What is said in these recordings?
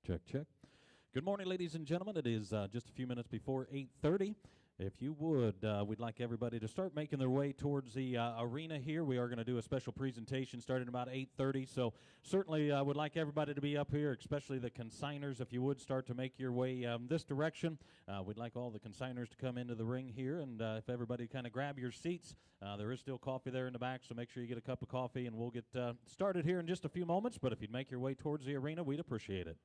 Check, check. Good morning, ladies and gentlemen. It is just a few minutes before 8:30. If you would, we'd like everybody to start making their way towards the arena here. We are going to do a special presentation starting about 8:30. So certainly would like everybody to be up here, especially the consigners. If you would start to make your way this direction, we'd like all the consigners to come into the ring here. And if everybody kind of grab your seats, there is still coffee there in the back, so make sure you get a cup of coffee, and we'll get started here in just a few moments. But if you'd make your way towards the arena, we'd appreciate it.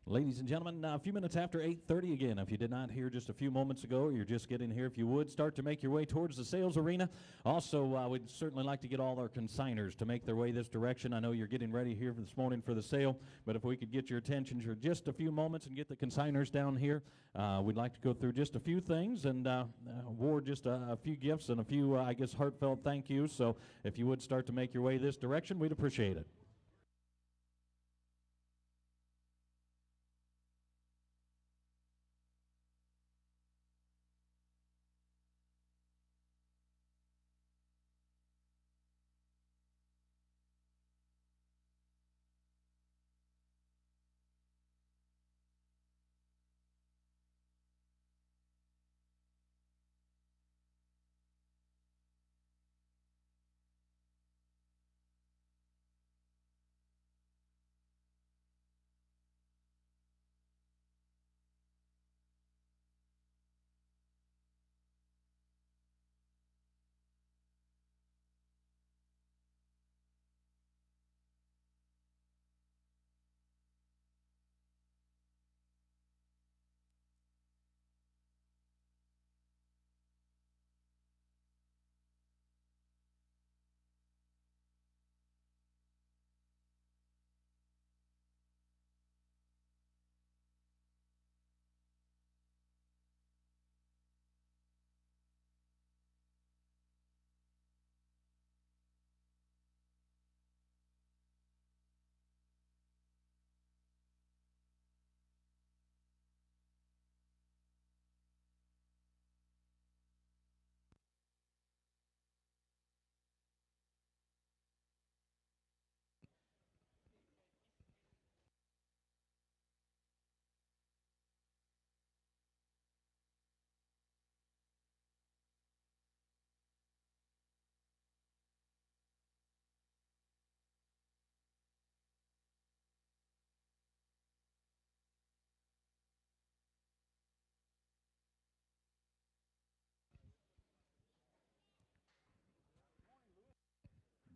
Ladies and gentlemen, a few minutes after 8:30 again. If you did not hear just a few moments ago, or you're just getting here, if you would start to make your way towards the sales arena. Also, we'd certainly like to get all our consigners to make their way this direction. I know you're getting ready here this morning for the sale, but if we could get your attention for just a few moments and get the consigners down here, we'd like to go through just a few things and award just a few gifts and a few, I guess, heartfelt thank yous. So if you would start to make your way this direction, we'd appreciate it.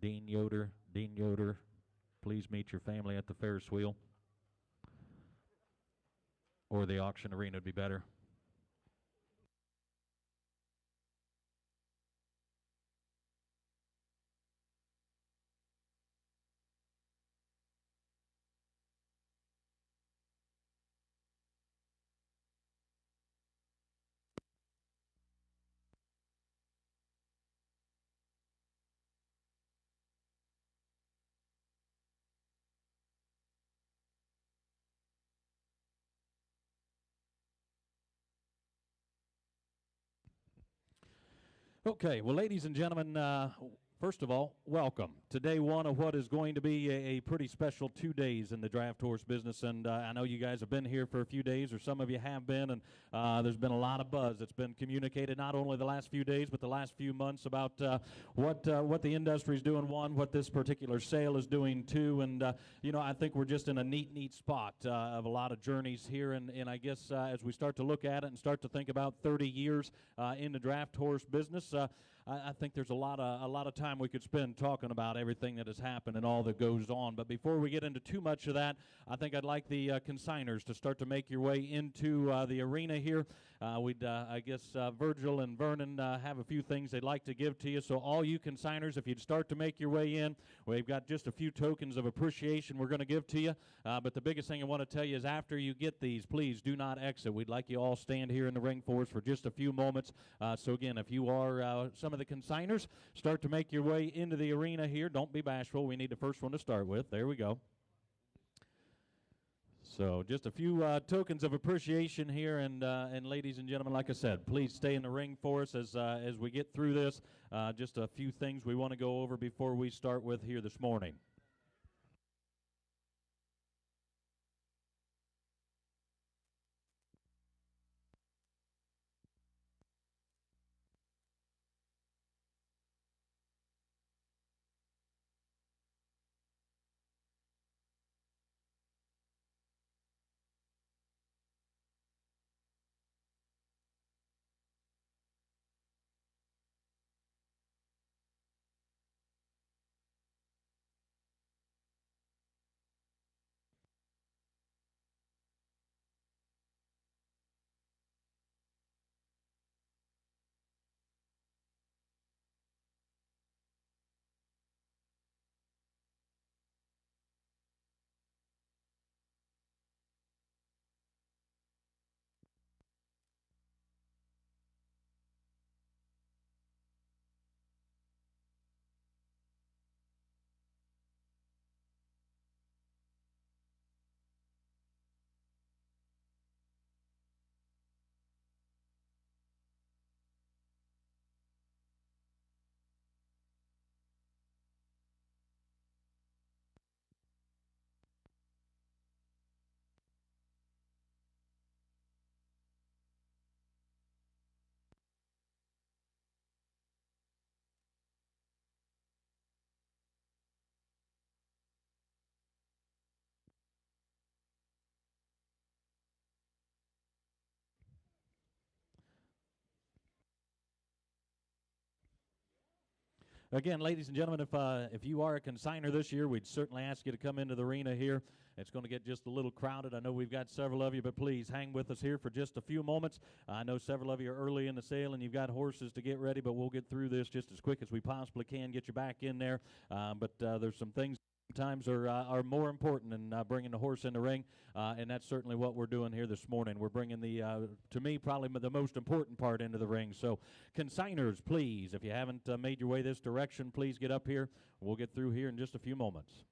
Dean Yoder, please meet your family at the Ferris wheel. Or the auction arena would be better. Okay, well, ladies and gentlemen, first of all, welcome to day one of what is going to be a pretty special 2 days in the draft horse business. And I know you guys have been here for a few days, or some of you have been, and there's been a lot of buzz that's been communicated not only the last few days, but the last few months about what the industry is doing, one, what this particular sale is doing, two, and, I think we're just in a neat spot of a lot of journeys here. And I guess as we start to look at it and start to think about 30 years in the draft horse business, I think there's a lot of time we could spend talking about everything that has happened and all that goes on. But before we get into too much of that, I think I'd like the consigners to start to make your way into the arena here. I guess Virgil and Vernon have a few things they'd like to give to you. So all you consigners, if you'd start to make your way in, we've got just a few tokens of appreciation we're going to give to you. But the biggest thing I want to tell you is after you get these, please do not exit. We'd like you all stand here in the ring for us for just a few moments. So again, if you are some of the consigners, start to make your way into the arena here. Don't be bashful. We need the first one to start with. There we go. So just a few tokens of appreciation here, and ladies and gentlemen, like I said, please stay in the ring for us as we get through this. Just a few things we want to go over before we start with here this morning. Again, ladies and gentlemen, if you are a consigner this year, we'd certainly ask you to come into the arena here. It's going to get just a little crowded. I know we've got several of you, but please hang with us here for just a few moments. I know several of you are early in the sale and you've got horses to get ready, but we'll get through this just as quick as we possibly can, get you back in there. But there's some things sometimes are more important than bringing the horse in the ring, and that's certainly what we're doing here this morning. We're bringing the, to me, probably the most important part into the ring. So consigners, please, if you haven't made your way this direction, please get up here. We'll get through here in just a few moments.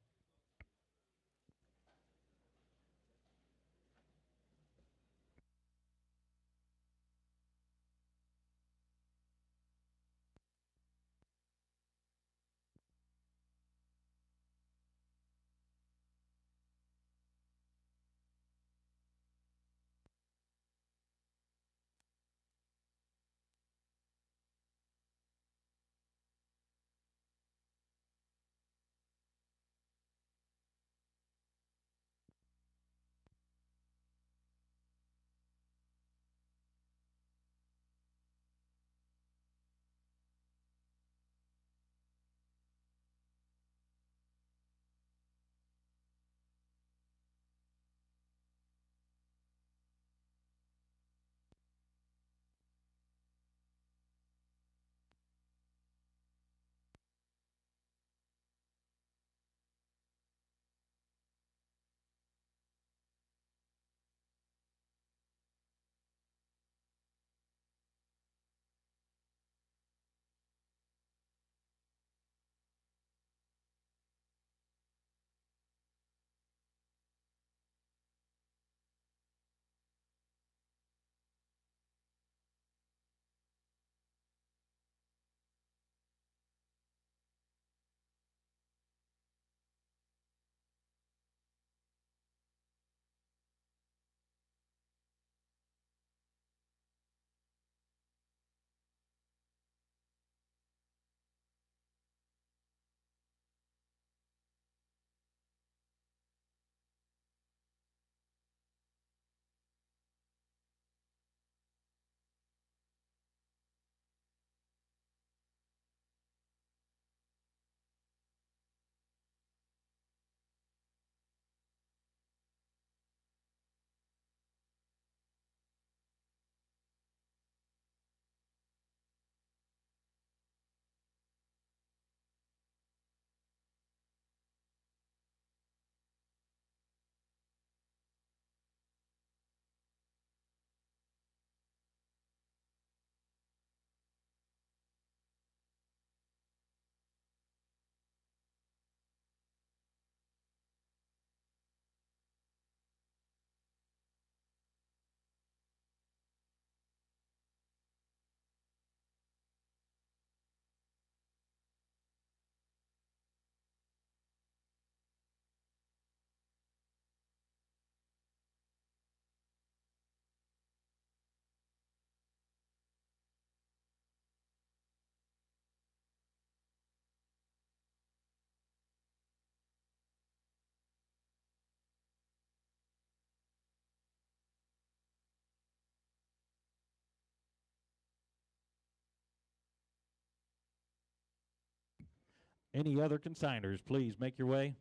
Any other consigners, please make your way.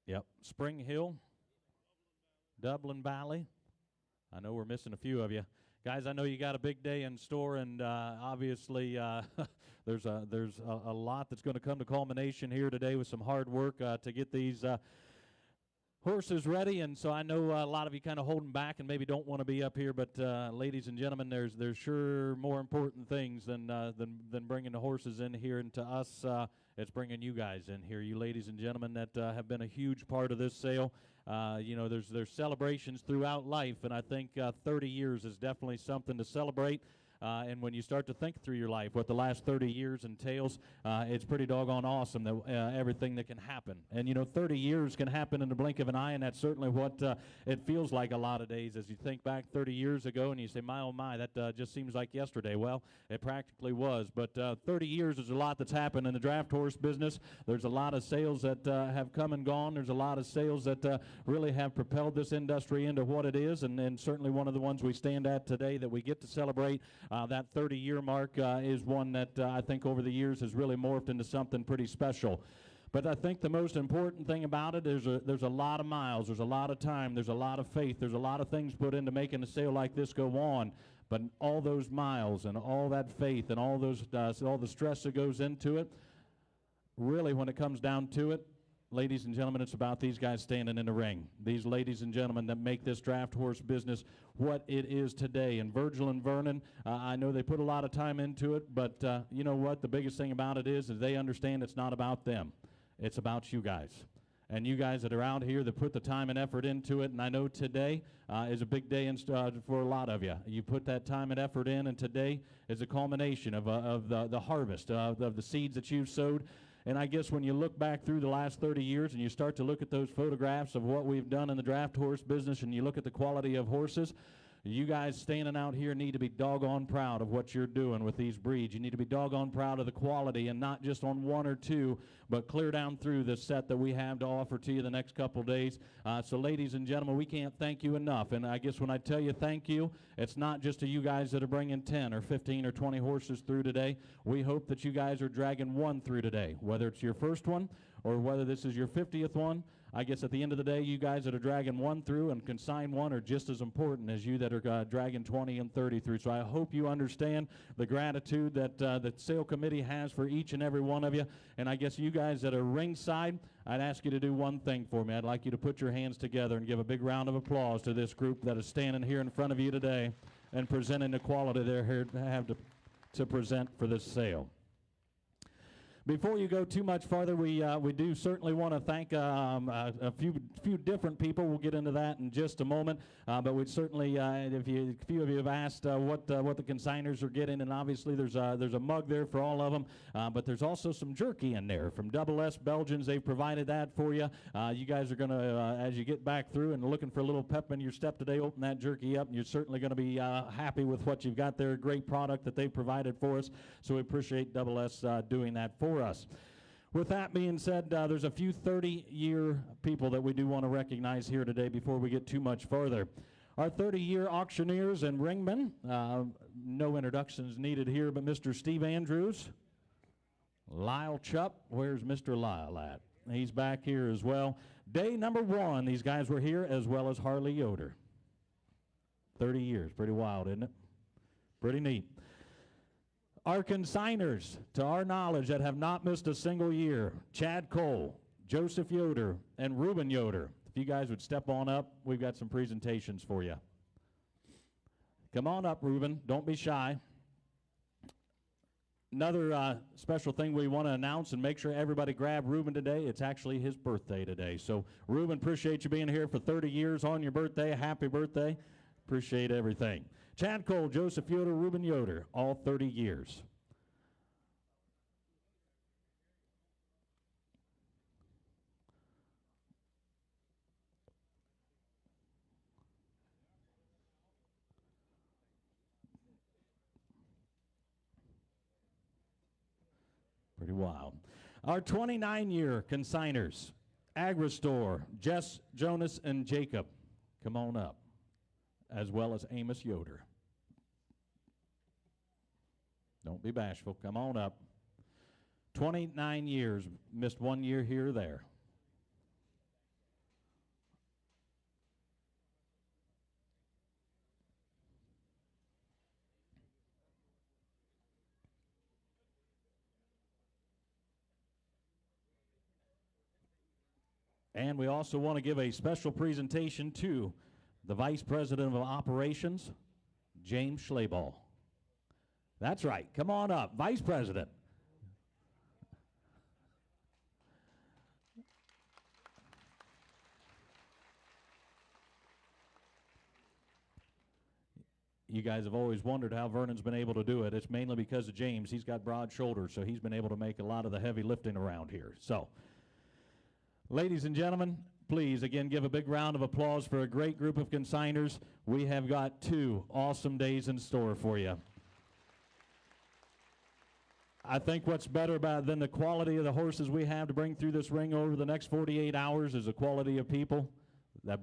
Yep, Spring Hill, Dublin Valley. I know we're missing a few of you. Guys, I know you got a big day in store, and obviously there's a lot that's going to come to culmination here today with some hard work to get these horses ready, and so I know a lot of you kind of holding back and maybe don't want to be up here, but ladies and gentlemen, there's sure more important things than bringing the horses in here, and to us, it's bringing you guys in here, you ladies and gentlemen that have been a huge part of this sale. You know, there's celebrations throughout life, and I think 30 years is definitely something to celebrate. And when you start to think through your life, what the last 30 years entails, it's pretty doggone awesome that everything that can happen. And, you know, 30 years can happen in the blink of an eye, and that's certainly what it feels like a lot of days as you think back 30 years ago and you say, my, oh, my, that just seems like yesterday. Well, it practically was. But 30 years is a lot that's happened in the draft horse business. There's a lot of sales that have come and gone. There's a lot of sales that really have propelled this industry into what it is, and certainly one of the ones we stand at today that we get to celebrate That 30-year mark is one that I think over the years has really morphed into something pretty special. But I think the most important thing about it is there's a lot of miles, there's a lot of time, there's a lot of faith, there's a lot of things put into making a sale like this go on. But all those miles and all that faith and all the stress that goes into it, really when it comes down to it, ladies and gentlemen, it's about these guys standing in the ring. These ladies and gentlemen that make this draft horse business what it is today. And Virgil and Vernon, I know they put a lot of time into it, but you know what? The biggest thing about it is they understand it's not about them. It's about you guys. And you guys that are out here that put the time and effort into it. And I know today is a big day for a lot of you. You put that time and effort in, and today is a culmination of the harvest, of the seeds that you've sowed. And I guess when you look back through the last 30 years and you start to look at those photographs of what we've done in the draft horse business and you look at the quality of horses, you guys standing out here need to be doggone proud of what you're doing with these breeds. You need to be doggone proud of the quality, and not just on one or two, but clear down through the set that we have to offer to you the next couple days. So ladies and gentlemen, we can't thank you enough. And I guess when I tell you thank you, it's not just to you guys that are bringing 10 or 15 or 20 horses through today. We hope that you guys are dragging one through today, whether it's your first one or whether this is your 50th one. I guess at the end of the day, you guys that are dragging one through and consign one are just as important as you that are dragging 20 and 30 through. So I hope you understand the gratitude that the sale committee has for each and every one of you. And I guess you guys that are ringside, I'd ask you to do one thing for me. I'd like you to put your hands together and give a big round of applause to this group that is standing here in front of you today and presenting the quality they're here to have to present for this sale. Before you go too much farther, we do certainly want to thank a few different people. We'll get into that in just a moment. But we'd certainly, a few of you have asked what the consigners are getting, and obviously there's a mug there for all of them. But there's also some jerky in there from Double S Belgians. They've provided that for you. You guys are going to, as you get back through and looking for a little pep in your step today, open that jerky up, and you're certainly going to be happy with what you've got there. Great product that they've provided for us. So we appreciate Double S doing that for us. With that being said, there's a few 30-year people that we do want to recognize here today before we get too much further. Our 30-year auctioneers and ringmen, no introductions needed here, but Mr. Steve Andrews, Lyle Chupp, where's Mr. Lyle at? He's back here as well. Day number one, these guys were here, as well as Harley Yoder. 30 years, pretty wild, isn't it? Pretty neat. Our consigners, to our knowledge, that have not missed a single year, Chad Cole, Joseph Yoder, and Reuben Yoder. If you guys would step on up, we've got some presentations for you. Come on up, Reuben. Don't be shy. Another special thing we want to announce and make sure everybody grab Reuben today. It's actually his birthday today. So, Reuben, appreciate you being here for 30 years on your birthday. Happy birthday. Appreciate everything. Chad Cole, Joseph Yoder, Reuben Yoder, all 30 years. Pretty wild. Our 29-year consigners, Agristore, Jess, Jonas, and Jacob. Come on up. As well as Amos Yoder. Don't be bashful. Come on up. 29 years. Missed 1 year here or there. And we also want to give a special presentation to the Vice President of Operations, James Schlaball. That's right. Come on up. Vice President. You guys have always wondered how Vernon's been able to do it. It's mainly because of James. He's got broad shoulders, so he's been able to make a lot of the heavy lifting around here. So, ladies and gentlemen, please, again, give a big round of applause for a great group of consigners. We have got 2 awesome days in store for you. I think what's better than the quality of the horses we have to bring through this ring over the next 48 hours is the quality of people that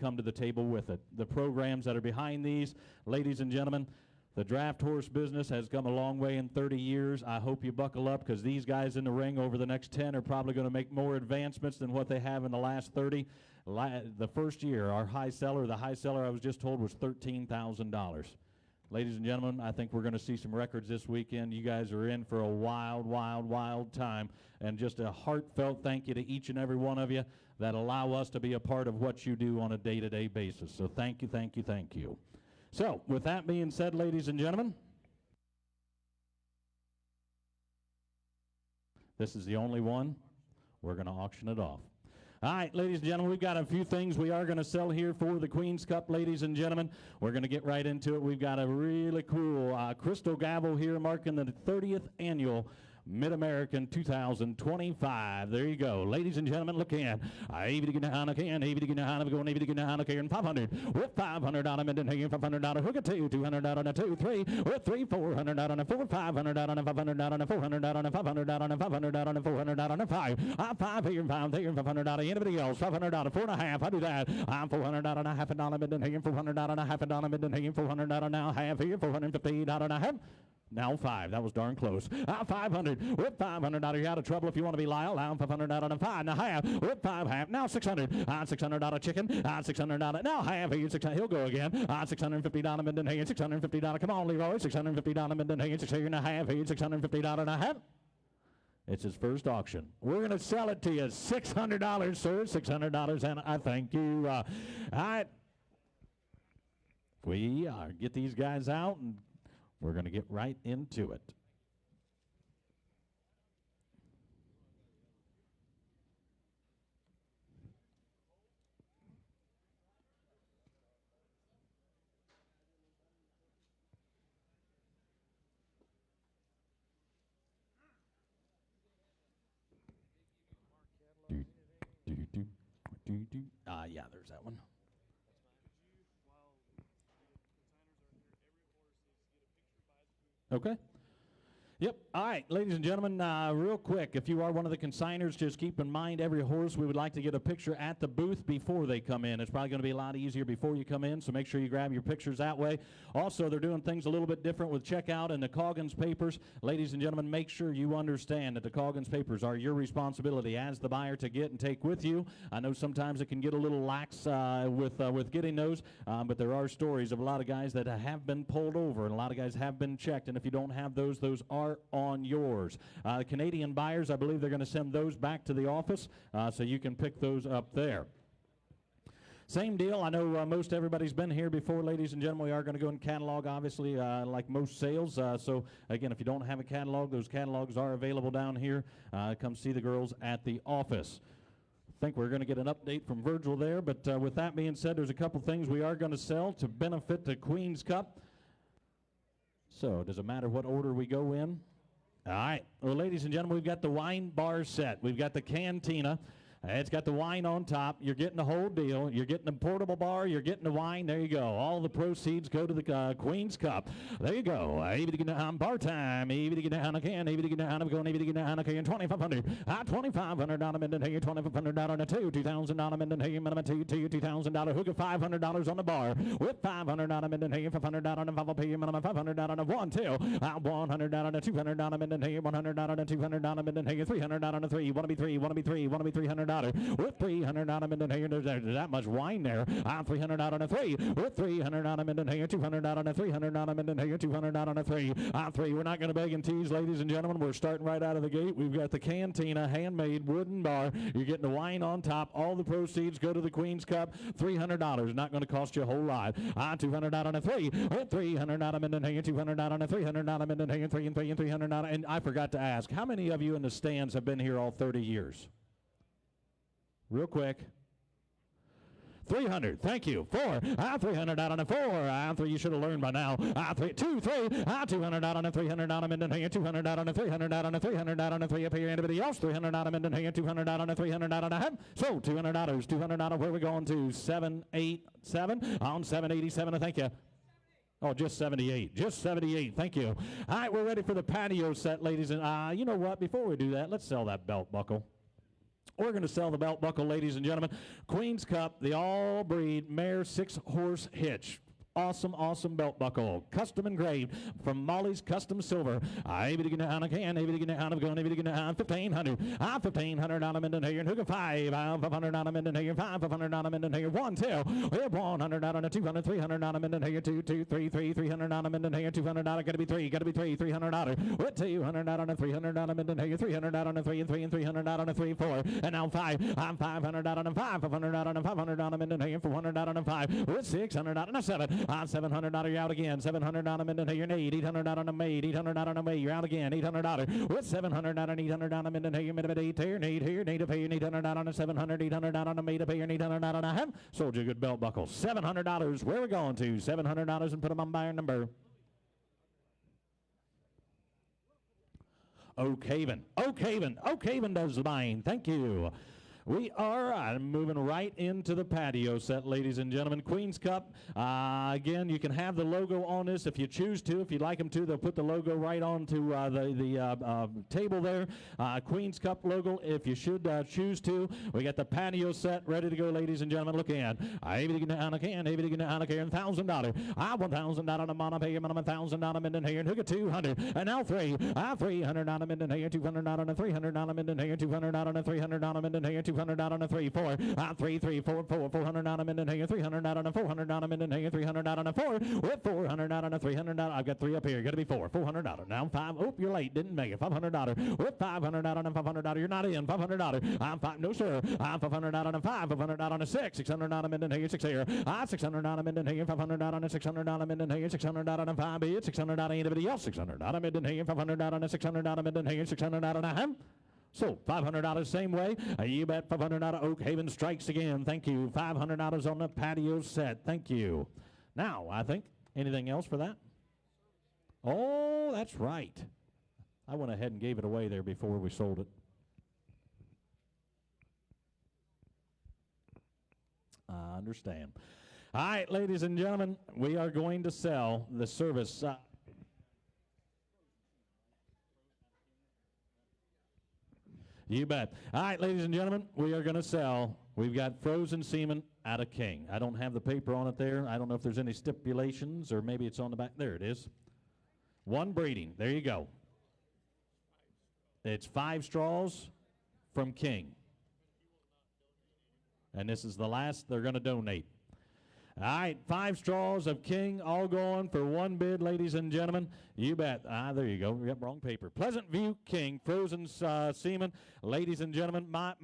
come to the table with it. The programs that are behind these, ladies and gentlemen, The draft horse business has come a long way in 30 years. I hope you buckle up because these guys in the ring over the next 10 are probably going to make more advancements than what they have in the last 30. The first year, our high seller, the high seller I was just told was $13,000. Ladies and gentlemen, I think we're going to see some records this weekend. You guys are in for a wild, wild, wild time. And just a heartfelt thank you to each and every one of you that allow us to be a part of what you do on a day-to-day basis. So thank you, thank you, thank you. So, with that being said, ladies and gentlemen, this is the only one. We're going to auction it off. All right, ladies and gentlemen, we've got a few things we are going to sell here for the Queen's Cup, ladies and gentlemen. We're going to get right into it. We've got a really cool crystal gavel here marking the 30th annual Mid-American 2025. There you go. Ladies and gentlemen, look in. 500 with $500 on a mid and $500 hook a two, $200 on a 2, 3 with 3, $400 on a 4, $500 on a $500 on a $400 on a $500 on a $500 on a $400 on a 5. I'm 5 here, 5 here, $500. Anybody else? $500, 4.5. I do that. I'm $400 on a half a dollar mid and $400 on a half a dollar mid and $400 now half here, $450 on a half. Now 5. That was darn close. 500 with $500. You're out of trouble if you want to be Lyle. Now $500 on a 5 and a half with 5 half. Now 600. $600 chicken. $600. Now half. He'll go again. $650 Minden Hagen. $650. Come on, Leroy. $650 Minden Hagen. 6 and a half. $650 and a half. It's his first auction. We're going to sell it to you. $600, sir. $600, and I thank you. All right. We get these guys out, and we're going to get right into it. Yeah, there's that one. Okay. Yep. All right, ladies and gentlemen, real quick, if you are one of the consigners, just keep in mind every horse we would like to get a picture at the booth before they come in. It's probably going to be a lot easier before you come in, so make sure you grab your pictures that way. Also, they're doing things a little bit different with checkout and the Coggins papers. Ladies and gentlemen, make sure you understand that the Coggins papers are your responsibility as the buyer to get and take with you. I know sometimes it can get a little lax with getting those, but there are stories of a lot of guys that have been pulled over, and a lot of guys have been checked, and if you don't have those are on yours. Canadian buyers, I believe they're going to send those back to the office, so you can pick those up there. Same deal. I know most everybody's been here before, ladies and gentlemen. We are going to go and catalog, obviously, like most sales. So, again, if you don't have a catalog, those catalogs are available down here. Come see the girls at the office. I think we're going to get an update from Virgil there, but with that being said, there's a couple things we are going to sell to benefit the Queen's Cup. So, does it matter what order we go in? All right. Well, ladies and gentlemen, we've got the wine bar set. We've got the cantina. It's got the wine on top. You're getting the whole deal. You're getting the portable bar. You're getting the wine. There you go. All the proceeds go to the Queen's Cup. There you go. Bar time. $2,500. $2,500 Minden Hagen. $2,500 on a two. $2,000 Minden Hagen. Minimum $2,000 hook of $500 on the bar. With $500 Minden Hagen. $500 on a 5 P. Minimum $500 on a 1 2. $100 on a $200 Minden Hagen. $100 on a $200 Minden Hagen. $300 on a 3. Want to be 3. Want to be 3. Want to be $300. With $300 Minden Hagen. There's that much wine there. I'm $300 on a 3. With $300 Minden Hagen. $200 on a $300 Minden Hagen. $200 on a 3. I'm 3. We're not going to beg and tease, ladies and gentlemen. We're starting right out of the gate. We've got the cantina, handmade wooden bar. You're getting the wine on top. All the proceeds go to the Queen's Cup. $300. Not going to cost you a whole lot. $200 on a 3. With $300 Minden Hagen. $200 on a $300 Minden Hagen. 3 and 3 and $300. And I forgot to ask, how many of you in the stands have been here all 30 years? Real quick. 300. Thank you. 4. $300 on a 4. 3. You should have learned by now. 3. 2. 3. $200 on a $300 Minden Hagen. $200 on a $300 on a $300 on a 3 up here. Anybody else? $300 Minden Hagen. $200 on a $300 on a half. So $200. $200. Where are we going to? 787 on 787. Thank you. Oh, just 78. Just 78. Thank you. All right, we're ready for the patio set, ladies. And you know what? Before we do that, let's sell that belt buckle. We're going to sell the belt buckle, ladies and gentlemen. Queen's Cup, the all-breed mare 6-horse hitch. Awesome, awesome belt buckle, custom engraved from Molly's Custom Silver. I be getting on again, I be getting on going, I be getting on 1500. 1500 on a minute here, hook 5, 500 on a minute here, 500 on a minute here, 1, 2, 100 on a 200, 300 on a minute here, 2, 2, 3, 3, 300 on a minute here, 200 on a gotta be 3, 300 on with 200 on a 300 on a minute here, 300 on a 3 and 3 and 300 on a 3, 4, and now 5, I'm 500 on a 5, 500 on a 500 on a minute here, 400 on a 5, with 600 on a 7. 700 you're out again. 700 on a minute, you're 800 on a made. 800 on a made, you're out again. 800 with 700 on an 800 on a minute, you're minute 8 here, need to pay your 800 on a 700, 800 on a made to pay your 800 on a hem. Sold you a good belt buckle. $700. Where are we going to? $700 and put them on buyer number. Oak Haven. Oak Haven. Oak Haven does the buying. Thank you. We are moving right into the patio set, ladies and gentlemen. Queen's Cup. Again, you can have the logo on this if you choose to. If you'd like them to, they'll put the logo right onto the table there. Queen's Cup logo, if you should choose to. We got the patio set ready to go, ladies and gentlemen. Look in. $1,000. $1,000. $1,000 on a mono pay, $1,000 on a minute here, and hook at 200. And now 300 on a minute here, 200 on a 300 on a minute here, 200 on a 300 on a minute here, 200 out on a 3, 4, 3, 3, 4, 4, 400 out a minute here, 300 out on a 400 out a minute here, 300 out on a 4, with 400 out on a 300 out. I've got 3 up here. Got to be 4. 400 out. Now 5. Oh, you're late. Didn't make it. 500 out with 500 out on a 500 out. You're not in. 500 out. I'm 5. No sir. I'm 500 out on a 5. 500 out on a 6. 600 out a minute here. 6 here. 600 out a minute here. 500 out on a 600 out a minute here. 600 out on a 5 bid. 600 out on anybody else. 600 out a minute here. 500 out on a 600 out a minute here. 600 out on a hem. So $500 same way. You bet. $500 Oak Haven strikes again. Thank you. $500 on the patio set. Thank you. Now, I think, anything else for that? Oh, that's right. I went ahead and gave it away there before we sold it. I understand. All right, ladies and gentlemen, we are going to sell the service. You bet. All right, ladies and gentlemen, we are going to sell. We've got frozen semen out of King. I don't have the paper on it there. I don't know if there's any stipulations or maybe it's on the back. There it is. 1 breeding. There you go. It's 5 straws from King. And this is the last they're going to donate. All right, 5 straws of King, all going for 1 bid, ladies and gentlemen. You bet. There you go. Yep, wrong paper. Pleasant View King, frozen semen. Ladies and gentlemen, my,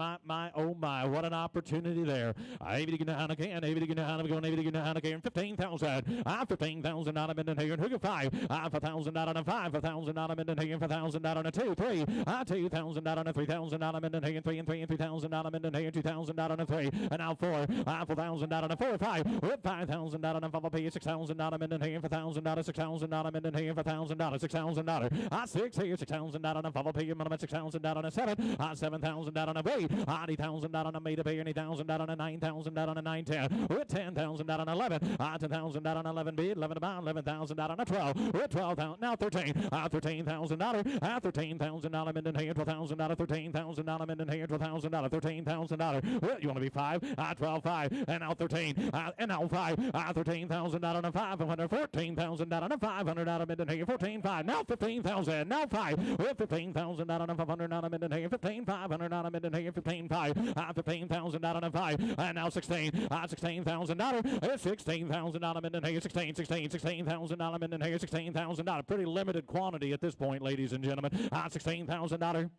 oh my, what an opportunity there. 15,000. 15,000 out of minute here, and hook at 5. 5,000 out on a 5, 5,000 out of minute here, 5,000 out on a 2, 3. 2,000 out on a 3,000 out of minute here, 3 and 3 and 3,000 out of minute here, 2,000 out on a 3, and now 4. 4,000 out on a 4, 5. 5,000 out on a 5, 6,000 out of minute here, 5,000 out of 6,000 out of minute here, 5,000 out of 6,000 out of 6 here, 6,000 out on a 5, pay your minimum 6,000 out on a 7, 7,000 out on a 8, 80,000 out on a made a pay, 80,000 out on a 9,000 out on a 9, 10, with 10,000 out on 11, 10,000 out on 11 bid, 11 about 11,000 out on a 12, with 12,000 now 13, 13,000 out of 13,000 out of minute here, 12,000 out of 13,000 out of minute here, 12,000 out of 13,000 out of. Well, you want to be 5, 12, 5, and now 13, and now 5, 13,000 out on a 5, 14,000 out on a 500 out of minute here, 14, 5, now 15,000, now 5, with 15,000 out on a 500 out of minute here, 15, 500 out of minute here, 15, 5, 15,000 out on a 5, and now 16, 16,000 out of 16,000 out of minute here, 16,000 out of minute here, 16,000 out. Pretty limited quantity at this point, ladies and gentlemen. $16,000.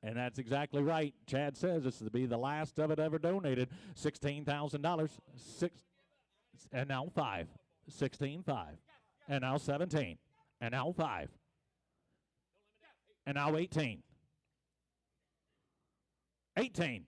And that's exactly right. Chad says this will be the last of it ever donated. $16,000. And now 5. 16, 5. And now 17. And now 5. And now 18. 18.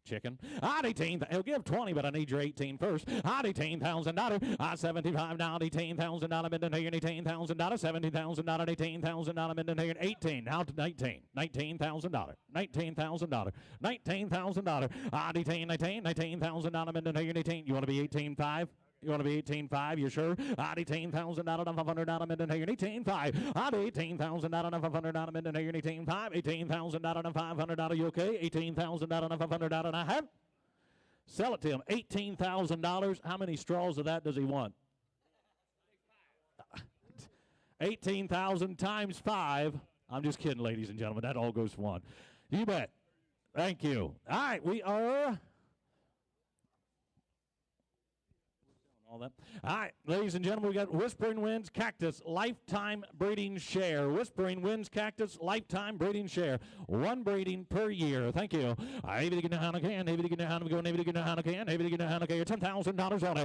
Chicken. I'd 18. He'll give 20, but I need your 18 first. I'd $18,000. 75 now. $18,000 minute here. $18,000. 17,000 $18,000 minute here. 18 now to 19. $19,000. $19,000. $19,000. I'd 18. $19,000 minute here. 18. You want to be 18.5? You want to be 18.5? You sure? I'd 18,000 out of 500 out of minute here. 18.5. I'd 18,000 out of 500 out of minute here. 18.5. 18,000 out of 500 out of you okay? 18,000 out of 500 out of a half. Sell it to him. $18,000. How many straws of that does he want? 18,000 times 5. I'm just kidding, ladies and gentlemen. That all goes for one. You bet. Thank you. All right, we are... All that. All right, ladies and gentlemen, we got Whispering Winds Cactus Lifetime Breeding Share. Whispering Winds Cactus Lifetime Breeding Share. 1 breeding per year. Thank you. $10,000 on it.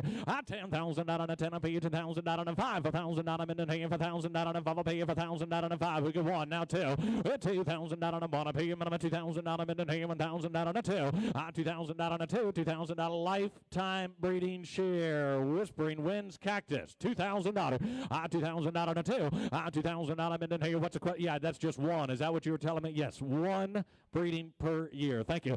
$10,000 on a 10. I pay you $10,000 on a 5. $1,000 on a minute. $5,000 on a 5. I pay you $1,000 on a 5. We get 1 now 2. $2,000 on a 1. I pay you $2,000 on a minute. $1,000 on a 2. $2,000 on a 2. $2,000 lifetime breeding share. Whispering Winds Cactus, $2,000. $2,000 on a 2. $2,000 in here. What's the question? Yeah, that's just 1. Is that what you were telling me? Yes, 1 breeding per year. Thank you.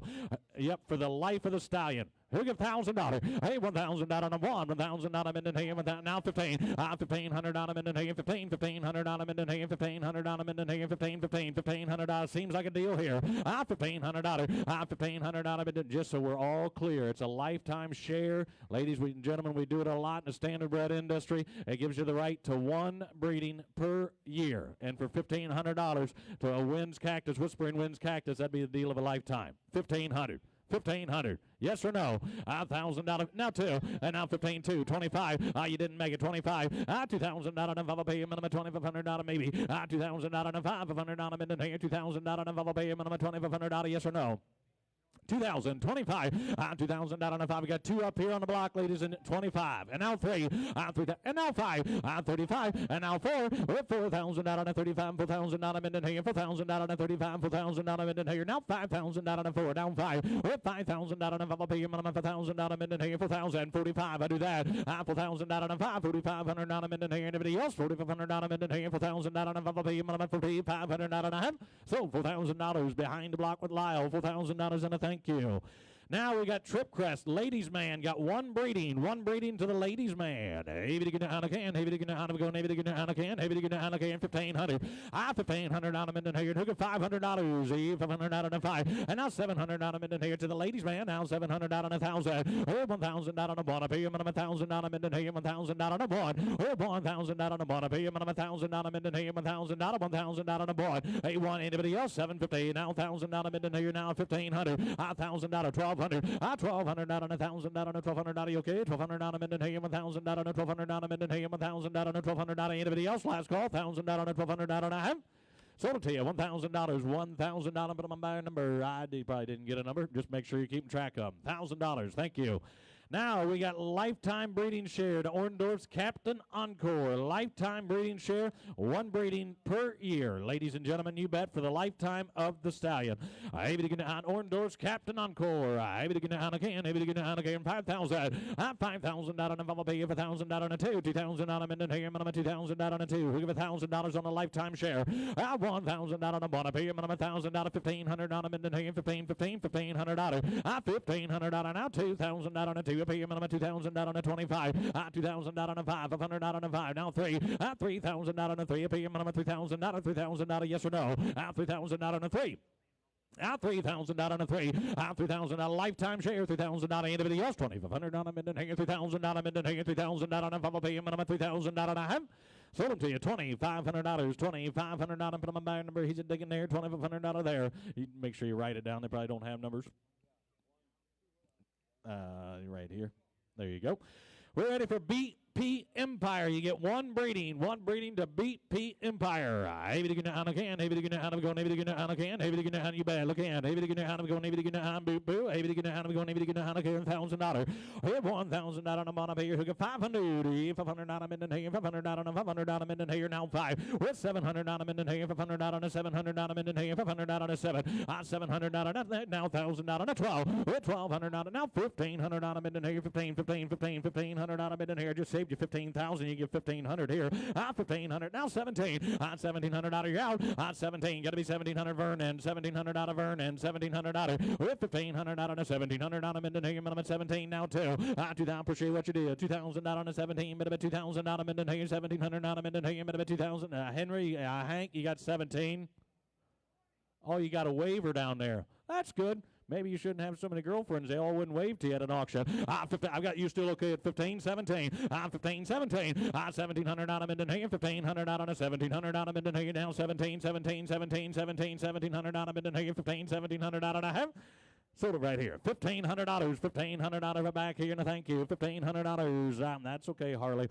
Yep, for the life of the stallion. Who give $1,000? Hey, $1,000 on a 1. $1,000 on a minute here. Now 15. $1,500 on a minute here. 15. $1,500 on a minute here. $1,500 on a minute here. 15. $1,500 seems like a deal here. $1,500. $1,500 on a minute. Just so we're all clear, it's a lifetime share, ladies and gentlemen. We do it a lot in the standardbred industry. It gives you the right to 1 breeding per year, and for $1,500 to a Winds Cactus, Whispering Winds Cactus, that'd be the deal of a lifetime. $1,500. $1,500. Yes or no? $1,000. Now 2. And now 15, 2. 25. You didn't make it. 25. $2,000 and I'll pay you minimum $2,500 maybe. $2,000 and $500 minute here. $2,000 and I'll pay you minimum $2,500. Yes or no? 2,000, 25, 2,000 down on a 5. We got 2 up here on the block, ladies, and 25. And now 3, 3, and now 5, 35, and now 4. With 4,000 down on a 35, 4,000 down a minute here, 4,000 down on a 35, 4,000 down a minute here. Now 5,000 down on a 4, down 5. With 5,000 down on a 5, I'll pay you minimum 4,000 down a minute here, 4,000, 45. I do that. 4,000 down on a 5, 4,500 down a minute here. Anybody else? 4,500 down a minute here, 4,000 down on a 5, I'll pay you minimum 4,500 down on a half. So $4,000 behind the block with Lyle, $4,000 and a thank you. Now we got Trip Crest, Ladies Man, got 1 breeding to the Ladies Man. Maybe to get a can, maybe to get a go, maybe to get a can, maybe to get a can, 1,500. $1,500 on a minute here, took it $500, $500 out on a 5, and now $700 on a minute here to the Ladies Man, now $700 out on 1,000, $1,000 on a 1, I pay you minimum 1,000 on a minute here, $1,000 on a 1, $1,000 on a 1, I pay you minimum 1,000 on a minute here, $1,000, $1,000 on a 1, $1, anybody else, $750, now $1,000 on a minute here, now $1,500, $1,000, $1,200. $1,200 out on 1,000 out on a 1,200. You okay? 1,200 out a minute. Hey, 1,000 out on a 1,200 out a minute. Hey, 1,000 out on a 1,200 out. Anybody else? Last call. 1,000 out on a 1,200 out on a half. Sold it to you. $1,000. $1,000. Put on my buyer number. Probably didn't get a number. Just make sure you're keeping track of them. $1,000. Thank you. Now we got lifetime breeding share to Orndorff's Captain Encore. Lifetime breeding share, 1 breeding per year. Ladies and gentlemen, you bet for the lifetime of the stallion. Orndorff's Captain Encore. $5,000. $5,000 out on a I'll pay you $1,000 out on a 2. $2,000 on a minute here, minimum $2,000 out on a 2. We give $1,000 on a lifetime share. $1,000 out on a 1. I pay you minimum $1,000 out of $1,500 on a minute here, $1,500 out of $1,500 out on now $2,000 out on a 2. I pay you minimum $2,000 out on a 25. $2,000 out on a 5. $500 out on a 5. Now 3. $3,000 out on a 3. I pay you minimum $3,000 out of $3,000 out of yes or no. $3,000 out on a 3. $3,000 out on a 3. $3,000 out lifetime share. $3,000 out of anybody else. $2,500 on a minute here. $3,000 out a minute here. $3,000 out on a 5. I'll pay you minimum $3,000 out on a half. Sold them to you. $2,500. $2,500 put on my buyer number. He's digging there. $2,500 out of there. You make sure you write it down. They probably don't have numbers. Right here. There you go. We're ready for BP Empire. You get 1 breeding to BP Empire. Maybe to get a can, maybe to get a go, maybe to get a can, maybe to get a you bad look at, maybe to get a go, maybe to get a boo boo, maybe to get a go, maybe to get a can, $1,000. We have $1,000 on a month here who get $500, $500 on a minute here, $500 on a $500 on a minute here, now 5. With $700 on a minute here, $500 on a $700 on a minute here, $500 on a 7, $700 on a now $1,000 on a 12. With $1,200 on a now $1,500 on a minute here, $1,500 on a minute here, just saved you $15,000. You get $1,500 here. $1,500 now 17. $1,700 out of your out. 17. Got to be 1,700 Vernon. 1,700 out of Vernon. 1,700 out of with 1,500 out on a 1,700 out of Minden here. Minimum 17 now 2. 2,000. Appreciate what you did. 2,000 out on a 17. Minimum 2,000 out of Minden here. 1,700 out of Minden here. Minimum 2,000. Henry, Hank, you got 17. Oh, you got a waiver down there. That's good. Maybe you shouldn't have so many girlfriends. They all wouldn't wave to you at an auction. I've got you still okay at 15, 17. 15, 17. 1,700 out of Minden, 1,500 out on a 1,700 out of Minden, now 17, 17, 17, 17, 1,700 out of Minden, 15, 1,700 out and a half. Sort of right here. $1,500. $1,500 back here, and thank you. $1,500. That's okay, Harley.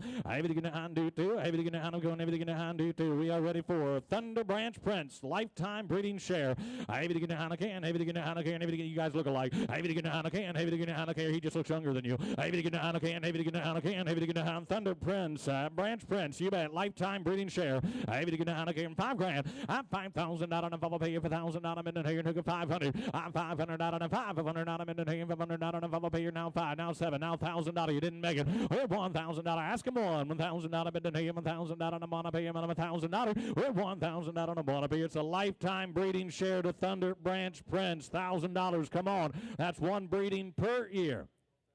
We are ready for Thunder Branch Prince, lifetime breeding share. You guys look alike. He just looks younger than you. Thunder Prince, Branch Prince, you bet, lifetime breeding share. $5,000. I'm $5,000 out on a bubble pay for $1,000 out of here, and $500. I'm $500 out on a 500 out of Minden, 500 out on a bubble pay, now 5, now 7, now $1,000. You didn't make it. We're $1,000. Ask him one. $1,000 out of Minden, 1,000 out on a monopay, $1,000. We're $1,000 out on a monopay. It's a lifetime breeding share to Thunder Branch Prince. $1,000. Come on. That's one breeding per year.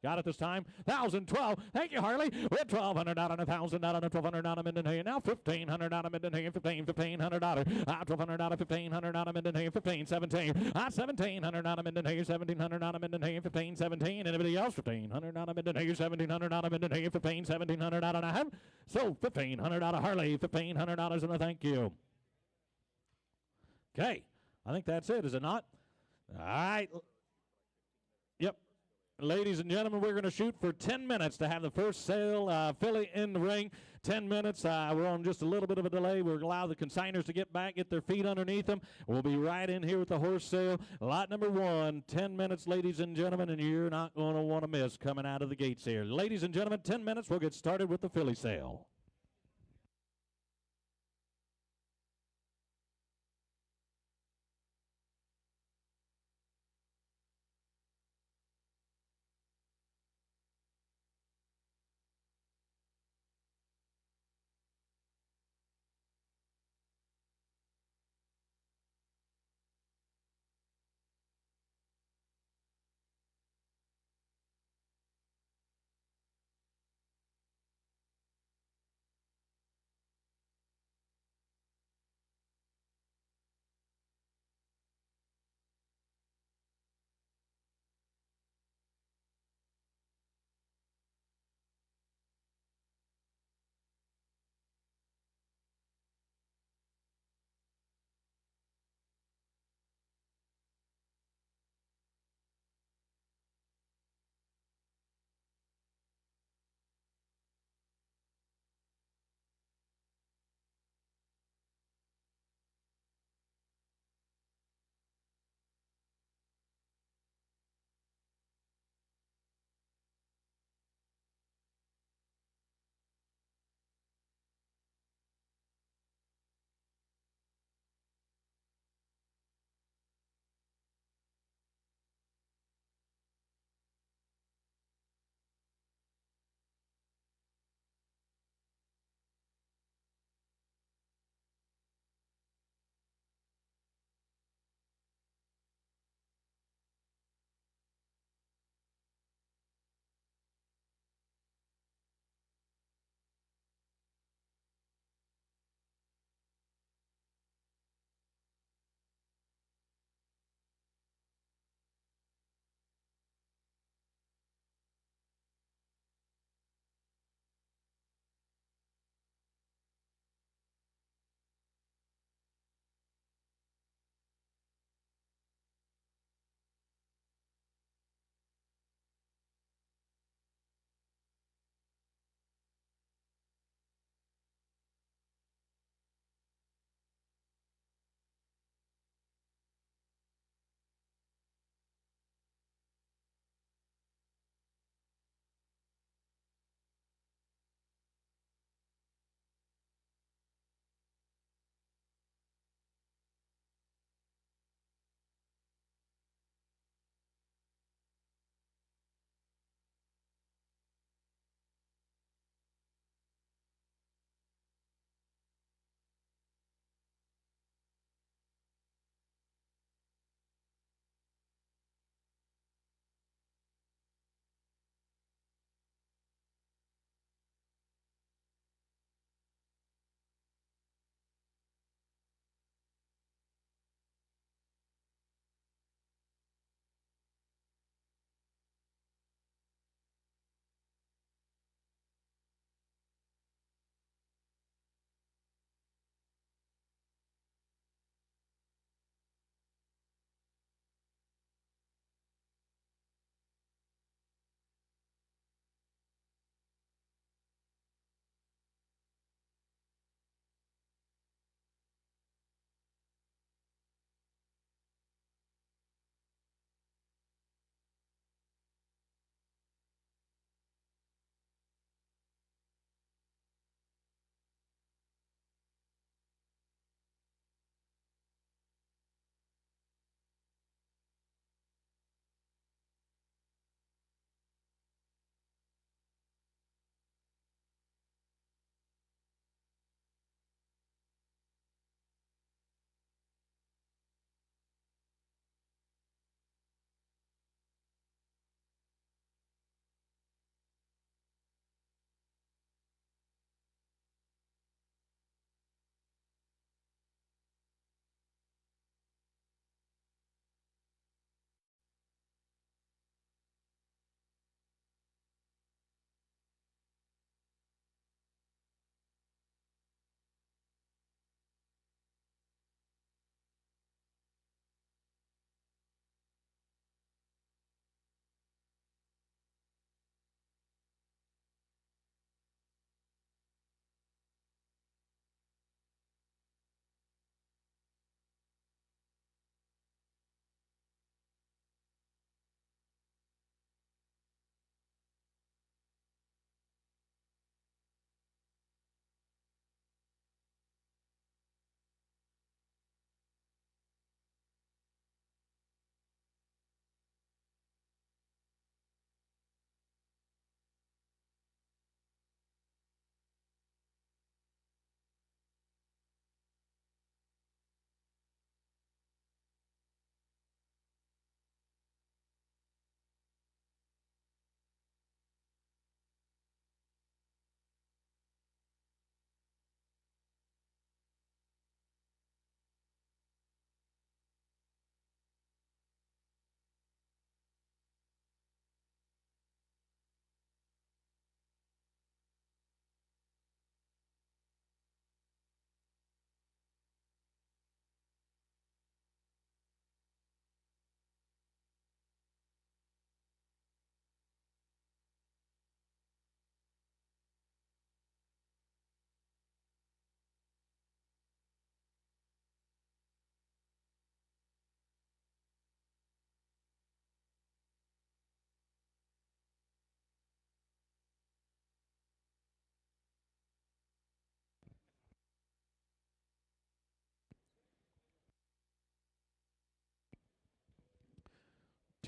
Got it this time. 1,012. Thank you, Harley. We're 1,200 out on 1,000 out on 1,200 out of Minden. Now 1,500 out of Minden. 1,500 out of 1,200 out of 1,500 out of Minden. 15, 17. 1,700 out of Minden. 1,700 out of Minden. 15, 17. Anybody else? 1,500 out of Minden. 1,700 out of Minden. 15, 1,700 out of a half. So 1,500 out of Harley. $1,500 and a thank you. Okay. I think that's it, is it not? All right. Yep. Ladies and gentlemen, we're going to shoot for 10 minutes to have the first sale filly in the ring. 10 minutes. We're on just a little bit of a delay. We're going to allow the consigners to get back, get their feet underneath them. We'll be right in here with the horse sale. Lot number 1, 10 minutes, ladies and gentlemen, and you're not going to want to miss coming out of the gates here. Ladies and gentlemen, 10 minutes. We'll get started with the filly sale.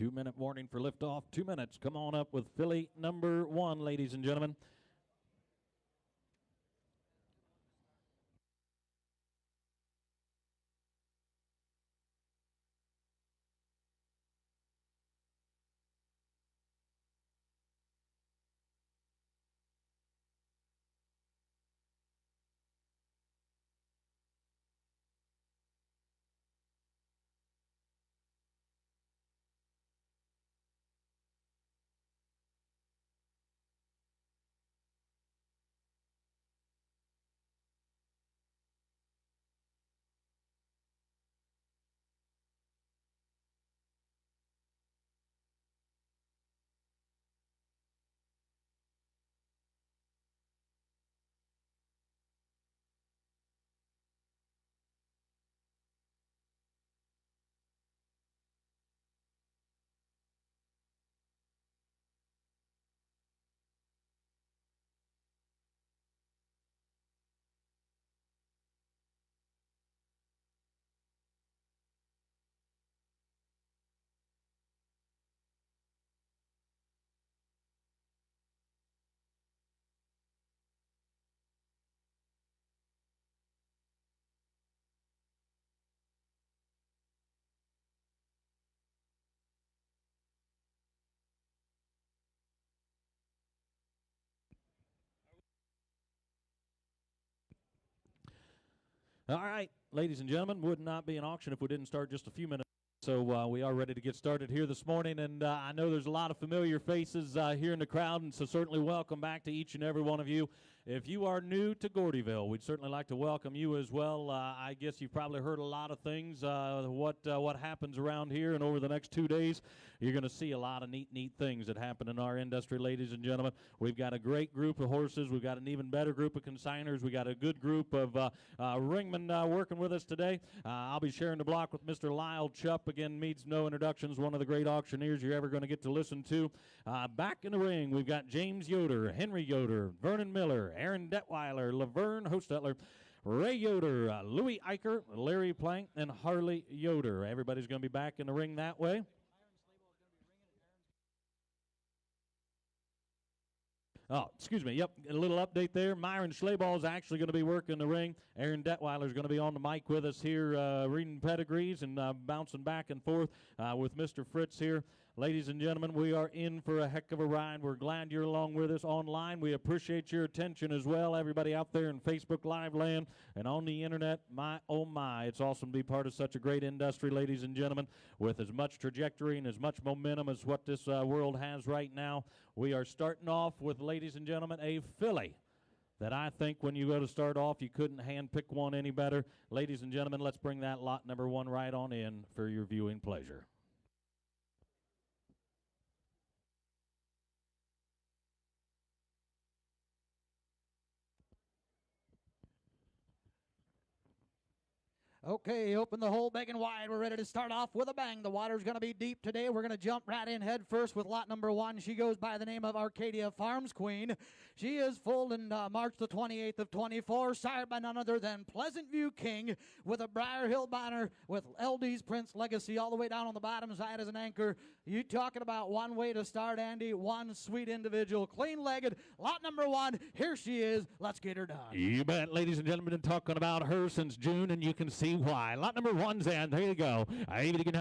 2-minute warning for liftoff. 2 minutes. Come on up with filly number 1, ladies and gentlemen. All right, ladies and gentlemen, would not be an auction if we didn't start just a few minutes. So we are ready to get started here this morning, and I know there's a lot of familiar faces here in the crowd, and so certainly welcome back to each and every one of you. If you are new to Gordyville, we'd certainly like to welcome you as well. I guess you've probably heard a lot of things, what happens around here, and over the next 2 days, you're going to see a lot of neat things that happen in our industry, ladies and gentlemen. We've got a great group of horses. We've got an even better group of consigners. We got a good group of ringmen working with us today. I'll be sharing the block with Mr. Lyle Chupp. Again, needs no introductions, one of the great auctioneers you're ever going to get to listen to. Back in the ring, we've got James Yoder, Henry Yoder, Vernon Miller, Aaron Detweiler, Laverne Hostetler, Ray Yoder, Louis Eicher, Larry Plank, and Harley Yoder. Everybody's going to be back in the ring that way. Oh, excuse me. Yep, a little update there. Myron Schleball is actually going to be working the ring. Aaron Detweiler is going to be on the mic with us here, reading pedigrees and bouncing back and forth with Mr. Fritz here. Ladies and gentlemen, we are in for a heck of a ride. We're glad you're along with us online. We appreciate your attention as well. Everybody out there in Facebook Live land and on the internet, my, oh my, it's awesome to be part of such a great industry, ladies and gentlemen, with as much trajectory and as much momentum as what this world has right now. We are starting off with, ladies and gentlemen, a filly that I think when you go to start off, you couldn't hand-pick one any better. Ladies and gentlemen, let's bring that lot number 1 right on in for your viewing pleasure. Okay, open the hole big and wide. We're ready to start off with a bang. The water's going to be deep today. We're going to jump right in head first with lot number 1. She goes by the name of Arcadia Farms Queen. She is foaled in March the 28th of 24, sired by none other than Pleasant View King with a Briar Hill banner with LD's Prince Legacy all the way down on the bottom side as an anchor. You talking about one way to start, Andy? One sweet individual, clean-legged. Lot number 1, here she is. Let's get her done. You bet, ladies and gentlemen, been talking about her since June, and you can see why. Lot number 1's in. There you go. 100,000.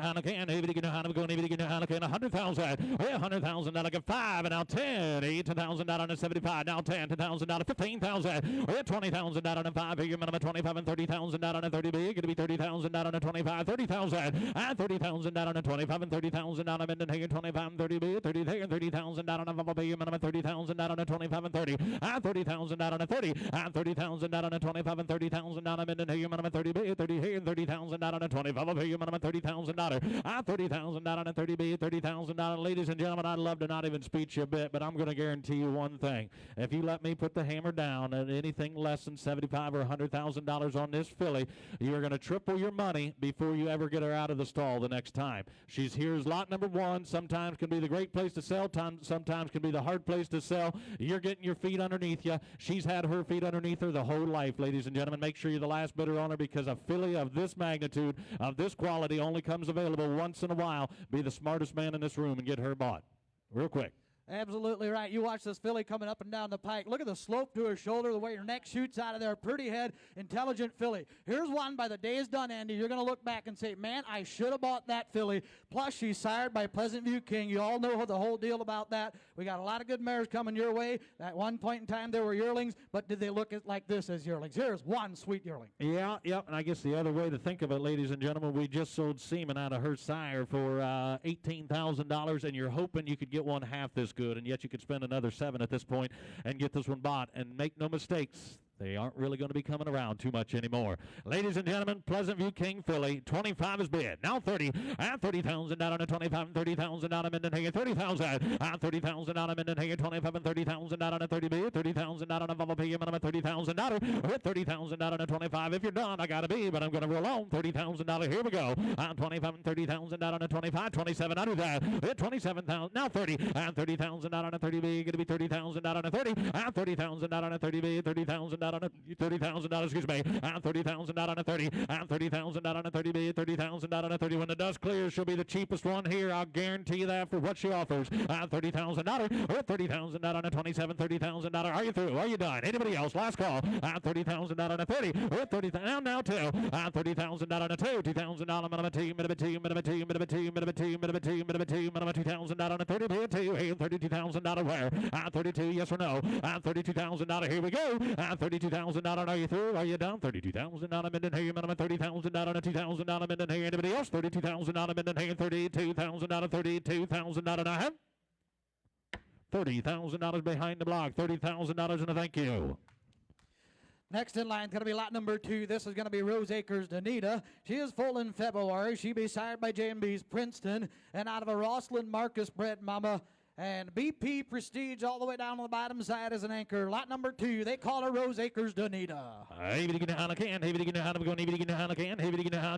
100,000 out of 5, and now 10. 18,000 out of 75. Now 10. 10,000 out of 15,000. 20,000 out of 5. Here, minimum 25 and 30,000 out of 30. Going to be 30,000 out of 25. 30,000 and 30,000 out of 25 and 30,000 out of Minden Hagen 25 and 30. 30 there and 30,000 out of minimum 30,000 out of 25 and 30. 30,000 out of 30. 30,000 out of 25 and 30,000 out of Minden Hagen minimum 30. 30 here and 30,000 out of 25. Minimum 30,000 out of 30,000 out of 30. 30,000 out of. Ladies and gentlemen, I'd love to not even speech you a bit, but I'm going to guarantee you one thing. If you let me put the hammer down at anything less than $75,000 or $100,000 on this filly, you are going to triple your money before you ever get her out of the stall the next time. She's here's lot number 1. one sometimes can be the great place to sell, sometimes can be the hard place to sell. You're getting your feet underneath you. She's had her feet underneath her the whole life, ladies and gentlemen. Make sure you're the last bidder on her, because a filly of this magnitude, of this quality, only comes available once in a while. Be the smartest man in this room and get her bought real quick. Absolutely right. You watch this filly coming up and down the pike. Look at the slope to her shoulder, the way her neck shoots out of there. Pretty head, intelligent filly. Here's one by the day is done, Andy. You're going to look back and say, man, I should have bought that filly. Plus, she's sired by Pleasant View King. You all know the whole deal about that. We got a lot of good mares coming your way. At one point in time, there were yearlings, but did they look like this as yearlings? Here's one sweet yearling. Yeah, and I guess the other way to think of it, ladies and gentlemen, we just sold semen out of her sire for $18,000, and you're hoping you could get one half this good, and yet you could spend another $7 at this point and get this one bought. And make no mistakes, they aren't really going to be coming around too much anymore. Ladies and gentlemen, Pleasant View King filly, 25 is bid. Now 30, and 30,000 down on 25, and 30,000 down on Minden 30,000, and 30,000 down on Minden 25, and 30,000 down on 30 bid, 30,000 down on a Bubble P, and I'm at $30,000, with 30,000 down on 25. If you're done, I gotta be, but I'm gonna roll on. $30,000. Here we go. On 25 and 30,000 down on a 25, 27 under that. Hit 27,000. Now 30, and 30,000 down on a 30 B. Gonna be 30,000 down on a 30, and 30,000 down on a 30 B. 30,000 down on a $30,000. Excuse me. And 30,000 down on a 30, and 30,000 down on a 30 B. 30,000 down on a 30. When the dust clears, she'll be the cheapest one here. I'll guarantee you that for what she offers. And $30,000. Or 30,000 down on a 27. $30,000. Are you through? Are you done? Anybody else? Last call. And 30,000 down on a 30. Or 30,000. Now two. And 30,000 down on a 2. 2,000 down on a 2. Minimum 2. Minimum 2. Minimum 2. Minimum 2. Minimum 2. Minimum 2. Minimum 2,000 down on a 30. Pay 2. Hey, $32,000 where? And 32. Yes or no? And $32,000. Here we go. And $32,000. Are you through? Are you done? $32,000 Minden here. Minimum $30,000 $2,000 Minden here. Anybody else? $32,000 Minden here. $32,000 $32,000 $30,000 behind the block. $30,000 and a thank you. Next in line is going to be lot number 2. This is going to be Rose Acres Danita. She is full in February. She be sired by J&B's Princeton, and out of a Rosslyn Marcus bred mama. And BP Prestige all the way down on the bottom side is an anchor. Lot number 2, they call her Rose Acres Danita.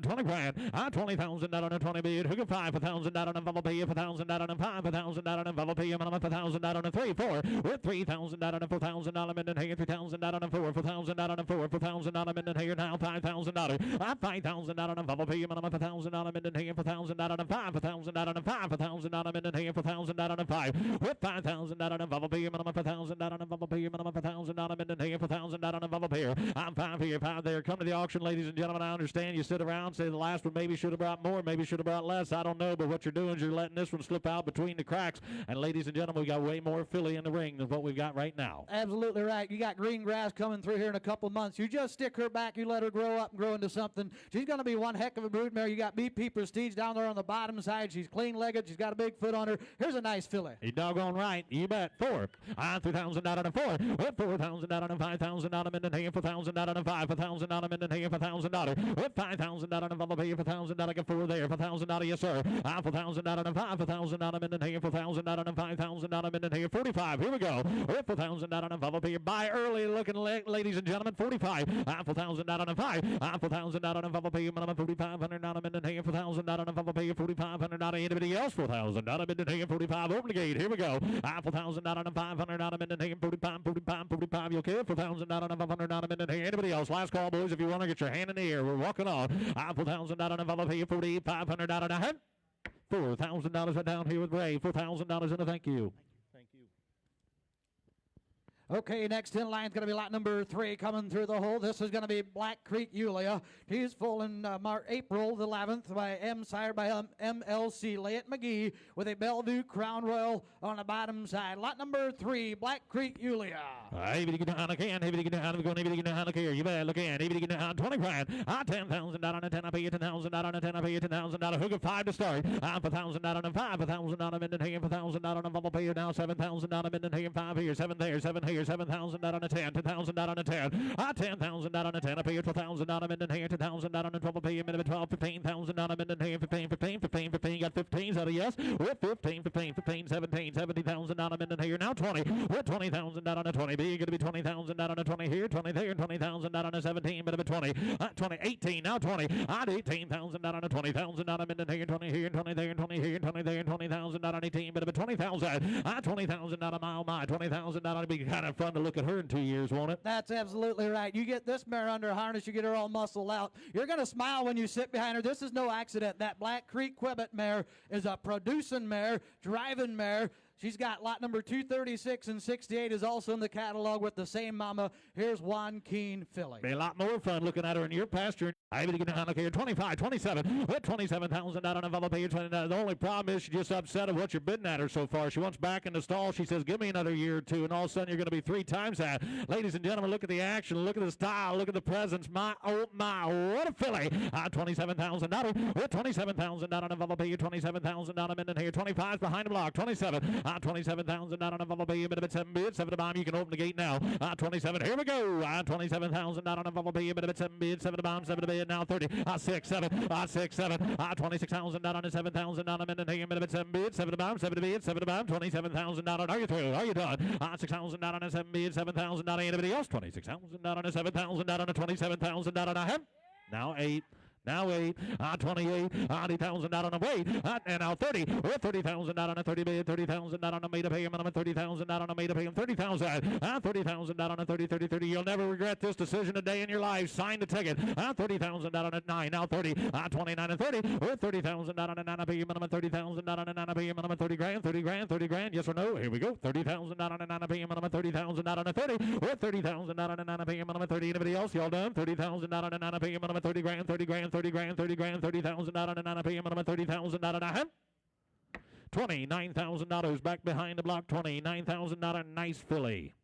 20 grand. 20,000 down on a 20 bid. Hook 5,000 down on a bubble pay. 5,000 down on a 5,000 down on a bubble pay. 5,000 down on a 3, 4. With 3,000 down on a 4,000 down on Minden Hager. 3,000 down on a 4. 4,000 down on a 4. 4,000 down on Minden Hager. Now $5,000. 5,000 down on a bubble pay. 5,000 down on Minden Hager. 4,000 down on a 5. 4,000 down on a 5. 4,000 down on Minden Hager. 4,000 down on a 5. With 5,000 down on a bubble pay. 5,000 down on a bubble pay. 5,000 down on Minden Hager. 4,000 down on a bubble pay. I'm 5 here, 5 there. Come to the auction, ladies and gentlemen. I understand you sit around, say the last one maybe should have brought more, maybe should have brought less. I don't know, but what you're doing is you're letting this one slip out between the cracks. And ladies and gentlemen, we got way more filly in the ring than what we've got right now. Absolutely right. You got green grass coming through here in a couple months. You just stick her back. You let her grow up and grow into something. She's going to be one heck of a broodmare. You got BP Prestige down there on the bottom side. She's clean-legged. She's got a big foot on her. Here's a nice filly. You doggone right. You bet. 4. 3,000 out on a 4. With 4,000 out on a 5,000 out of Minden Hager. 4,000 out on a 5. 4,000 out of Minden Hager. $4,000. With 5,000 out on a bubble pay. 4,000 out of 4 there. 4,000 out of yes sir. 4,000 out on a 5. 4,000 out of Minden Hager. 4,000 out on a 5,000 out of Minden Hager. 45. Here we go. With 4,000 out on a bubble pay. Buy early looking ladies and gentlemen. 45. 4,000 out on a 5. 4,000 out on a bubble pay. 4,500 out of Minden Hager. 4,000 out on a bubble pay. 4,500 out of anybody else. 4,000 out of Minden Hager. 45. Open the gate. Here we go. 4,000 out on a 500 out of Minden Hager. 45. 45. 45. You okay? 4,000 out on a 500 out of Minden Hager. Anybody else? Last call, boys. If you want to get your hand in the air, we're walking on. 4,000 out on a bubble pay. 4,500 out on a head. $4,000 right down here with Ray. $4,000 and a thank you. Thank you. Okay, next in line is going to be lot number 3 coming through the hole. This is going to be Black Creek Yulia. She's full in April the 11th by sired by MLC Layett McGee with a Bellevue Crown Royal on the bottom side. Lot number 3, Black Creek Yulia. You better get down again. You better get down again. You better get down here. You better look in. You better get down 20 grand. 10,000 out on a 10. I pay you 10,000 out on a 10. I pay you 10,000 out. Hook of 5 to start. 4,000 out on a 5. 4,000 out on a Minden Hager. 4,000 out on a bubble payer now. 7,000 out on Minden Hager. 5 here. 7 there. 7 here. here, 7,000 out on a 10, 10,000 out on a 10, 10,000 out on a 10, up here, 12,000 out on here, 10,000 out on a 12, up here, minute 12, 15,000 out on here, 15, 15, 15, 15, got 15s out of yes, with 15, 15, 15, 17, 70,000 out on here, now 20, with 20,000 out on a 20, B, going to be 20,000 out on a 20 here, 20 there, 20,000 out on a 17, minute 20, 20, 18, now 20, 18,000 out on a 20,000 out on here, 20 here, 20 there, 20 here, 20 there, 20,000 out on 18, minute 20,000, 20,000 out of my 20,000 out on be kind of fun to look at her in 2 years, won't it? That's absolutely right. You get this mare under harness, you get her all muscled out. You're going to smile when you sit behind her. This is no accident. That Black Creek Quibbit mare is a producing mare, driving mare. She's got lot number 236 and 68 is also in the catalog with the same mama. Here's Juan Keen filly. Be a lot more fun looking at her in your pasture. I will get down here 25, 27, with 27,000 out on a Vella page. The only problem is she's just upset at what you're bidding at her so far. She wants back in the stall. She says, give me another year or two, and all of a sudden you're going to be 3 times that. Ladies and gentlemen, look at the action. Look at the style. Look at the presence. My, oh, my, what a filly. 27,000 out with 27,000 out on a Vella page. 27,000 out in here. 25 behind the block. 27. 27,000 out on a Vella page. A bit of 7 bid. 7 to bomb. You can open the gate now. 27. Here we go. 27,000 out on a Vella page. A bit of 7 bid. 7 to bomb. 7 to bid. Now 30, 6, 7, 6, 7, 26,000 out on a 7,000 out on a minute 7 bid, 7 to bomb, 7 to bid, 7 to bomb, 27,000 out on. Are you through? Are you done? 6,000 out on a 7 bid, 7,000 out on anybody else, 26,000 out on a 7,000 out on a 27,000 out on a him. Now 8. Now 8, 28, 80,000 out on a weight, and now 30, with 30,000 out on a 30 bid, 30,000 out on a made up pay, minimum 30,000 out on a made up pay, 30,000, 30,000 out on a 30, 30, 30. You'll never regret this decision a day in your life. Sign the ticket. 30,000 out on a 9, now 30, 29 and 30, with 30,000 out on a 9 pay, minimum 30,000 out on a 9 pay, minimum 30 grand, 30 grand, 30 grand. Yes or no? Here we go. 30,000 out on a 9 pay, minimum 30,000 out on a 30, with 30,000 out on a 9 pay, minimum 30. Anybody else? Y'all done? 30,000 out on a 9 pay, minimum 30 grand, 30 grand. 30 grand, 30 grand, 30,000 out on a 9 p.m. minimum 30,000 out on a hand. $29,000 back behind the block. 29,000 out on a nice filly.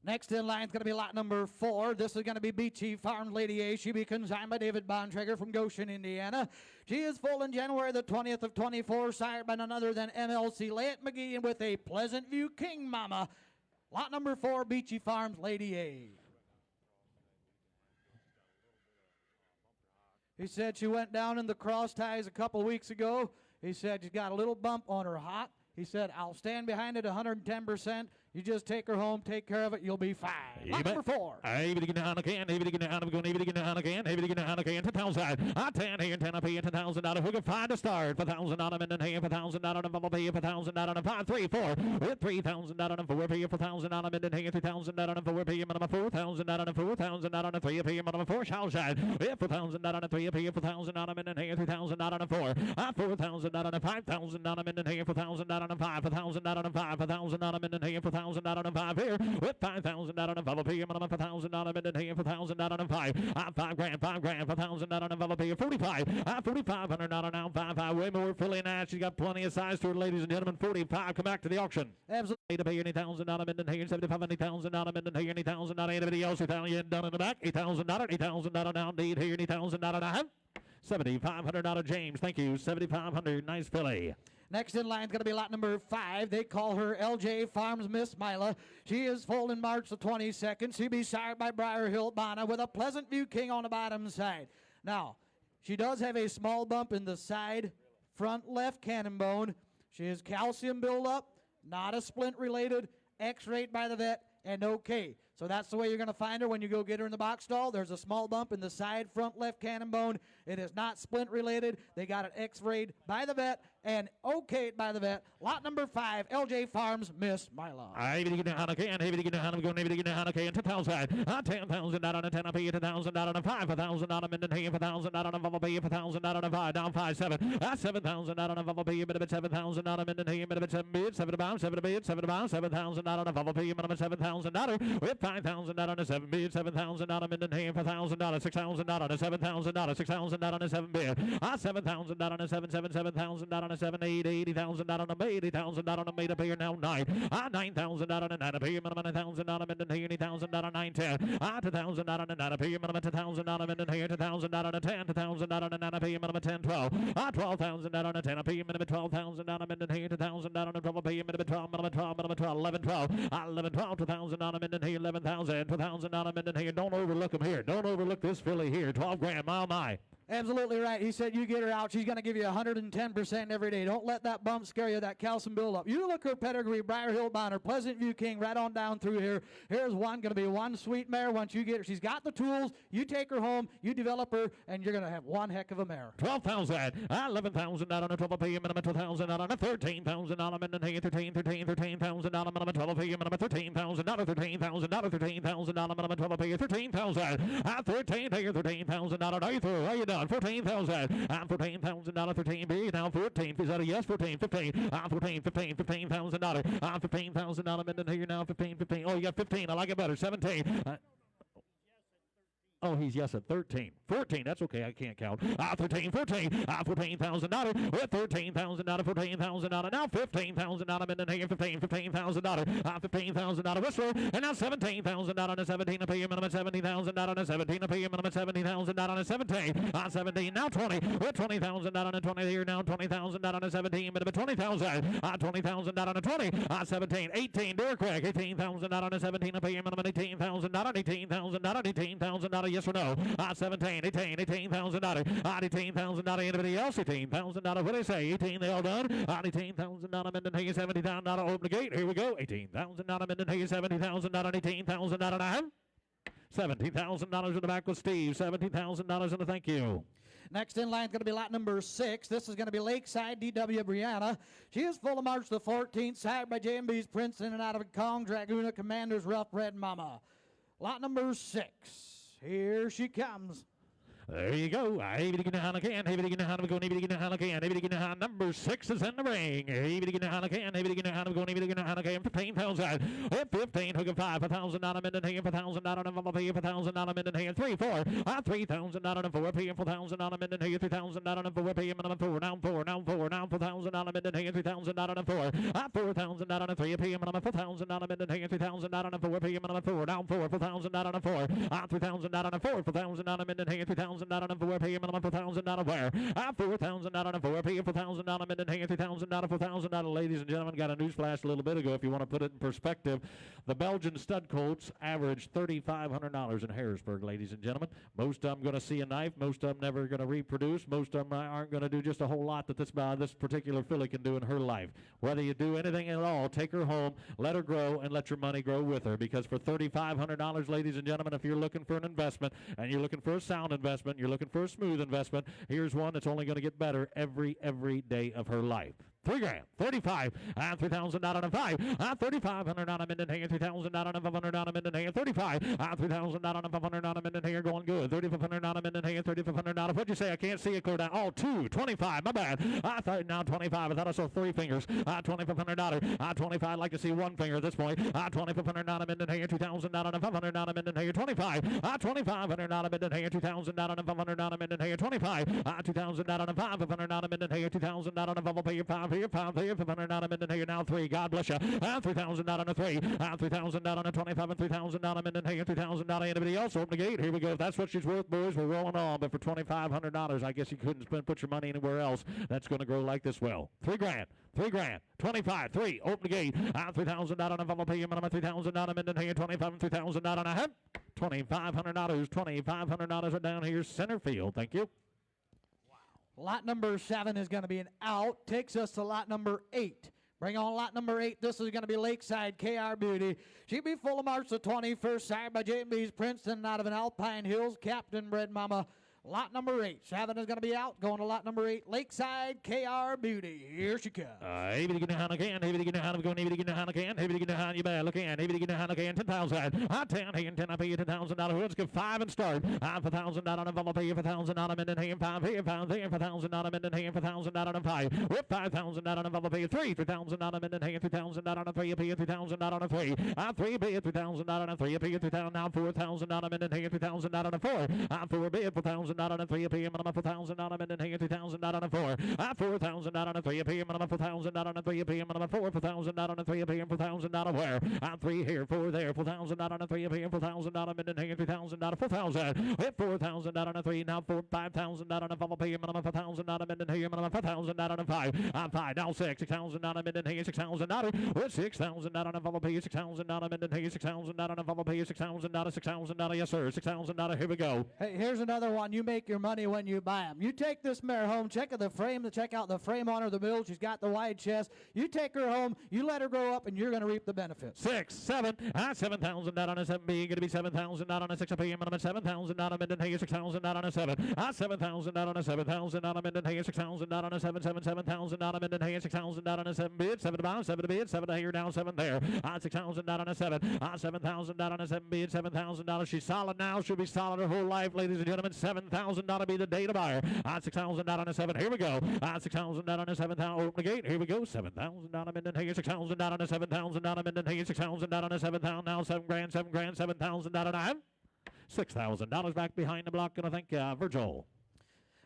Next in line is going to be lot number 4. This is going to be Beachy Farms Lady A. She be consigned by David Bontrager from Goshen, Indiana. She is full in January the 20th of 24, sired by none other than MLC Layett McGee, and with a Pleasant View King Mama. Lot number 4, Beachy Farms Lady A. He said she went down in the cross ties a couple weeks ago. He said she's got a little bump on her hot. He said, I'll stand behind it 110%. You just take her home, take care of it, you'll be fine. Lot number 4. Able to get down again, able to get down, going able to get down again, able to get down again, 10,000. 10 here, 10 up here, 10,000 out of who can find a start. 4,000 out of in here, 4,000 out of bubble pay, 4,000 out of 5, 3, 4. With 3,000 out of 4 pay, 4,000 out of in here, 3,000 out of 4 pay, minimum 4,000 out of 4,000 out of 3 pay, minimum 4 shall shine. With 4,000 out of 3 pay, 4,000 out of in here, 3,000 out of 4. 4,000 out of 5,000 out of in here, 4,000 out of 5, 4,000 out of 5, 4,000 out of in here, 4,000 out of 5. With 5,000 out on a Vella P, minimum 4,000 out of it, and 4,000 out on a 5. 5 grand, 4,000 out on a Vella P, 45. 4,500 out on now, 5. Way more filly and she's got plenty of size to her, ladies and gentlemen. 45. Come back to the auction. Absolutely. 80,000 out of it, and 75, 80,000 out of it, and 80,000 out of anybody else. Italian done in the back. 8,000 out, 8,000 out now. Indeed, here 80,000 out of 7,500 out of James. Thank you. 7,500. Nice filly. Next in line is going to be lot number 5. They call her LJ Farms Miss Mila. She is foaled in March the 22nd. She be sired by Briar Hill Bonna with a Pleasant View King on the bottom side. Now, she does have a small bump in the side front left cannon bone. She is calcium buildup, not a splint related, x-rayed by the vet, and okay. So that's the way you're going to find her when you go get her in the box stall. There's a small bump in the side front left cannon bone. It is not splint related. They got it x-rayed by the vet and okayed by the vet. Lot number 5, LJ Farms Miss Mila. Able to get down again, able to get down, going able to get down again, 10,000. 10,000 out on a 10 up here, 10,000 out on a 5, 4,000 out on a minute here, 4,000 out on a Vella P, 4,000 out on a 5, down 5, 7. 7,000 out on a Vella P, minimum 7,000 out on a minute here, minimum 7 bid, 7 to bound, 7 to bid, 7 to bound, 7,000 out on a Vella P, minimum 7,000 out with $5,000 on a 7 bid, $7,000 on a Minden Hay, $4,000, $6,000 on a $7,000, $6,000 on a 7 bid, $7,000 on a 7, $7,000 on a 7, $80,000 on a $80,000 on a made up here now 9, $9,000 on a 9 up here, minimum $1,000 on a Minden Hay, $80,000 on a 9, 10, $2,000 on a 9 up here, minimum $2,000 on a Minden Hay, $2,000 on a 10, $2,000 on a 9 up here, minimum 10, 12, $12,000 on a 10 up here, minimum $12,000 on a Minden Hay, $2,000 on a 12 up here, minimum 12, minimum 12, minimum 12, 11, 12, 11, 12, $2,000 on a Minden Hay, 11,000, $2,000 on a Minden Hay. Don't overlook them here. Don't overlook this filly here. 12 grand, mile my. Absolutely right. He said you get her out, she's going to give you 110% every day. Don't let that bump scare you, that calcium buildup. You look her pedigree, Briar Hill Bonner, Pleasant View King, right on down through here. Here's one, going to be one sweet mare once you get her. She's got the tools. You take her home, you develop her, and you're going to have one heck of a mare. 12,000, 11,000 on a 12 pay minimum 12,000 on a 13,000 on a Minden Hay, 13,000 on a minimum 12 pay minimum 13,000 on a 13,000 on a 13,000 on a minimum 12 pay 13,000 13,000 on a how you done? 14,000 14,000 on a 13 B now 14 is that a yes 14 15 $15,000 15,000 on a Minden Hay now 15 oh you got 15 I like it better 17 Oh, he's yes at 13. 14, that's okay, I can't count. 13, 14, $14,000. With $13,000, $14,000. Now $15,000 Minden Hay, $15,000. $15,000 Whistler. And now $17,000 on a 17 a pay minimum, $70,000 on a 17 a pay minimum, $70,000 on a 17. 17, now 20. With $20,000 on a 20 here, now $20,000 on a 17, minimum 20,000. 20,000 on a 20. 17, 18, Derek Craig, $18,000 on a 17 a pay minimum, $18,000 $18,000 yes or no? 17, $18,000. $18,000. Anybody else? $18,000. What do they say? 18, they all done? $18,000 Minden Hay, $70,000. Open the gate. Here we go. $18,000 Minden Hay, $70,000. $18,000. $17,000 in the back with Steve. $17,000 and a thank you. Next in line is going to be lot number 6. This is going to be Lakeside D.W. Brianna. She is full of March the 14th, sired by J&B's Prince in and out of Kong, Dragoona, Commander's Rough Red Mama. Lot number 6. Here she comes. There you go. Number 6 is in the ring. 15,000. 15, hook of 5. 1,000 on a Minden Hay, 1,000 on a Valley, 1,000 on a Minden Hay, 3, 4. 3,000 on a 4 P, 4,000 on a Minden Hay, 3,000 on a 4 P, minimum 4, now 4, 4,000 on a Minden Hay, 3,000 on a 4. 4,000 on a 3 P, minimum 4,000 on a Minden Hay, 3,000 on a 4 P, minimum 4, now 4, 4,000 on a 4. 3,000 on a 4, 4,000 on a Minden Hay, 3,000 on a 4 P, minimum 4,000 on a where? 4,000 on a 4 P, 4,000 on a Minden Hay, 3,000 on a 4,000 on a. Ladies and gentlemen, got a news flash a little bit ago if you want to put it in perspective. The Belgian stud colts average $3,500 in Harrisburg, ladies and gentlemen. Most of them going to see a knife. Most of them never going to reproduce. Most of them aren't going to do just a whole lot that this particular filly can do in her life. Whether you do anything at all, take her home, let her grow, and let your money grow with her. Because for $3,500, ladies and gentlemen, if you're looking for an investment and you're looking for a sound investment, you're looking for a smooth investment, here's one that's only going to get better every day of her life. $3 grand, 35, and 3,000 out on a 5, 3,500 on a Minden Hay, 3,000 out on a 500 on a Minden Hay, 35, 3,000 out on a 500 on a Minden Hay, going good, 3,500 on a Minden Hay, 3,500 out of, what'd you say? I can't see it clear down. Oh, 2, 25, my bad. I thought now 25, I thought I saw 3 fingers, $2,500, 25, I'd like to see 1 finger at this point, 2,500 on a Minden Hay, 2,000 out on a 500 on a Minden Hay, 25, 2,500 on a Minden Hay, 2,000 out on a 500 on a Minden Hay, 25, 2,000 out on a 500 on a Minden Hay, 2,000 out on a 5 here, 500 on a Minden Hay, now 3, God bless you, 3,000 out on a 3, 3,000 out on a 25, and 3,000 on a Minden Hay, 3,000 out on anybody else, open the gate, here we go, if that's what she's worth, boys, we're rolling on, but for $2,500, I guess you couldn't put your money anywhere else, that's going to grow like this well, $3 grand, 25, 3, open the gate, 3,000 out on a Valley, minimum 3,000 out on a Minden Hay, 25, and 3,000 out on a hemp, $2,500 are down here, center field, thank you. Lot number 7 is going to be an out. Takes us to lot number 8. Bring on lot number 8. This is going to be Lakeside KR Beauty. She'll be full of March the 21st, sired by J&B's Princeton out of an Alpine Hills, Captain Bred Mama. Lot number 8. 7 is going to be out. Going to lot number 8, Lakeside KR Beauty. Here she comes. Maybe to get a hand again. Maybe to get a hand again. Maybe to get a hand again. Maybe to get a hand. You better look in. Maybe to get a hand again. 10,000. 10 I pay you $10,000. Let's go 5 and start. $5,000 and I'll pay you $4,000 and then hand 5 here. 5 here. $4,000 and then hand $4,000 and 5. With $5,000 and I'll pay you $3,000 and then hand $3,000 and 3. You pay you $3,000 and 3. 3 pay you $3,000 and 3. You pay you $3,000 now $4,000 and then hand $3,000 and 4. 4 pay you $4,000 and 3. You pay you $4,000 and then hand $3,000 and 4. $4,000 and 3. You pay you $4,000 and 3. You pay you $4,000 and 3. You pay you $4,000 where? 3 here, 4 there. $4,000 and 3. You pay you $4,000 and then hand $3,000. 4,000. With $4,000 and 3. Now $5,000 and 5. Pay you $4,000 and then hand $4,000 and 5. 5 now 6. $6,000 and then hand $6,000. With $6,000 and 5. Pay you $6,000 and then hand $6,000 and 5. Pay you $6,000. $6,000. Yes sir. $6,000. Here we go. Hey, here's another one. You make your money when you buy them. You take this mare home, check out the frame, check out the frame on her, the build. She's got the wide chest. You take her home, you let her grow up, and you're going to reap the benefits. 6, 7, $7,000 on a 7 being going to be $7,000 on a 6 a PM and $7,000 and then hey $6,000 on a 7. $7,000 on a 7,000 on a and hey $6,000 on a 7 7,000 on a and then hey $6,000 on a 7 bid 7 to bound 7 to bid 7 to here down 7 there. $6,000 on a 7. $7,000 on a 7 bid $7,000. She's solid now. She'll be solid her whole life, ladies and gentlemen. $7,000 be the day to buy her. $6,000 on a 7. Here we go. $6,000 on a 7,000. Open the gate. Here we go. $7,000 and then hey $6,000 on a 7,000 and then hey $6,000 on a 7,000. Now 7 grand, $7,000. $6,000 back behind the block. Gonna thank Virgil.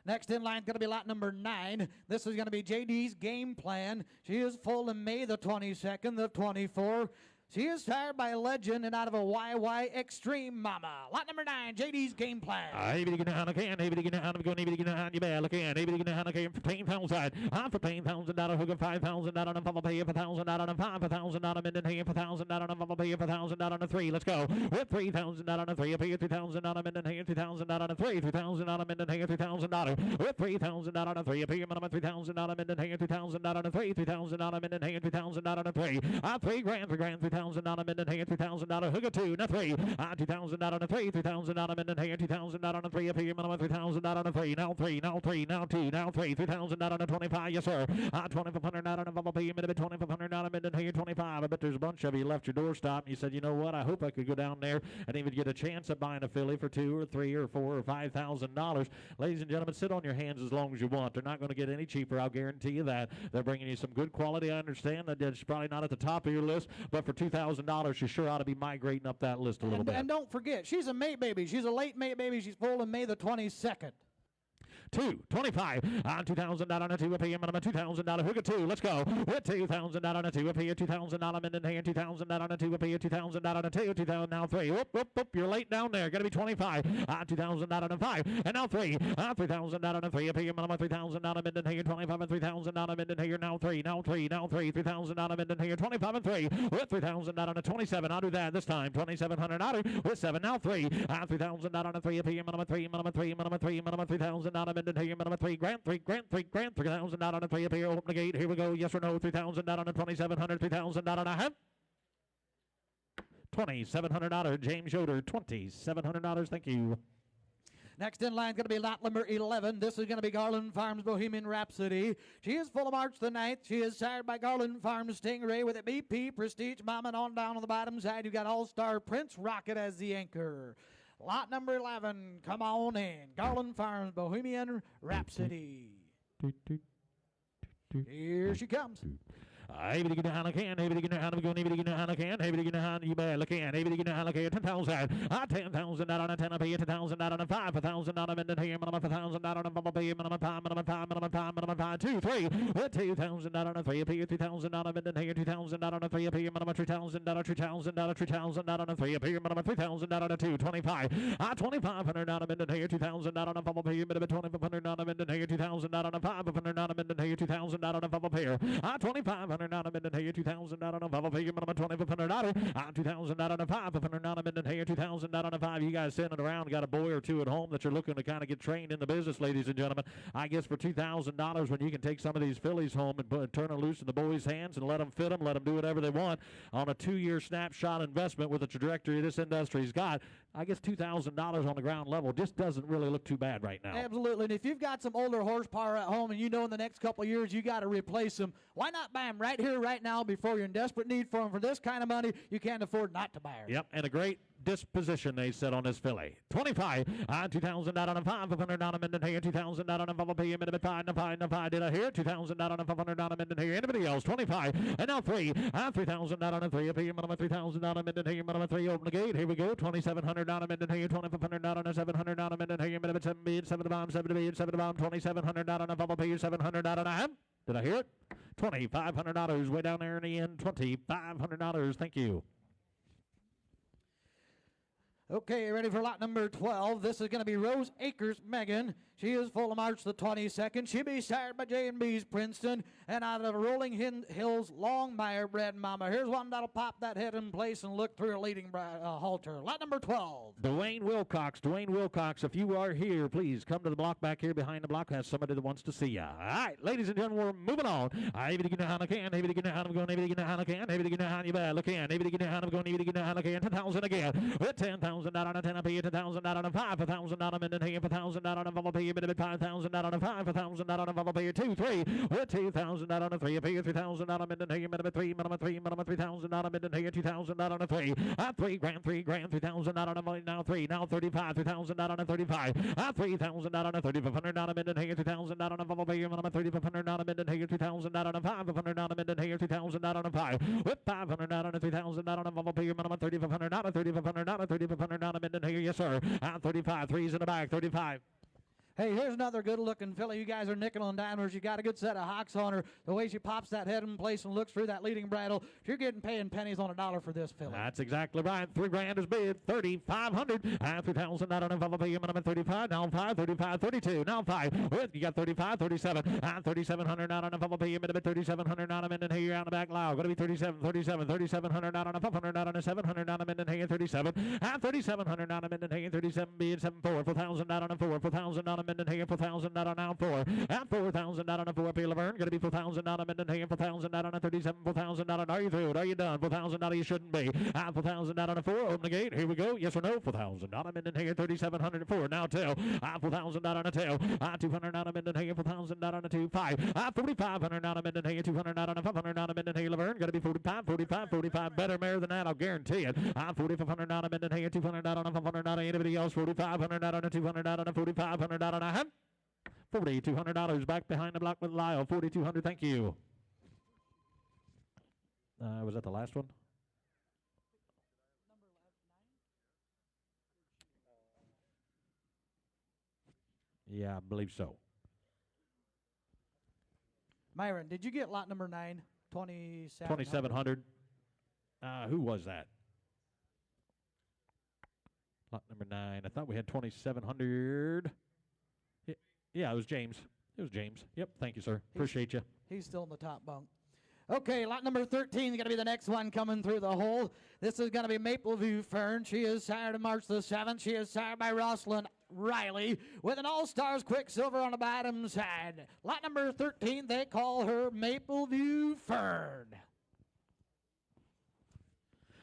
Next in line is going to be lot number 9. This is going to be JD's Game Plan. She is full in May the 22nd, the 24th. She is tired by a legend and out of a YY Extreme Mama. Lot number 9, JD's Game Plan. Maybe to get a hand again. Maybe to get a hand again. Maybe to get a hand. You better look in. Maybe to get a hand again. $15,000. $15,000. Hook of $5,000 and Papa pay you $4,000 and $5,000 and then pay you $4,000 and Papa pay you $4,000 and 3. Let's go. With $3,000 and 3. You pay you $3,000 and then pay you $3,000 and 3. $3,000 and then pay you $3,000. With $3,000 and 3. You pay you $3,000 and then pay you $3,000 and 3. $3,000 and then pay you $3,000 and 3. $3 grand, $3,000 and then pay $3,000. Hook of 2 and 3. $2,000 and 3. $3,000 and then pay $2,000 and 3. You pay you $3,000 and 3. Now 3. Now 3. Now 2. Now 3. $3,000 and 25. Yes sir. $2,500 and I'll pay you $2,500 and then pay you 25. I bet there's a bunch of you left your doorstop and you said, you know what? I hope I could go down there and even get a chance at buying a filly for $2 or $3 or $4 or $5,000. Ladies and gentlemen, sit on your hands as long as you want. They're not going to get any cheaper. I'll guarantee you that. They're bringing you some good quality. I understand that it's probably not at the top of your list, but for $2,000, you sure ought to be migrating up that list a little bit. And don't forget, she's a May baby. She's a late May baby. She's full in May the 22nd. 2, 25, $2,000 on a 2, I pay you $2,000. Hook of 2, let's go. With $2,000 on a 2, I pay you $2,000 and then pay you $2,000 on a 2, I pay you $2,000 on a 2, 2,000 now 3. Whoop, whoop, whoop, you're late down there. Gotta be 25, $2,000 and 5, and now 3, $3,000 and 3, I pay you $3,000 and then pay you 25 and 3,000 and then pay you now 3, now 3, now 3, $3,000 and then pay you 25 and 3, with $3,000 on a 27. I'll do that this time. 2,700 out with 7, now 3, $3,000 on a 3, I pay you $3,000 and then pay you $3 grand, $3,000 on a 3 up here. Open the gate. Here we go. Yes or no? $3,000 on a 2,700. $3,000 on a half. $2,700. James Yoder. $2,700. Thank you. Next in line is going to be lot number 11. This is going to be Garland Farms Bohemian Rhapsody. She is full of March the 9th. She is sired by Garland Farms Stingray with a BP Prestige Mama, and on down on the bottom side you got All-Star Prince Rocket as the anchor. Lot number 11, come on in. Garland Farms Bohemian Rhapsody. Here she comes. Maybe to get a hand again, maybe to get a hand again, maybe to get a hand again, maybe to get a hand, you better look in, maybe to get a hand again, 10,000, $10,000 on a 10, I pay you 10,000 on a 5, $1,000 on a minute here, minimum 1,000 on a pay you minimum 5, 2, 3, with 2,000 on a 3, I pay you 2,000 on a minute here, 2,000 on a 3, I pay you minimum 3,000 on a 3,000 on a 3,000 on a 3, I pay you minimum 3,000 on a 2, 25, 2,500 on a minute here, 2,000 on a pay you minimum 2,500 on a minute here, 2,000 on a 500 on a minute here, 2,000 on a pay you 2,500. $2,500 out of Minden here, $2,000 out of Bubba Pig, minimum $2,500. $2,000 out of $500 out of Minden here, $2,000 out of $5. You guys sitting around, got a boy or two at home that you're looking to kind of get trained in the business, ladies and gentlemen. I guess for $2,000, when you can take some of these fillies home and turn them loose in the boys' hands and let them fit them, let them do whatever they want on a 2-year snapshot investment with the trajectory this industry's got, I guess $2,000 on the ground level just doesn't really look too bad right now. Absolutely. And if you've got some older horsepower at home and you know in the next couple of years you got to replace them, why not buy them right here, right now, before you're in desperate need for them? For this kind of money, you can't afford not to buy them. Yep, and a great disposition they said on this filly. 25, $2,000 out on $500 out of Minden here, $2,000 out on Bubba P, minute $5, did I hear? $2,000 out on $500 out of Minden here. Anybody else? 25, and now 3, $3,000 out on a 3, a P, minimum $3,000 out of Minden here, minimum 3, open the gate, here we go, $2,700 out of Minden here, $2,500 out on a $700 out of Minden here, minimum 7 bid, 7 to bomb, 7 to bid, 7 to bomb, $2,700 out on a Bubba P, $700 out on a ham. Did I hear it? $2,500 way down there in the end, $2,500, thank you. Okay, ready for lot number 12. This is going to be Rose Acres Megan. She is full of March the 22nd. She'll be sired by J&B's Princeton. And out of Rolling Hills, Longmire bred mama. Here's one that'll pop that head in place and look through a leading halter. Lot number 12. Dwayne Wilcox, if you are here, please come to the block back here behind the block. Has somebody that wants to see you. All right, ladies and gentlemen, we're moving on. Maybe to get how I can, maybe to get how I'm going, maybe to get how I can, maybe to get how you bad look in, maybe to get how I'm going, maybe to get how I can, 10,000 again. With 10,000 out on a 10 up here, 10,000 out on a 5, 1,000 out on a minute here, 1,000 out on a bubble here, 5,000 out on a 5, 1,000 out on a bubble here, 2, 3, with 2,000 out on a 3 up here, 3,000 out on a minute here, minimum 3, minimum 3,000 out on a minute here, 2,000 out on a 3, 3 grand, 3,000 out on a now 3, now 35, 3,000 out on a 35, 3,000 out on a 3,500 out on a minute here, 2,000 out on a bubble here, minimum 3,500 out on a minute here, 2,000 out on a 500 out on a minute here, 2,000 out on a 5, with 500 out on a 3,000 out on a bubble here, minimum 3,500 out of 3,500 out of 3,500 out a minute here, yes sir, 35, 3's in the back, 35. Hey, here's another good-looking filly. You guys are nickel and dimers. You got a good set of hocks on her. The way she pops that head in place and looks through that leading bridle, you're getting paying pennies on a dollar for this filly. That's exactly right. 3 grand is bid. 3,500. 3,000 out on a minimum 35. Now 5, 35, 32. Now 5. With you got 35, 37. 3,700 out on a minimum 3,700 out a minute here on the back loud. Going to be 37, 37, 3,700 out on a 500 out on a 700 out a minute here 37. 3,700 out a minute here 37 bid 7 4. 4,000 out on a 4. 4,000 out a minute here 4,000 out on now 4. 4,000 out on a 4 P. Laverne. Going to be 4,000 out a minute here 4,000 out on a 37. 4,000 out on. Are you through it? Are you done? 4,000 out. You shouldn't be. 4,000 out on a 4. Open the gate. Here we go. Yes or no? 4,000 out a minute here 3,704. Now tail. 4,000 out on a tail. 200 out a minute here 4,000 out on a 2 5. 4,500 out a minute here 200 out on a 500 out a minute here Laverne. Going to be 45, 45, 45. Better mare than that. I'll guarantee it. 4,500 out a minute here 200 out on a 500 out on anybody else. 4,500 out on a 200 out on a 4,500 out on a $4,200 back behind the block with Lyle. 4,200. Thank you. Was that the last one? Yeah, I believe so. Myron, did you get lot number 9? 2,700. 2,700. Who was that? Lot number 9. I thought we had 2,700. Yeah, it was James. It was James. Yep, thank you, sir. Appreciate you. He's still in the top bunk. Okay, lot number 13 is going to be the next one coming through the hole. This is going to be Mapleview Fern. She is sired on March the 7th. She is sired by Rosalind Riley with an All-Stars Quicksilver on the bottom side. Lot number 13, they call her Mapleview Fern.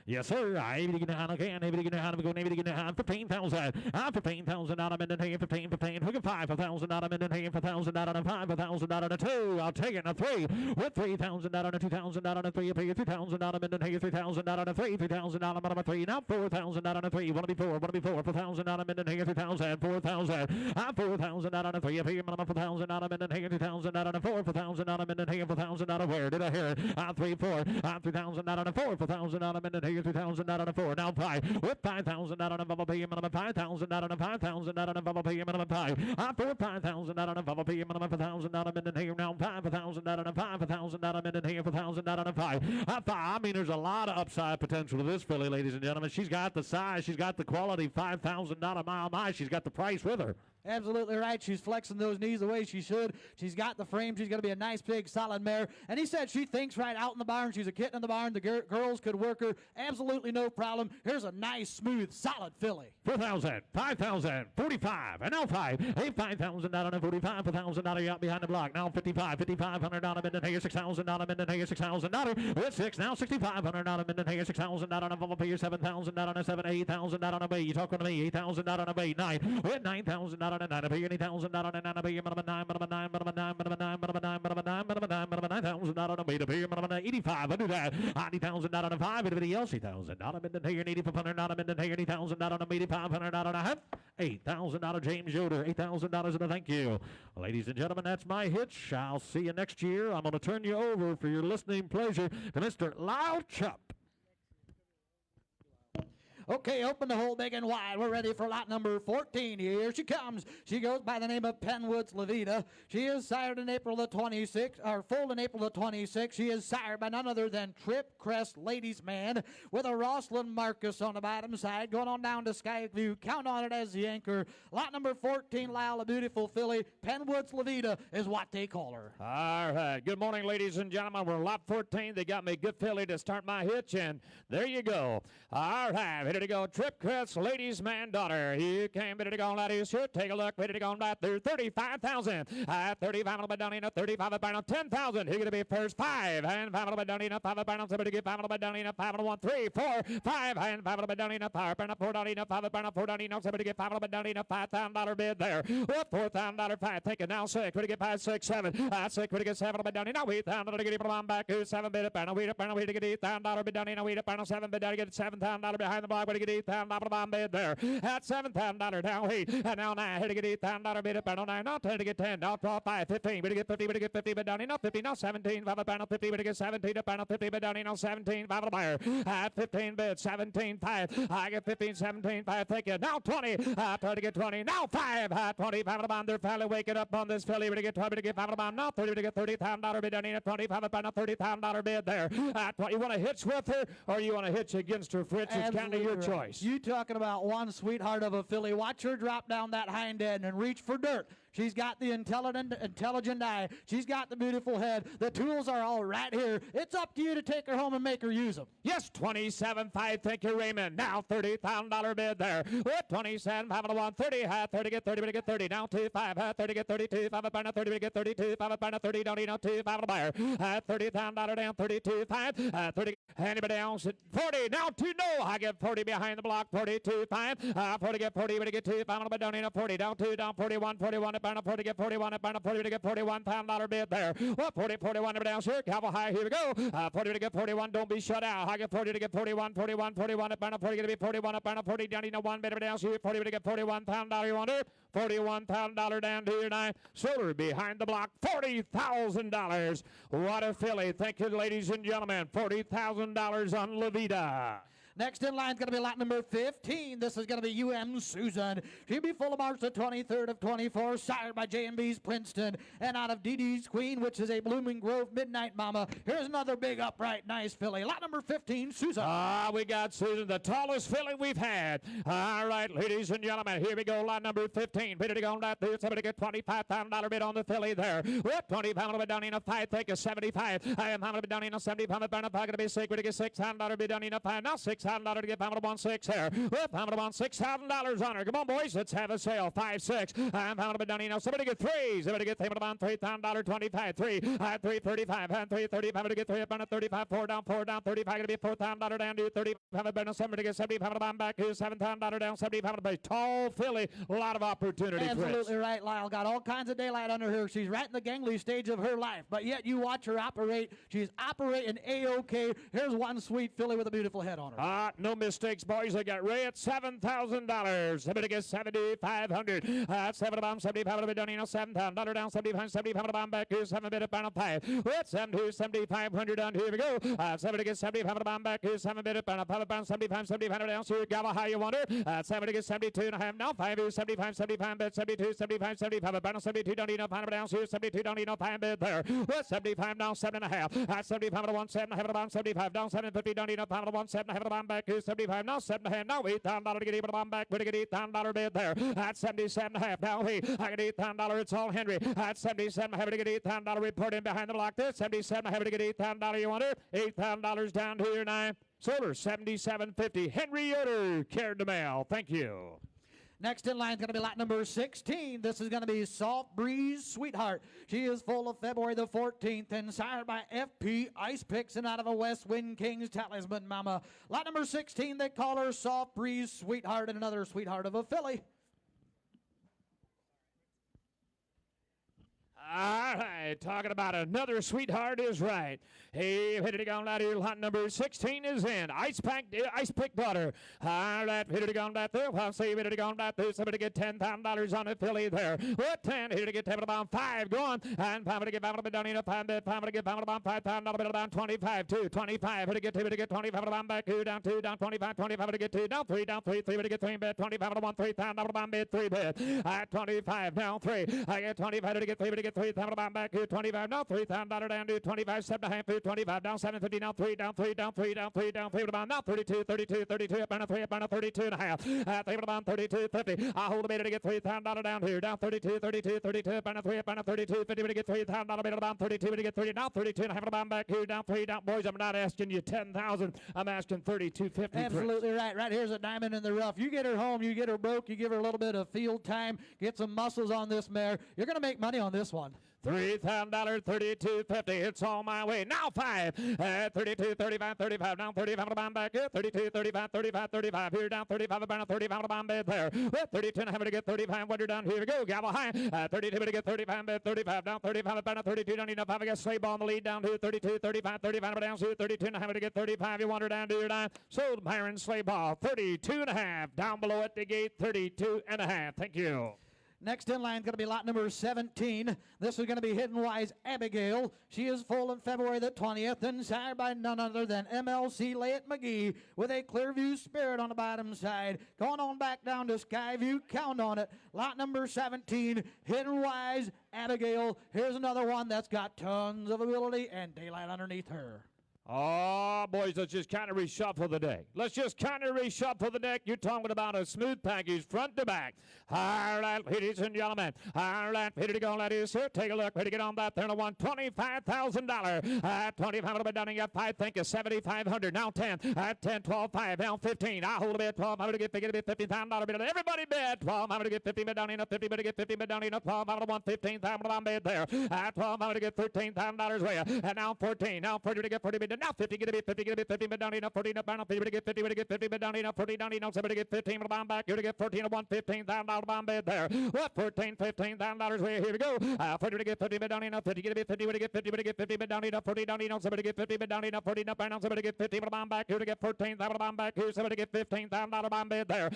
Yes, sir. I able to get down again. Able to get down. Go. Able to get down. 15,000. 15,000 out of minute here. 15. Hook a 5,000 out of minute here. 5,000 out of 5. 5,000 out of a 2. I'll take it. A 3 with 3,000 out on a 2,000 out on a 3. Up here. 3,000 out of minute here. 3,000 out on a 3. 3,000 out on a 3. Now 4,000 out on a 3. Want to be 4. Want to be 4. 4,000 out of minute here. 3,000. 4,000. 4,000 out on a 3. Up here. 4,000 out of minute here. 2,000 out on a 4. 4,000 out of minute here. 4,000 out of where? Did I hear it? 3, 4. 3,000 out on a 4. 4,000 out of minute here. 2,000 out on a 4. Now 5. With 5,000 out on a bubble pay. Minimum 5,000 out on a 5,000 out on a bubble pay. Minimum 5. 5,000 out on a bubble pay. Minimum 5,000 out of minute here. Now 5,000 out on a 5,000 out of minute here. 4,000 out on a 5. I mean, there's a lot of upside potential to this filly, ladies and gentlemen. She's got the size. She's got the quality. $5,000 mile. She's got the price with her. Absolutely right. She's flexing those knees the way she should. She's got the frame. She's going to be a nice, big, solid mare. And he said she thinks right out in the barn. She's a kitten in the barn. The girls could work her. Absolutely no problem. Here's a nice, smooth, solid filly. 4,000, 5,000, 45, and now 5. Hey, $5,000 and 45, $1,000 out behind the block. Now 55, $5,500 Mindenhager, $6,000 Mindenhager, $6,000 with 6. Now $6,500 Mindenhager, $6,000 and Bubba Pierce, $7,000 and 7, $8,000 a bay. You talking to me? $8,000 a bay. 9 with $9,000 and 9 a bay. $8,000 and 9 a bay. Minimum 9, minimum 9, minimum 9, minimum 9, minimum 9, minimum 9, minimum 9, minimum $9,000 a bay. The bay minimum 85. I do that. $90,000 and 5. Everybody else $8,000 Mindenhager, $8,500 Mindenhager, $8,000 and 8,500 and a half. $8,000 James Yoder, $8,000 and a thank you. Ladies and gentlemen, that's my hitch. I'll see you next year. I'm going to turn you over for your listening pleasure to Mr. Lyle Chupp. Okay, open the hole big and wide. We're ready for lot number 14. Here she comes. She goes by the name of Penwoods Levita. She is sired in April the 26th, or foaled in April the 26th. She is sired by none other than Trip Crest Ladies Man with a Rosslyn Marcus on the bottom side. Going on down to Skyview. Count on it as the anchor. Lot number 14, Lyle, a beautiful filly. Penwoods Levita is what they call her. All right. Good morning, ladies and gentlemen. We're lot 14. They got me a good filly to start my hitch, and there you go. All right. Ready to go. Trip Crest Ladies Man Daughter. Here came. Ready to go. Ladies. Here. Take a look. Ready to go. Right there. 35,000. 35 will be down in a 35 a barn 10,000. Here going to be first 5 and 5 will be down in a 5 a barn. Somebody get 5 will be down in a 5 and 1 3 4 5 and 5 will be down in a 5 and 4 down in a 5 a barn 4 down in a somebody get 5 will be down in a $5,000 bid there. What $4,000 5. Take it now 6. Ready to get 5 6 7. 6 ready to get 7 will be down in a $8,000 to get it on back. 7 bid a barn. Wait a barn. Wait to get $8,000 bid down in a wait a barn 7 bid down to get $7,000 behind the block. Ready to get $8,000 bomb bid there. At $7,000 now 8 and now 9. Here to get $8,000 bid a barn 9. Now 10 to get 10. Now 12 5 15. Ready to get 50. Ready to get 50 bid down in a 50. Now 17 5 a barn 50. Ready to get 17 a barn 50 bid down in a 17 5 a buyer. At 15 bid 17 5. I get 15 17 5. Take it. Now 20. Try to get 20. Now 5. 25 a bomb. They're finally waking up on this filly. Ready to get 20 to get 5 a bomb. Now 30 to get $30,000 bid down in a 25 a barn $30,000 bid there. You want to hitch with her or you want to hitch against her, Fritz? It's kind of your choice. You talking about one sweetheart of a filly. Watch her drop down that hind end and reach for dirt. She's got the intelligent eye. She's got the beautiful head. The tools are all right here. It's up to you to take her home and make her use them. Yes, 27.5. Thank you, Raymond. Now $30,000 bid there. With 27, 5 and 1, 30. 30 get 30, get 30. Now 2 5. 30 get 32. 5 a 30 get 32. 5 a 30. Don't need no 2 5 a buyer. $30,000 down. 32 5. 30. Anybody else at 40? Now 2 no. I get 40 behind the block. 42 5. 40 get 40. But get 2 5 but down in a 40. Down 2 down 41. 41 at Barna 40 get 41 at Barna 40 to get $41,000 bid there. Well, 40 41 down here. Cowboy high. Here we go. 40 to get 41. Don't be shut out. I get 40 to get 41. 41 41 at Barna 40 to be 41 at Barna 40 down in a 1 bid down here. 40 to get $41,000. You want it? $41,000 down to your 9. Solar behind the block. $40,000. What a filly. Thank you, ladies and gentlemen. $40,000 on Levita. Next in line is going to be lot number 15. This is going to be UM Susan. She'll be full of March the 23rd of 24, sired by J&B's Princeton, and out of DD's Queen, which is a Blooming Grove Midnight Mama. Here's another big, upright, nice filly. Lot number 15, Susan. We got Susan, the tallest filly we've had. All right, ladies and gentlemen, here we go. Lot number 15. Ready to go on that there. Somebody get $25,000 bid on the filly there. What? $20 bid down in a 5. Take a 75. I am $100 bid down in a 75. The burn going to be 6. Ready to get $600 bid down in a 5. Now $600 to get $5 1 6 here. With $5 1 $6,000 on her. Come on, boys. Let's have a sale. 5 6. I'm $5 bid down in a. Somebody get 3. Somebody get $3,000 $25. 3. 3 35. 3 35 to get 3 up on a 35. 4 down 35 going to be $4,000 down to 35 bid on 7 to get 75 down back. Here's $7,000 down 75 to be tall filly. A lot of opportunity. Absolutely Fritz. right, Lyle. Got all kinds of daylight under her. She's right in the gangly stage of her life, but yet you watch her operate. She's operating A-OK. Here's one sweet filly with a beautiful head on her. No mistakes, boys. They got Ray at $7,000. Somebody gets $7,500. 7 bomb, 75 to be done. $7,000 down, 75, 75 bomb back. Here's 7 bid of final 5. With 7,500 down. Here we go. 7 gets 75 bomb back. Here's 7 bid of final 5 bomb, 75, 75 down. So Gala high, you wonder. 7 gets 72 and a half. Now 5 is 75, 75 bid, 72, 75, 75. Final 72 don't need no final down. So 72 don't need no final bid there. With 75 down, 7 and a half. 75 to 1, 7 half of the bomb, 75 down, 750 don't need no final 1, 7 half of the bomb. bomb back to 75. Now 7.5. Now $8,000 to get even bomb back. But to get $8,000 bid there. At 77.5. Now I get $8,000. It's all Henry. At 77.5 to get $8,000 report in behind the block there. 77.5 to get $8,000. You want it? $8,000 down to your 9. Solar 77.50. Henry Yoder carried the mail. Thank you. Next in line is going to be lot number 16. This is going to be Soft Breeze Sweetheart. She is full of February the 14th and sired by FP Ice Picks and out of a West Wind Kings Talisman Mama. Lot number 16, they call her Soft Breeze Sweetheart, and another sweetheart of a filly. All right, talking about another sweetheart is right. Hey, hit it on out here. Lot number 16 is in. Ice Pick Daughter. All right, hit it on that there. I'll say hit it on that there. Somebody get $10,000 on the filly there. What 10? Hit it to get 10 about 5 going. And 5 to get 5 to down in a 5 bit. 5 to get 5 about $5,000 about 25 2 25. Hit to get 2 to get 25 about back 2 down 25 25 to get 2 down 3 down 3 3 to get 3 bit 25 to 1 $3,000 about bid 3 bit. At 25 down 3. I get 25 to get 3 to get 3,000 about back 25 now $3,000 down to 25 7.5 25 down 750 now 3 down 3 down 3 down 3 down 3 about now 32 up on a 3 up on a 32 and a half. 3 about 32 50. I hold a bit to get $3,000 down here down 32 up on a 3 up on a 32 50 to get $3,000 bit about 32 to get 30 now 32 and a half about back here down 3 down. Boys, I'm not asking you 10,000. I'm asking 32.50. Absolutely right. Right here's a diamond in the rough. You get her home, you get her broke, you give her a little bit of field time, get some muscles on this mare. You're going to make money on this one. $3,000, $32.50. It's on my way. Now 5. 32, 35, 35. Down 35 to bomb back here. 32, 35, 35, 35. Here down 35 about 35 to bomb bed there. 32 and a half to get 35. Wonder down here we go. Gavel high. 32 to get 35 bed 35. Down 35 about 32. Don't need enough. I got sleigh ball in the lead down to 32, 35, 35 down to 32 and a half to get 35. You wander down to your 9. Sold Byron sleigh ball 32 and a half. Down below at the gate 32 and a half. Thank you. Next in line is going to be lot number 17. This is going to be Hidden Wise Abigail. She is full on February the 20th and sired by none other than MLC Layett McGee with a Clearview Spirit on the bottom side. Going on back down to Skyview. Count on it. Lot number 17, Hidden Wise Abigail. Here's another one that's got tons of ability and daylight underneath her. Oh, boys, let's just kind of reshuffle the deck. Let's just kind of reshuffle the deck. You're talking about a smooth package front to back. All right, ladies and gentlemen. All right, ready to go, ladies. Here, take a look. Ready to get on that there. One $25,000. 25 bit down. You got 5. Thank you. 7,500. Now 10. 10, 12, 5. Now 15. I hold a bit. 12. I'm going to get $15,000 bid. Everybody bid. 12. I'm going to get 50 bid down enough. 50 bid to get 50 bid down enough. 12. I'm going to want $15,000 bid there. 12. I'm going to get $13,000 way. And now 14. Now 40 to get 40 bid. Now 50 get a bit 50 get a bit 50 bid down enough. 14 up on 50 to get 50 to get 50 bid down enough. 40 down enough. Somebody get 15 to bomb back. You're to get 14 to one $15,000 bomb bid there. What 14 $15,000 way. Here we go. 40 to get 50 bid down enough. 50 get a bit 50 to get 50 to get 50 bid down enough. 40 down enough. Somebody get 50 bid down enough. 40 up and down. Somebody get 50 to bomb back. Here to get 14,000 bomb back. Here somebody get $15,000 bomb bid there.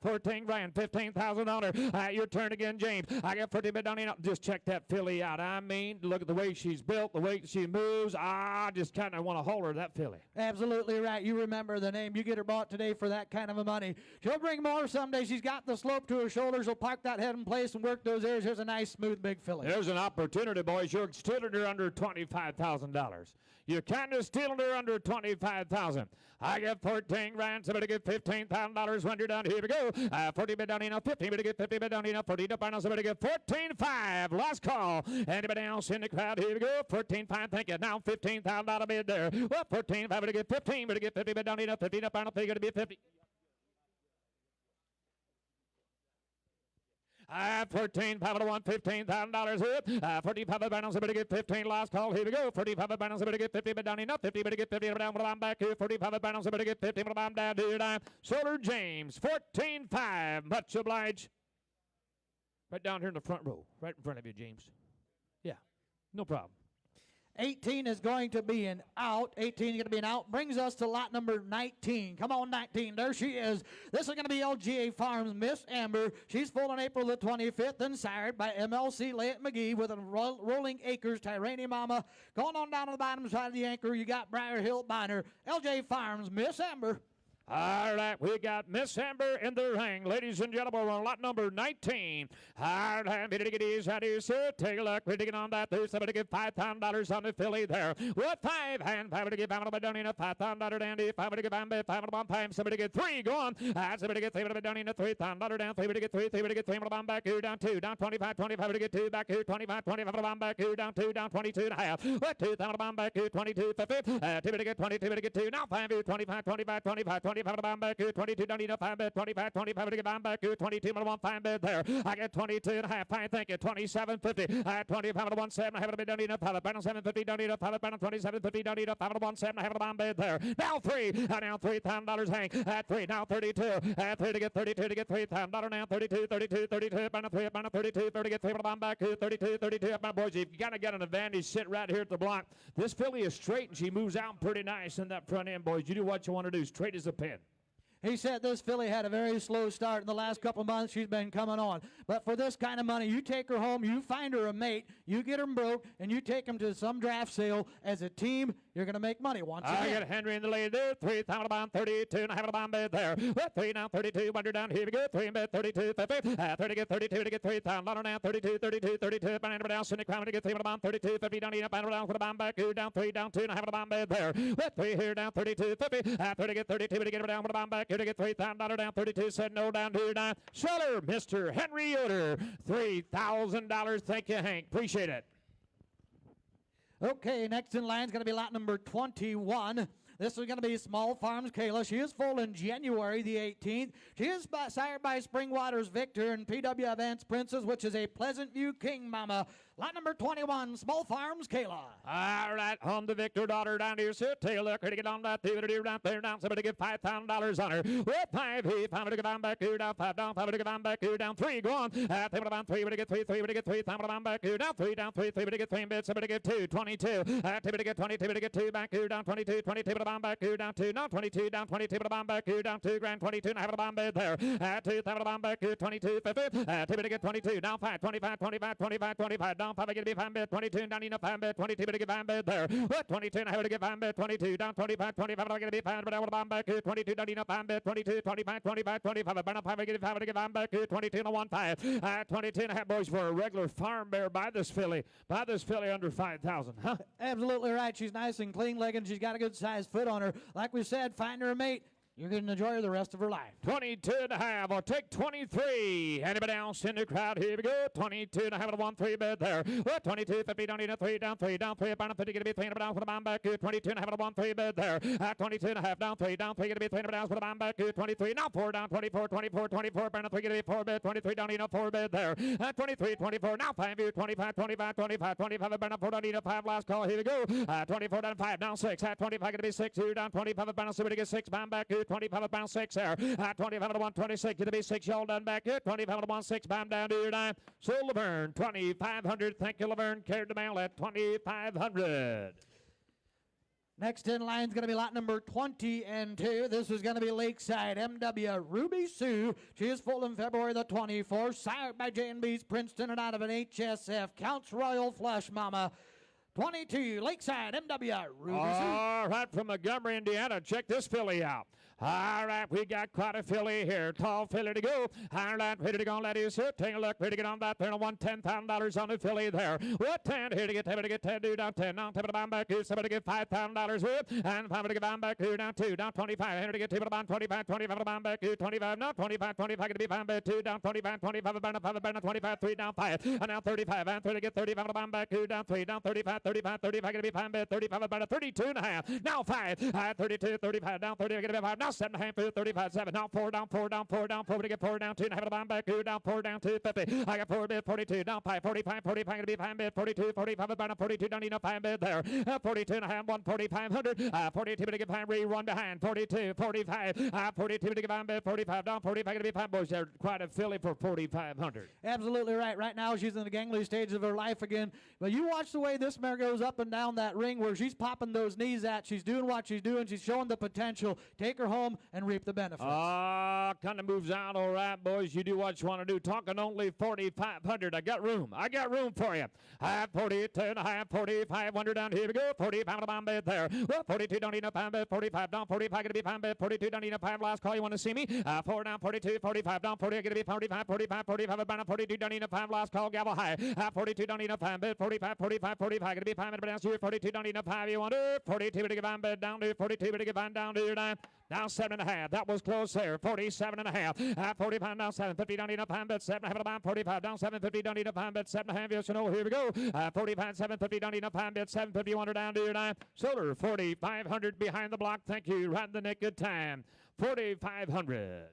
14 grand, $15,000. Your turn again, James. I got 40 bid down enough. Just check that filly out. I mean, look at the way she's built, the way she moves. I just kind of want to hold her, that filly. Absolutely right. You remember the name. You get her bought today for that kind of a money. She'll bring more someday. She's got the slope to her shoulders. She'll park that head in place and work those ears. Here's a nice, smooth, big filly. There's an opportunity, boys. You're stealing her under $25,000. You're kind of stealing her under $25,000. I get 14 grand. Somebody get $15,000 when you're done. Here we go. 40 bid down enough. 15 bid to get 50 bid down enough. 40 up on somebody get 14.5. Last call. Anybody else in the crowd? Here we go. 14.5. Thank you. Now $15,000 bid there. Well, 14.5 to get 15 bid to get 50 bid down enough. 15 up on a figure to be 50. 14, 5 to 1, $15,000 here. 45 balance, somebody get 15. Last call. Here we go. 45 balance, somebody get 50, but down enough. 50, but get 50, down, but I'm back here. 45 balance, somebody get 50, but I'm down here. Solar James, 14.5. Much obliged. Right down here in the front row, right in front of you, James. Yeah, no problem. 18 is going to be an out. 18 is going to be an out. Brings us to lot number 19. Come on, 19. There she is. This is going to be LGA Farms Miss Amber. She's full on April the 25th and sired by MLC Layett McGee with a Rolling Acres Tyranny Mama. Going on down to the bottom side of the anchor, you got Briar Hill Biner. LJ Farms Miss Amber. All right, we got Miss Amber in the ring. Ladies and gentlemen, we're on lot number 19. All right, ready to get these out here, sir. Take a look. Ready to get on that. There's somebody to give $5,000 on the filly there. With five, and five to give $5 down in a $5,000 dandy. Five to give $5 time. Somebody to get three. Go on. Somebody to get $3 down in a $3,000 down. Three to get three. Three to get $3 back here. Down two. Down 25. 25 to get two. Back here. 25. 25 back here. Down two. Down 22 and a half. With $2,000 back here. 22. 50. Two to get 20. Two to get two. Now 5 here. 25. 25. 25. 25 back here. 22 don't need a 5 bid. 25. 25 to get back here. 22 1 5 bid there. I get 22 and a half. Fine. Thank you. 27.50. 25 to 1 7. I have a bid. Don't need a 5. Battle 7.50. Don't need a 5. Battle 27.50. Don't need a 5 to 1 7. I have a bomb bid there. Now 3. Now $3,000 hang. At 3. Now 32. At 3 to get 32 to get $3,000 now. 32. 32. 32. Battle 3. Battle 32. 30 to get 3 bomb back here. 32. 32. My boys, if you got to get an advantage, sit right here at the block. This filly is straight and she moves out pretty nice in that front end, boys. You do what you want to do. Straight as a pin. He said this filly had a very slow start in the last couple of months. She's been coming on. But for this kind of money, you take her home, you find her a mate, you get them broke, and you take them to some draft sale as a team. You're going to make money once again. I got Henry in the lead there. 3,000 bomb 32 and I have a bomb bid there. With 3 now 32. Wonder down. Here we go. 3 in bid 32. 50. 30 get 32 to get 3,000 now. 32. 32. 32. Banana down. Cindy Crown to get 3 bomb 32. 50 down. Eat up. Banana down for the bomb back. Down 3. Down 2 and I have a bomb bid there. With 3 here down 32. 50. 30 get 32 to get it down for the bomb back. Here to get $3,000 down 32. Said no down 2 9. Seller, Mr. Henry Yoder. $3,000. Thank you, Hank. Appreciate it. Okay, next in line is going to be lot number 21. This is going to be Small Farms Kayla. She is full in January the 18th. She is sired by Springwaters Victor and PW Events Princess, which is a Pleasant View King Mama. Lot number 21, Small Farms Kayla. All right, home the Victor daughter down here. Sit, take a look. Ready to get on that theater down there. Down. Somebody give $5,000 on her. With 5 he 5 to get on back here. Down 5 down. 5 to get on back here. Down 3. Go on. 3 down 3. To get 3. 3 to get 3. 5 on back here. Down 3 down 3. 3 to get 3 bits. Somebody give 2. 22. 2 to get 20. 2 to get 2 back here. Down 22. 22 to bomb back here. Down 2. Now 22. Down 22 to bomb back here. Down 2 grand 22. And I have a bomb bid there. 2 to bomb back here. 22. 50. 2 to get 22. Down 5. 25. 25. 25. 25. Down 5. I get to be 5 bid. 22 down enough 5 bid. 22 to get 5 bid there. What 22 and I have to get 5 bid. 22 down 25. 25 I get to be 5 but I want to bomb back here. 22 down enough 5 bid. 22 25 25 25 I burn up 5 I get 5 to get 5 back here. 22 and a 1 5. 22 and a half boys for a regular farm bear by this filly. By this filly under 5,000. Huh? Absolutely right. She's nice and clean legged. She's got a good sized foot on her. Like we said, find her a mate. You're going to enjoy her the rest of her life. 22 and a half. I'll take 23. Anybody else in the crowd? Here we go. 22 and a half and a 1 3 bid there. What 22 50 down in a 3 down 3 down 3 about 50 going to be 3 down for the bomb back here. 22 and a half and a 1 3 bid there. 22 and a half down 3 going to be 3 down for the bomb back here. 23 now 4 down 24 24 24 about 3 going to be 4 bid. 23 down in a 4 bid there. 23 24 now 5 here. 25 25 25 25 about 4 down in a 5 last call. Here we go. 24 down 5 down 6. 25 going to be 6 here down 25 about somebody get 6 bomb back here. 25 about 6 there. 25 to 126 going to be 6 y'all done back here. 25 to 1 6 bomb down to your 9. So Laverne 2,500. Thank you Laverne. Carried the mail at 2,500. Next in line is going to be lot number 20 and 2. This is going to be Lakeside MW Ruby Sue. She is full in February the 24th. Sired by J&B's Princeton and out of an HSF. Counts Royal Flush Mama. 22, Lakeside MW Ruby Sue. All right, from Montgomery, Indiana. Check this filly out. All right, we got quite a filly here. Tall filly to go. All right, ready to go. Let you sit. Take a look. Ready to get on that there. And $10,000 on the filly there. What 10? Here to get 10. To get 10. Do down 10. Down 10 to bomb back here. Somebody get $5,000 with. And 5 to get bomb back here. Down 2. Down 25. Here to get 2 to bomb 25. 25 to bomb back here. 25. Now 25. 25 to be bomb back 2. Down 25. 25 to bomb 5. 25. 3 down 5. And now 35. And 3 to get 35 to bomb back here. Down 3. Down 35. 35. 35 to be bomb back 35 about 32 and a half. Now 5. 32. 35. Down 30. Get 5. Now 7 and a half. 35. 7. Now 4 down 4 down 4 down 4 to get 4 down 2 and a half to bomb back here. Down 4 down 2. 50. I got 4 bid 42. Down 5. 45. 45 going to be 5 bid 42. 45 about 42 down enough 5 bid there. 42 and a half. 1,4,500. 42 to get 5 rerun behind. 42. 45. 42 to get 5 bid 45 down 45 going to be 5 boys. They're quite a filly for 4,500. Absolutely right. Right now she's in the gangly stage of her life again. But you watch the way this mare goes up and down that ring where she's popping those knees at. She's doing what she's doing. She's showing the potential. Take her home. home and reap the benefits. Kind of moves out. All right, boys. You do what you want to do. Talking only 4,500. I got room for you. 42 and a half, 4,500 down. Here we go. 45 on the bomb bed there. Well, 42 don't need a pound bed. 45 down. 45 going to be pound bed. 42 don't need a pound. Last call. You want to see me? 4 down. 42. 45 down. 40 going to be 45. 45. 45 about 42 don't need a pound. Last call. Gavel high. 42 don't need a pound bed. 45. 45. 45 going to be pound bed. Down here. 42 don't need a pound. You want to? 42 to get pound bed down to 42 to get pound down to 9. Down 7.5. That was close there. 47.5. 45 down 750. Don't need a pound bed. 7.5 about 45 down 750. Don't need a pound bed. 7.5. Yes or no? Here we go. 45 750. Don't need a pound bed. 750. 100 down to 9. Solar 4,500 behind the block. Thank you. Right in the nick of time. 4,500.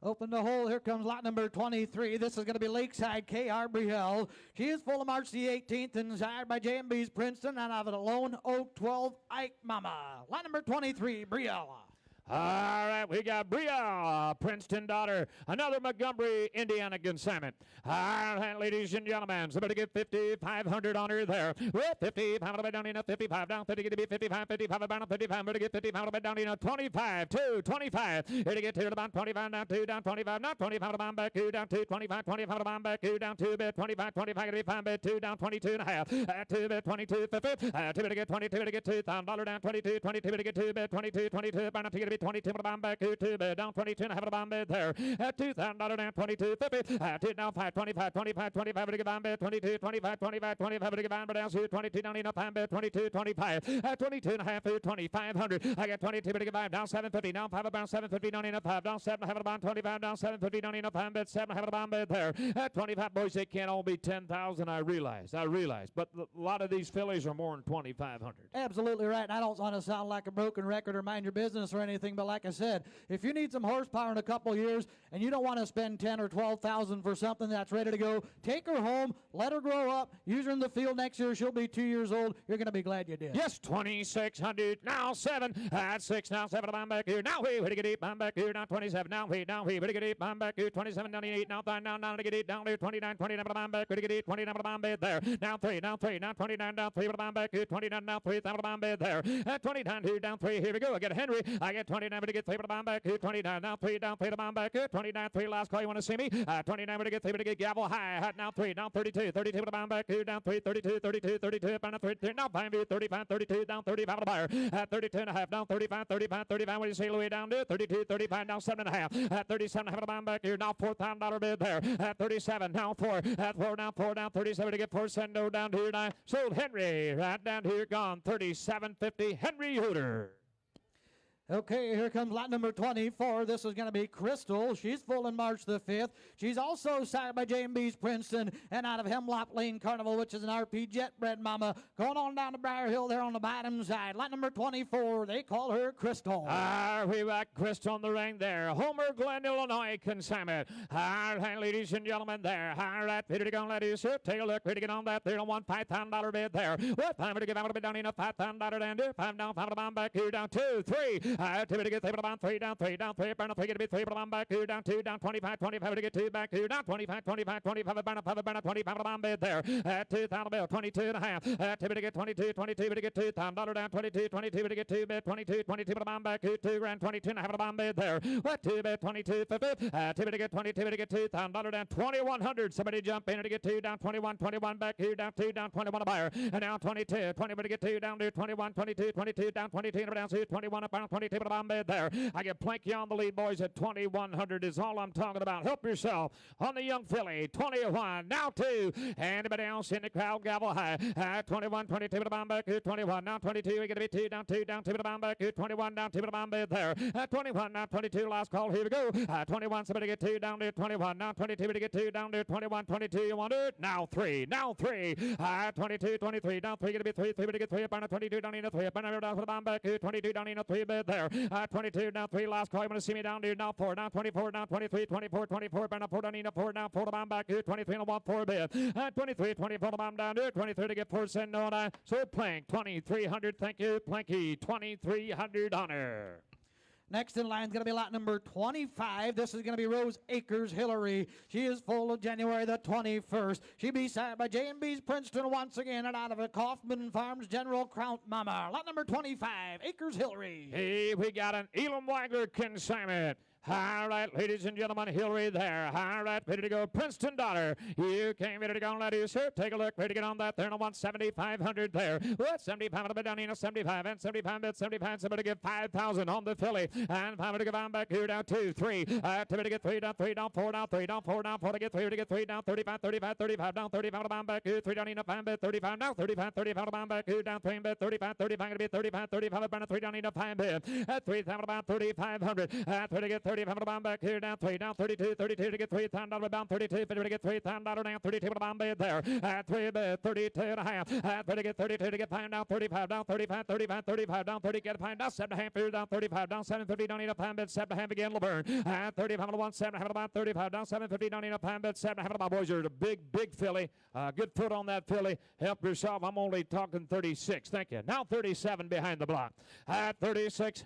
Open the hole. Here comes lot number 23. This is going to be Lakeside K.R. Brielle. She is full of March the 18th and desired by J&B's Princeton and out of the Lone Oak 12 Ike Mama. Lot number 23, Brielle. All right, we got Bria, Princeton daughter, another Montgomery, Indiana consignment. All right, ladies and gentlemen, somebody get 5,500 on her there. Well, 55 down in a 55 down, 50 to be 55, 55 about 55, to get 55 down in a 25, 2, 25. Here to get to about 25 down, 2 down, 25, not 25 to bomb back, 2 down, 2, 25, 25 to bomb back, 2 down, 2 bit, 25, 25 to be 5 bit, 2 down, 22 and a half, 2 bit, 22, 50, 2 to get 22 to get $2,000 down, 22, 22 to get 2 bit, 22, 22, bound to get 22 to bomb back, 2 bit, down 22 and a half to bomb bit there, $2,000 down, 22, 50, 2 down, 5, 25, 25, 25 to get bomb bit, 22, 25, 25, 25 to get bomb bit down, 22 down in a bomb bit, 22, 25, 22 and a half, 2,500, I got 22 to get 5, down 750, down 5 about 750 down in a 5, down 7 half of the bomb, 25 down 750 down in a bomb bit, 7 half of the bomb bit there, 25 boys, they can't all be 10,000, I realize, but a lot of these fillies are more than 2,500. Absolutely right. And I don't want to sound like a broken record or mind your business or anything, but like I said, if you need some horsepower in a couple years and you don't want to spend 10 or 12,000 for something that's ready to go, take her home, let her grow up, use her in the field next year. She'll be 2 years old. You're going to be glad you did. Yes, 2,600. Now 7. At 6. Now 7. I'm back here. Now we get 8. I'm back here. Now 27. Now we get 8. I'm back here. 27. Down 8. Now 5. Now to get 8. Down there. 29. 29. I'm back. We get 8. 29. I'm back there. Now 3. Now 3. Now 29. Down 3. I'm back here. 29. Now 3. I'm back there. At 29. 2. Down 3. Here we go. I get Henry. I get 29. To get 3. I'm back here. 29. Now 3. Down 3. I'm back here. 29. 3. Last call. You want to see me? 29. To get 3. To get Gavel high. Now 3. Now 32. 32. I'm back here. Down 3. 32. 32. 32. Down 32. Now 5. 35. 32. Down 35 to buyer. At 32 and a half. Down 35. 35. 35. What do you say, Louis? Down to 32. 35. Down 7 and a half. At 37. Have a back here. Now $4,000 bid there. At 37. Now 4. At 4. Now 4. Down 37 to get 4. Sendo down here. 9. Sold Henry. Right down here. Gone. 37.50. Henry Hooter. Okay, here comes lot number 24. This is going to be Crystal. She's full in March the 5th. She's also sired by J&B's Princeton and out of Hemlock Lane Carnival, which is an RP jet bred mama. Going on down to Briar Hill there on the bottom side. Lot number 24, they call her Crystal. We got Crystal on the ring there. Homer Glen, Illinois consignment. All right, ladies and gentlemen, there. All right, ready to go, ladies. Take a look. Ready to get on that. They don't want $5,000 bid there. What time to give out a bit down in a $5,000 down there. 5 down, 5 down, back here, down 2, 3. To get 3 down, 3 down, 3 down, 3 burn 3 get to be 3 down, back here, down 2 down, 25, 25 to get 2 back here, down 25, 25, 25 burn 25 down bid there. At 2,000 bill, 22 and a half. To get 22, 22 to get $2,000 down, 22, 22 to get 2 bid, 22, 22 down back here, 2 grand, 22 and a half down bid there. What 2 bid, 22, 50. To get 22 to get $2,000 down, 2,100. Somebody jump in to get 2 down, 21, 21 back here, down 2 down, 21 a buyer, and now 22, 20 to get 2 down to 21, 22, 22 down, 22 down, 21 up down, 22 down bid there. I get Planky on the lead, boys, at 2,100 is all I'm talking about. Help yourself on the young filly. 21, now 2. Anybody else in the crowd, gavel high. 21, 22 to the bomb back here, 21. Now 22, we got to be 2 down, 2 down, 2 to the bomb back here, 21 down, 2 to the bomb bid there. 21, now 22, last call, here we go. 21, somebody get 2 down there, 21. Now 22 to get 2 down there, 21, 22, you want it? Now 3, now 3. 22, 23, down 3, got to be 3, 3 to get 3 up on a 22 down in a 3 up on a down to the bomb back here, 22 down in a 3 bid there. 22, now 3, last call, you want to see me down here, now 4, now 24, now 23, 24, 24, down 4 down in a 4, now 4 to bomb back here, 23 and a 1, 4 bid. 23, 24 to bomb down there, 23 to get 4 send on that. So Plank, 2,300, thank you, Planky, 2,300 honor. Next in line is going to be lot number 25. This is going to be Rose Acres Hillary. She is full of January the 21st. She be signed by J&B's Princeton once again, and out of a Kaufman Farms General Crown Mama. Lot number 25, Acres Hillary. Hey, we got an Elam Wagler consignment. All right, ladies and gentlemen, Hillary there. All right, ready to go. Princeton daughter. You came ready to go, ladies, sir. Take a look. Ready to get on that there. And I want 7,500 there. What? 75 on the down in a 75 and 75 bid 75. Somebody give 5,000 on the filly. And 5 to give on back here down 2, 3. To get 3 down, 3 down, 4 down, 3 down, 4 down, 4 to get 3 to get 3 down, 35, 35, 35 down, 35 to bound back here, 3 down in a 5 bid 35 now, 35, 35 to bound back here down 3 bid 35, 35 going to be 35, 35 about 3 down in a 5 bid. At 3,000 about 3,500. 3 to get 35 to bound back here down 3 down 32, 32 to get $3,000 down 32, 50 to get $3,000 down 32 to bound bid there. At 3 bid 32 and a half. At 3 to get 32 to get 5 down 35 down 35, 35, 35 down 30 get 5 down 7 and a half here down 35 down 750 down in a 5 bid 7 and a half again Laverne. At 35 to 1 7 and a half about 35 down 750 down in a 5 bid 7 and a half about boys. You're a big filly. Good foot on that filly. Help yourself. I'm only talking 36. Thank you. Now 37 behind the block. At 36.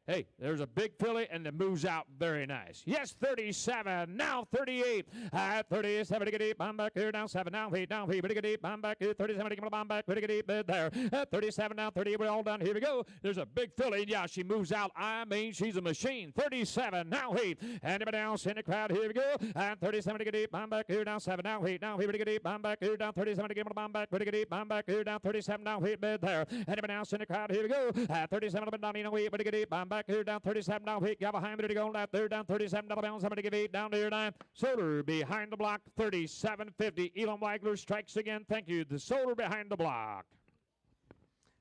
Hey, there's a big filly, and it moves out very nice. Yes, 37. Now 38. At 37 to get deep. I'm back here down 7. Down 8. Down 8. To get deep. I'm back here. 37 to get my back. To get deep there. At 37 now 38. We're all done. Here we go. There's a big filly. Yeah, she moves out. I mean, she's a machine. 37. Now 8. Anybody else in the crowd? Here we go. At 37 to get deep. I'm back here down 7. Now 8. Now 8 to get deep. I'm back here down 37 to get my back. To get deep. I'm back here down 37. Now 8 bed there. Anybody else in the crowd? Here we go. At 37 down in a week. To get deep. I'm back here down 37 down 8. Got behind me to go that third down 37 double bounds. Somebody give 8 down to your 9. Soder behind the block 37.50. Elam Wagler strikes again. Thank you. The Soder behind the block.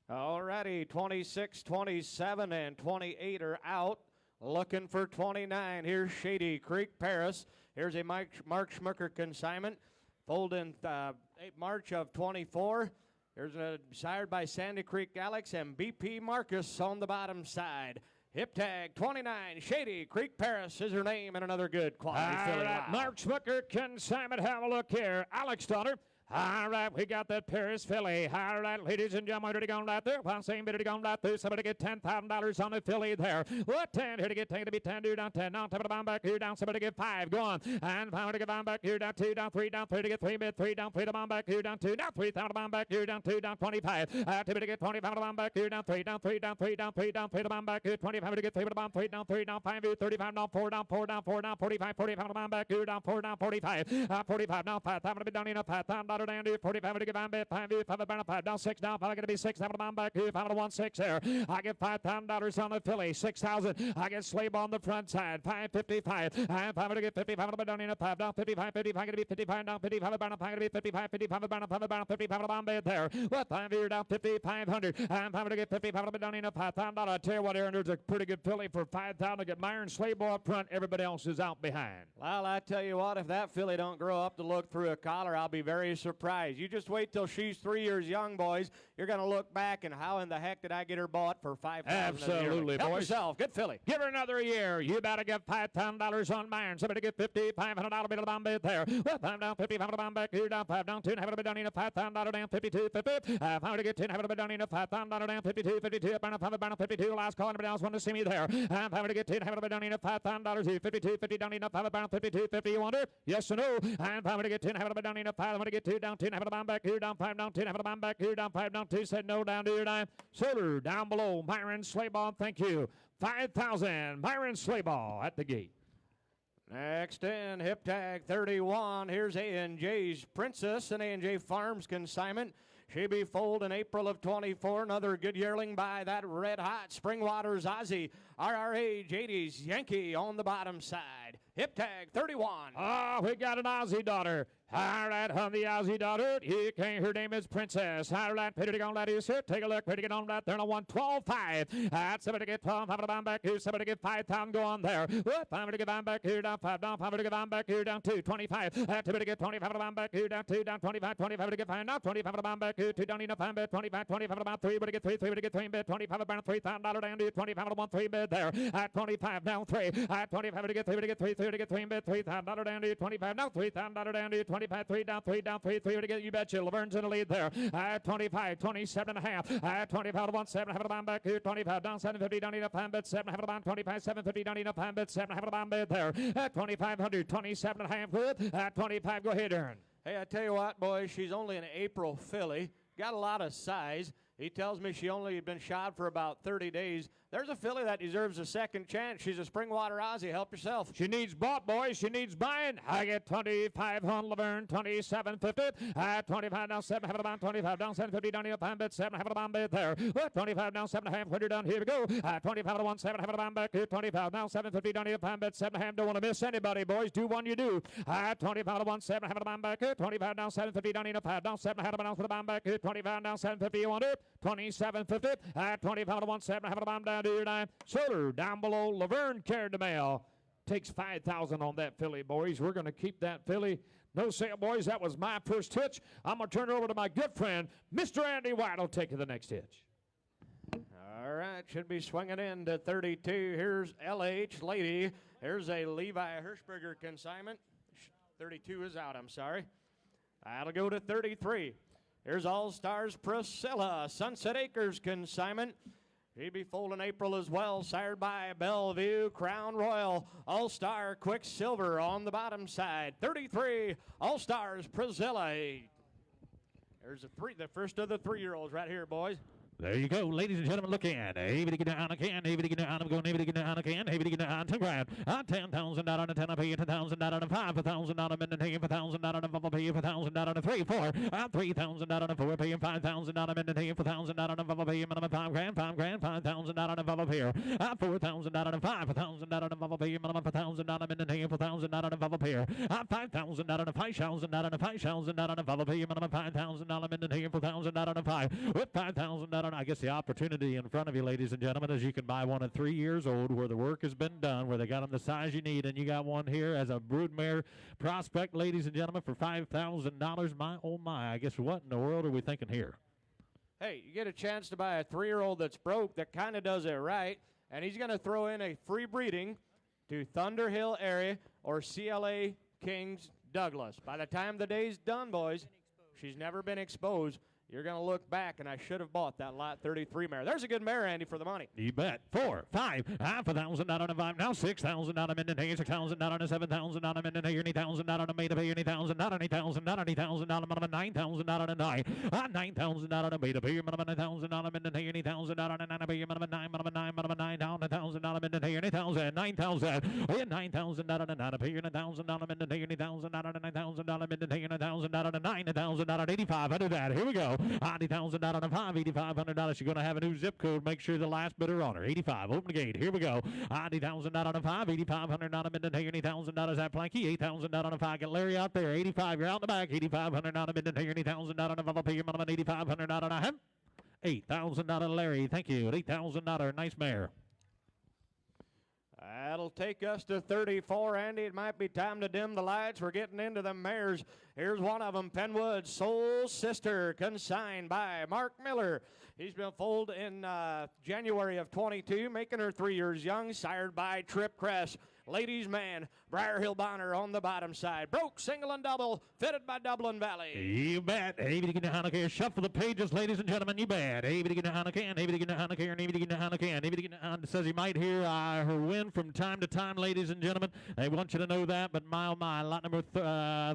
All righty, 26, 27, and 28 are out. Looking for 29. Here's Shady Creek Paris. Here's a Mark Schmucker consignment. Foaled in March of 24. Here's a sired by Sandy Creek Alex and BP Marcus on the bottom side. Hip tag 29, Shady Creek Paris is her name, and another good quality filly. Right, Mark Schmucker consignment. Have a look here. Alex daughter. All right, we got that Paris filly. All right, ladies and gentlemen, ready to go right there. One same bit to go right there. Somebody get $10,000 on the filly there. What 10? Here to get 10 to be 10. Do down 10. Now top of the bound back here down. Somebody get 5. Go on. And 5 to get bound back here down 2 down 3 down 3 to get 3 bid 3 down 3 to bound back here down 2 down 3 down to bound back here down 2 down 25. 2 to get 25 to bound back here down 3 down 3 down 3 down 3 down 3 to bound back here 25 to get 3 to bound 3 down 5 35 down 4 down 4 down 4 down 45 45 to bound back here down 4 down 45 45 now 5 to be down in a $5,000 down to 45 to get bound back 5 5 down 6 down 5 going to be 6 7 to bound back here 5 to 1 6 there. I get $5,000 on the filly 6,000. I get Slave on the front side 555 and 5 to get 55 to down in a 5 down 55 55 going to be 55 down 55 down 5 going to be 55 55 down 5 down 55 to bound back there. What 5 here down 5,500 and 5 to get 55 to down in a $5,000. I tell you what, Aaron, there's a pretty good filly for 5,000 to get Myron Slave up front. Everybody else is out behind. Well, I tell you what, if that filly don't grow up to look through a collar, I'll be very surprised. You just wait till she's 3 years young, boys. You're going to look back and how in the heck did I get her bought for $5,000? Absolutely, Help boys. yourself. Good filly. Give her another year. You better get $5,000 on Myron. Somebody get $5,500 bit of the bomb bid there. Well, 5 down, 55 to bomb back here down 5 down 2 and have it down in a $5,000 down 52 50. 5 to get 10 have it down in a $5,000 down 52 52 up on a 5 down 52. Last call. Anybody else want to see me there? 5 to get 10 have it down in a $5,000 here 52 50 down in a 5 down 52 50. You wonder? Yes or no? And 5 to get 10 have it down in a 5. I'm going to get 2 down 10 have it bomb back here down 5 down 10 have it bomb back here down 5 down 2 said no down to your 9. Soder down below. Myron Slayball. Thank you. 5,000. Myron Slayball at the gate. Next in, hip tag 31. Here's A&J's Princess, an A&J Farms consignment. She be foaled in April of 24. Another good yearling by that red-hot Springwaters Aussie. RRA JD's Yankee on the bottom side. Hip tag 31. Oh, we got an Aussie daughter. All right, on the Aussie daughter. Here came, her name is Princess. All right, Peter to go on that is here. Take a look. Peter to get on that there on 112.5. That's somebody to get 12. 5 to bound back here. Somebody to get 5,000. Go on there. Whoop, 5 to get bound back here down 5 down. 5 to get bound back here down 2. 25. Somebody to get 25 to bound back here down 2 down 25. 25 to get 5 now. 25 to bound back here 2 down in a 5 bed. 25 25 to bound 3. But to get 3 3 to get 3 bed. 25 about $3,000 down to 25 to 1 3 bed there. At 25 down 3. At 25 to get 3 to get 3 3 to get 3 bed. $3,000 down to 25 now. $3,000 down to 25. 25, 3 down, 3 down, 3, 3 to get you betcha. Laverne's in the lead there. 25, 27 and a half. 25 to 1, 7, half of the bomb back here. 25 down, 750 down enough hand bid. 7, half of the bomb, 25, 750 down enough hand bid. 7, half of the bomb bid there. 2,500, 27 and a half good. 25, go ahead, Aaron. Hey, I tell you what, boys, she's only an April filly. Got a lot of size. He tells me she only been shod for about 30 days. There's a filly that deserves a second chance. She's a Springwater Aussie. Help yourself. She needs bought, boys. She needs buying. I get 25 on Laverne, 27.50. 25 down, 7, half of the bomb, 25 down, 750 down, up, bid, 7, half of the bomb bid there. 25 down, 7, half, 100 down, here we go. 25 to 1, 7, half of the bomb back here. 25 down, 750 down, up, bid, 7, half, don't want to miss anybody, boys. Do one, you do. 25 to 1, 7, half of the bomb back here. 25 down, 750 down, up, 5 down, 7, half of the bomb for the bomb back here. 25 down, 750, you want it? 27.50. 25 to 1, 7, half of the bomb down to your 9. Solar down below. Laverne carried the mail. Takes 5,000 on that filly, boys. We're going to keep that filly. No sale, boys. That was my first hitch. I'm going to turn it over to my good friend, Mr. Andy White. Will take the next hitch. All right, should be swinging in to 32. Here's LH Lady. Here's a Levi Hirschberger consignment. 32 is out, I'm sorry. That'll go to 33. Here's All Stars Priscilla, Sunset Acres consignment. She'll be foaled in April as well, sired by Bellevue, Crown Royal, All-Star Quicksilver on the bottom side. 33, All-Stars Priscilla. There's the first of the 3-year-olds right here, boys. There you go, ladies and gentlemen, look in. Able to get down again, able to get down, I'm going able to get down again, able to get down, 10 grand. 10,000 down on a 10, I pay 10,000 down on a 5, 1,000 down on a minute, 1,000 down on a 5, I pay 1,000 down on a 3, 4, 3,000 down on a 4, paying 5,000 down on a minute, 1,000 down on a 5, I pay minimum 5 grand, 5,000 down on a 5 up here. 4,000 down on a 5, 1,000 down on a 5, I pay minimum 1,000 down on a minute, 1,000 down on a 5 up here. 5,000 down on a 5,000 down on a 5,000 down on a 5, I pay minimum 5,000 down on a minute, 1,000 down on a 5. With 5,000 down on, I guess the opportunity in front of you, ladies and gentlemen, is you can buy one at 3 years old where the work has been done, where they got them the size you need, and you got one here as a broodmare prospect, ladies and gentlemen, for $5,000. My, oh my, I guess what in the world are we thinking here? Hey, you get a chance to buy a 3-year-old that's broke that kind of does it right, and he's going to throw in a free breeding to Thunderhill area or CLA Kings Douglas. By the time the day's done, boys, she's never been exposed. You're going to look back, and I should have bought that Lot 33 mare. There's a good mare, Andy, for the money. You bet. 4, 5, 5,000 down on a 5. Now 6,000 down on a minute, 6,000 down on a 7,000 down on a minute, 80,000 down on a made of 80,000 down on 8,000 down on 8,000 down on a 9,000 down on a 9. 9,000 down on a made of minimum 9,000 down on a minute, 80,000 down on a 9, minimum 9, minimum 9, minimum 9 down 1,000 down a minute, 80,000, 9,000. 9,000 down on a 9, 1,000 down a minute, 80,000 down on a 9,000 down a minute, 80,000 down on a 9, 1,000 down on 85. Under that, here we go. 80,000 down on a 5, $8,500. You're going to have a new zip code. Make sure the last bidder on her. 85. Open the gate. Here we go. 80,000 down on a 5, $8,500 down a minute. $80,000 that planky. 8,000 down on a 5. Get Larry out there. 85. You're out in the back. 8,500 down a minute. 80,000 down on a 5. Pay your minimum. 8,500 down on a hem. 8,000 down on Larry. Thank you. $8,000. Nice mare. That'll take us to 34, Andy. It might be time to dim the lights. We're getting into the mares. Here's one of them, Penwood Soul Sister, consigned by Mark Miller. He's been foaled in January of 22, making her 3 years young, sired by Trip Crest. Ladies man, Briar Hill Bonner on the bottom side. Broke, single, and double, fitted by Dublin Valley. You bet. Able to get the Hanukkah. Shuffle the pages, ladies and gentlemen. You bet. Able to get the Hanukkah. Able to get the Hanukkah. Able to get the Hanukkah. Able to get the Hanukkah. Says he might hear her win from time to time, ladies and gentlemen. They want you to know that. But my, lot number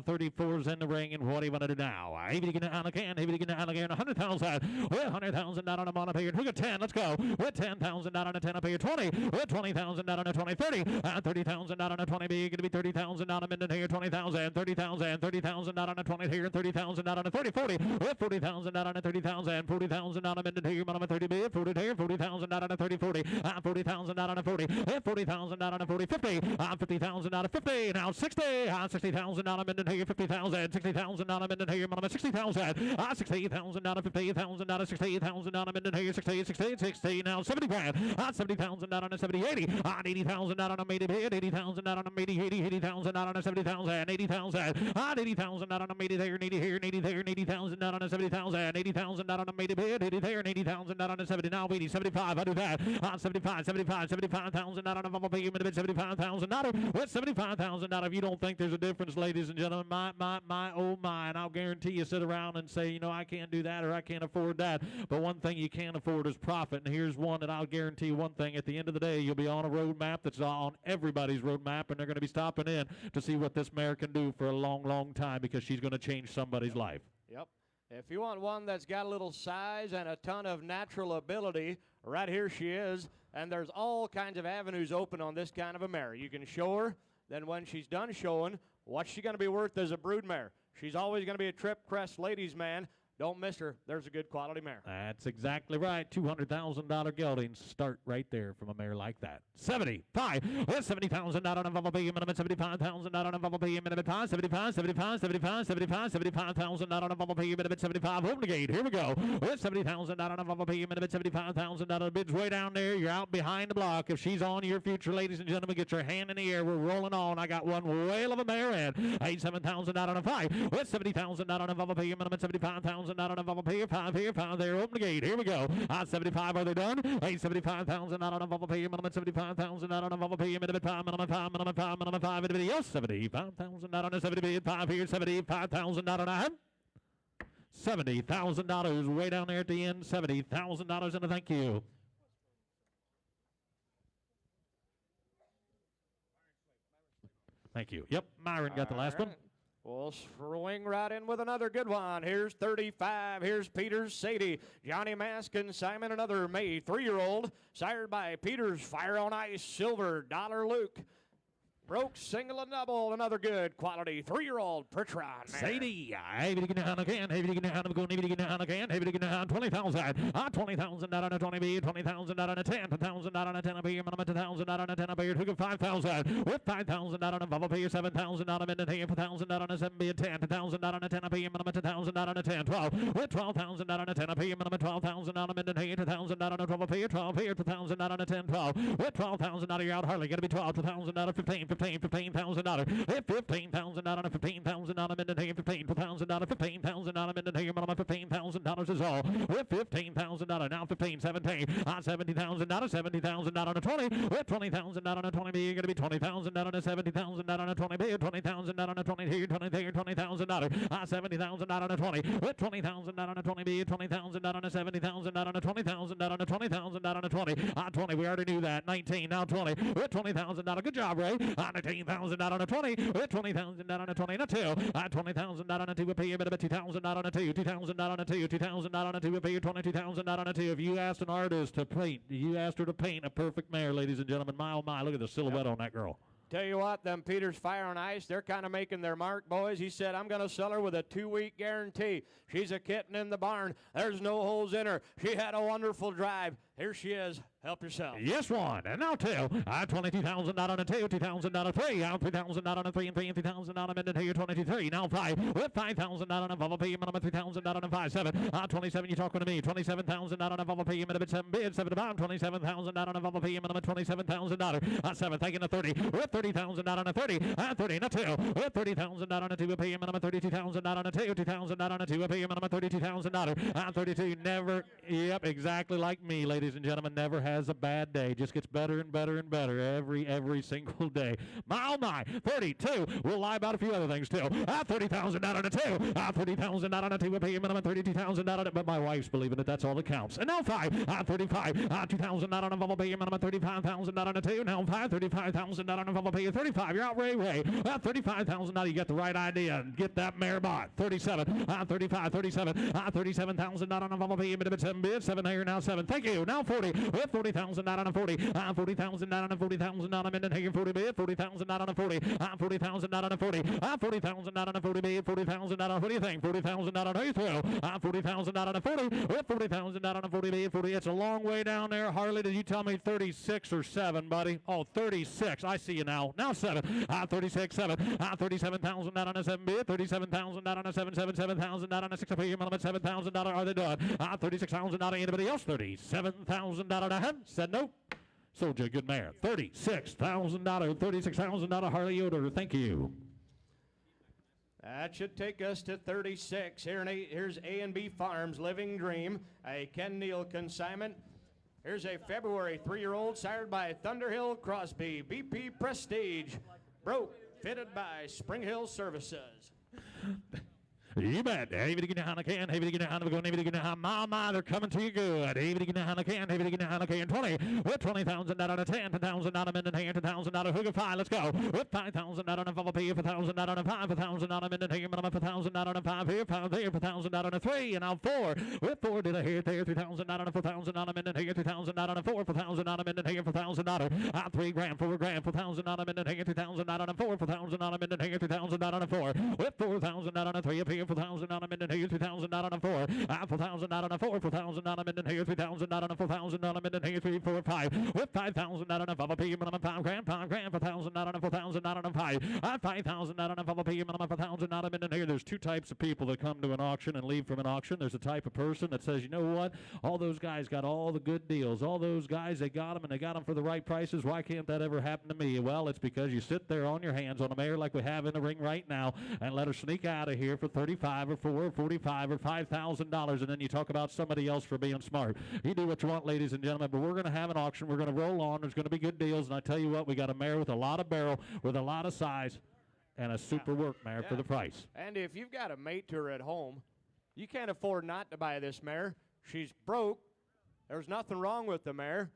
34 is in the ring, and what do you want to do now? Able to get the Hanukkah. Able to get the Hanukkah. 100,000. Well, 100,000 down on a monopayer. Who got 10? Let's go. With 10,000 down on a 10 up here. 20. With 20,000 down on a 20. 30. 30,000 down on a 20. Going to be 30,000 down a minute here. 20,000. 30,000. 30,000 down on a 20 here. 30,000 down on a 30. 40. With 40,000 down on a 30,000. 40,000 down a minute here. Minimum 30 bid. 40 here. 40,000 down on a 30. 40. 40,000 down on a 40. 40,000 down on a 40. 50. 50,000 down a 50. Now 60. 60,000 down a minute here. 50,000. 60,000 down a minute here. Minimum 60,000. 60,000 down a 50,000 down a 60,000 down a minute here. 60. Now 70 grand. 70,000 down on a 70. 80. 80,000 down on a made bid. 80,000 out on the 80,000 out on the 70,000, 80,000, 80,000 out on the 80 there, 80 here, 80 there, 80,000 out on the 70,000, 80,000 out on the 80 bid, 80 there, 80,000 out on the 70, now 80, 75, I do that, 75,000 out on the bubble pay, 75,000 out with 75,000 out. If you don't think there's a difference, ladies and gentlemen, my, oh my, and I'll guarantee you sit around and say, you know, I can't do that or I can't afford that. But one thing you can't afford is profit. And here's one that I'll guarantee you one thing. At the end of the day, you'll be on a road map that's on everybody's road map, and they're going to be stopping in to see what this mare can do for a long, long time because she's going to change somebody's life. Yep. If you want one that's got a little size and a ton of natural ability, right here she is. And there's all kinds of avenues open on this kind of a mare. You can show her. Then when she's done showing, what's she going to be worth as a brood mare? She's always going to be a Trip Crest ladies' man. Don't miss her. There's a good quality mare. That's exactly right. $200,000 geldings start right there from a mare like that. 75. With 70,000 out on a bumblebee minimum. 75,000 out on a bumblebee minimum. 75,000 out on a bumblebee minimum. 75 open the gate. Here we go. With 70,000 out on a bumblebee minimum. 75,000 out of the bids way down there. You're out behind the block. If she's on your future, ladies and gentlemen, get your hand in the air. We're rolling on. I got one whale of a mare in. 87,000 out on a 5. With 70,000 out on a bumblebee minimum. 75,000 out on a bubble here, 5 here, 5 there, open the gate, here we go. 75, are they done? 75,000 out on a bubble pay, minimum 75,000 out on a bubble pay, minimum 5, minimum 5, anybody else? 75,000 out on a 70, 5 here, 75,000 out on a $70,000 way down there at the end, $70,000 and a thank you. Thank you. Yep, Myron got the last one. We'll swing right in with another good one. Here's 35. Here's Peters Sadie. Johnny Mask and Simon, another May 3-year-old. Sired by Peters, Fire on Ice, Silver, Dollar Luke. Broke single and double, another good quality 3-year-old Pertron. Sadie, heavy to get down again, heavy to get down, go, heavy to get down again, heavy to get down, 20,000, 20,000 out on a 20 B, 20,000 out on a 10, 10,000 out on a 10 B, minimum 10,000 out on a 10 B, took it 5,000, with 5,000 out on a bubble pay, 7,000 out on a minute, 1,000 out on a 7 B, 10, 10,000 out on a 10 B, minimum 10,000 out on a 10, 12, with 12,000 out on a 10 B, minimum 12,000 out on a minute, 8,000 out on a 12 B, 12 here, 2,000 out on a 10, 12, with 12,000 out of your out, hardly going to be 12, 2,000 out of 15, 15,000 out, with 15,000 out on a 15,000 out of minute, 15,000 out of 15,000 out of minute, minimum $15,000 is all, with 15,000 out of now 15, 17, 70,000 out of 70,000 out on a 20, with 20,000 out on a 20 B, you're going to be 20,000 out on a 70,000 out on a 20 B, 20,000 out on a 20 here, 20 there, 20,000 out of 70,000 out on a 20, with 20,000 out on a 20 B, 20,000 out on a 70,000 out on a 20,000 out on a 20,000 out on a 20, 20, we already knew that, 19, now 20, with 20,000 out, good job, Ray, 19,000 out on a 20, with 20,000 out on a 20 and a 2, 20,000 out on a 2, with pay a bit of 2,000 out on a 2, 2,000 out on a 2, 2,000 out on a 2, with pay 22,000 out on a 2. If you asked an artist to paint, you asked her to paint a perfect mare, ladies and gentlemen, my oh my, look at the silhouette on that girl. Tell you what, them Peters Fire on Ice, they're kind of making their mark, boys. He said, I'm going to sell her with a 2-week guarantee. She's a kitten in the barn. There's no holes in her. She had a wonderful drive. Here she is. Help yourself. Yes, one. And now 2. 22,000 out on a 2, 2,000 out of 3, 3,000 out on a 3, and 3,000 out on a minute here, 23. Now 5, with 5,000 out on a bubble pay, minimum 3,000 out on a 5, 7. 27, you're talking to me. 27,000 out on a bubble pay, minimum 7 bid, 7 to bottom. 27,000 out on a bubble pay, minimum $27,000. 7, taking a 30, with 30,000 out on a 30, 30 and a 2, with 30,000 out on a 2, a pay minimum 32,000 out on a 2, 2,000 out on a 2, a pay minimum $32,000. 32, never, yep, exactly like me, ladies and gentlemen, never has a bad day. Just gets better and better and better every single day. My oh my, 32. We'll lie about a few other things too. 30,000 out on a 2. 30,000 out on a 2. A pay minimum 32,000 out on it, but my wife's believing that that's all that counts. And now 5. 35. 2,000 out on a bubble pay minimum 35,000 out on a 2. Now 5. 35,000 out on a bubble pay 35. You're out Ray. 35,000 out. You get the right idea and get that mare bought. 37. 35. 37. 37,000 out on a bubble pay minimum 7 bid. 7 here now 7. Thank you. Now 40. With 40,000 out on a 40. 40,000 out on a 40,000 out on a minute here. 40 bid. 40,000 out on a 40. 40,000 out on a 40. 40,000 out on a 40 bid. 40,000 out on, what do you think? 40,000 out on a throw. 40,000 out on a 40. With 40,000 out on a 40 bid. 40. It's a long way down there. Harley, did you tell me 36 or 7, buddy? Oh, 36. I see you now. Now 7. 36, 7. 37,000 out on a 7 bid. 37,000 out on a 7, 7,000 out on a 6 up here. $7,000. Are they done? 36,000 out of anybody else? 37,000 out on a 100. Said no. Sold you a good mare. $36,000. $36,000 Harley Yoder. Thank you. That should take us to 36. Here's A&B Farms Living Dream, a Ken Neal consignment. Here's a February 3-year-old sired by Thunderhill Crosby, BP Prestige, broke, fitted by Spring Hill Services. You bet. They're coming to you good. 20 with $20,000 out of 10, $10,000 out of Minden here, $10,000 hook of 5. Let's go. With $5,000 out of FLP, $1,000 out of 5, $1,000 out of Minden here, $1,000 out of 5 here, 5 there, $1,000 out of 3, and now 4. With 4 did I hear there, $3,000 out of 4,000 out of Minden here, $3,000 out of 4, $4,000 out of Minden here, $4,000 out of $3 grand, $4 grand, $4,000 out of Minden here, $3,000 out of 4, $4,000 out of Minden here, $3,000 out of 4. With 4,000 out of 3 up here, 4,000 out of Minden here, 3,000 out of 4, 4,000 out of 4, 4,000 out of Minden here, 3,000 out of 4,000 out of Minden here, 3, 4, 5. With 5,000 out of FLP, minimum 5 grand, 4,000 out of 4,000 out of 5, 5,000 out of FLP, minimum 1,000 out of Minden here. There's two types of people that come to an auction and leave from an auction. There's a type of person that says, you know what, all those guys got all the good deals. All those guys, they got them and they got them for the right prices. Why can't that ever happen to me? Well, it's because you sit there on your hands on a mare like we have in the ring right now and let her sneak out of here for 35 or 4 or 45 or $5,000, and then you talk about somebody else for being smart. You do what you want, ladies and gentlemen, but we're going to have an auction. We're going to roll on. There's going to be good deals, and I tell you what, we got a mare with a lot of barrel, with a lot of size, and a super work mare for the price. And if you've got a mate to her at home, you can't afford not to buy this mare. She's broke. There's nothing wrong with the mare.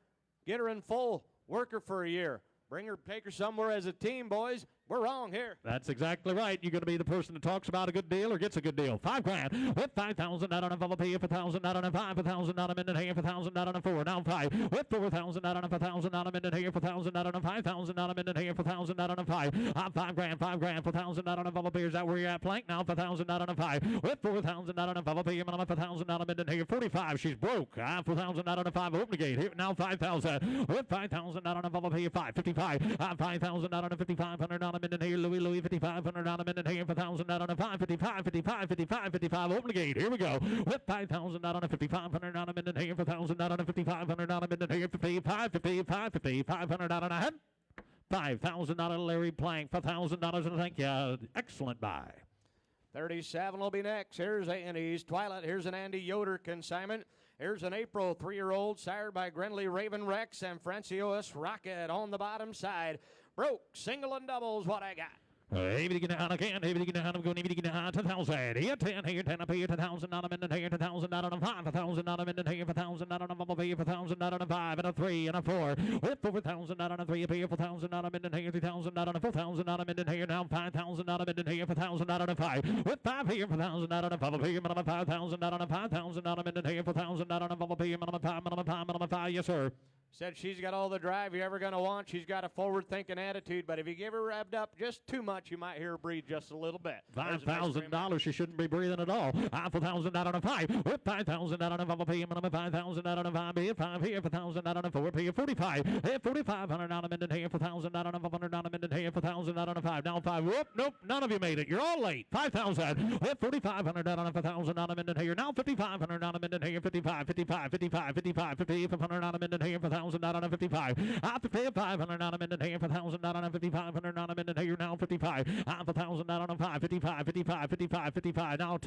Get her in full. Work her for a year. Bring her, take her somewhere as a team, boys. We're wrong here. That's exactly right. You're going to be the person that talks about a good deal or gets a good deal. 5 grand with 5,000 out of FLP, 1,000 out of 5, 1,000 out of Minden here, 1,000 out of 4. Now 5 with 4,000 out of 1,000 out of Minden here, 1,000 out of 5,000 out of Minden here, 1,000 out of 5. 5 grand, 4,000 out of FLP. Is that where you're at, Plank? Now 1,000 out of 5 with 4,000 out of FLP, 1,000 out of Minden here, 45. She's broke. 4,000 out of 5. Open the gate here. Now 5,000 with 5,000 out of FLP, 555. 5,000 out of 5,500 out of Minden here, Louis 5,500 out of Minden here, 1,000 out of 5, 55, 55, 55, 55. Open the gate. Here we go. With 5,000 out of 5,500 out of Minden here, 1,000 out of 5,500 out of Minden here, 55, 55, 50, 500 out of 9. 5,000 out of Larry Plank. $5,000, and thank you. Excellent buy. 37 will be next. Here's A&E's Twilight. Here's an Andy Yoder consignment. Here's an April 3-year-old sired by Grenly Raven Rex and Francios Rocket on the bottom side. Broke, single and doubles, what I got. Maybe to get down again, maybe to get down, go, maybe to get down 10,000. Here, 10 here, 10 up here, 10,000 out of Minden here, 10,000 out of 5, 1,000 out of Minden here, 1,000 out of Bumble here, 1,000 out of 5, and a 3, and a 4. With 4,000 out of 3 up here, 4,000 out of Minden here, 3,000 out of 4,000 out of Minden here, now 5,000 out of Minden here, 4,000 out of 5. With 5 here, 4,000 out of Bumble here, minimum 5,000 out of 5,000 out of Minden here, 4,000 out of Bumble here, minimum 5, minimum 5, yes, sir. Said she's got all the drive you're ever going to want. She's got a forward-thinking attitude, but if you give her revved up just too much, you might hear her breathe just a little bit. $5,000, she shouldn't be breathing at all. 4,000 out of 5. With 5,000 out of 5, minimum 5,000 out of 5 here, 5 here, 4,000 out of 4 here, 45. Here, 4,500 out of Minden here, 4,000 out of 500 out of Minden here, 4,000 out of 5. Now 5. Whoop, nope, none of you made it. You're all late. 5,000. With 4,500 out of 1,000 out of Minden here. Now 5,500 out of Minden here, 55, 55, 55, 55, 500 out of Minden here, 4,000 out of 55. After 500 out of Minden here, 1,000 out of 5,500 out of Minden here, now 55. 1,000 out of 5, 55, 55, 55, 55. Now,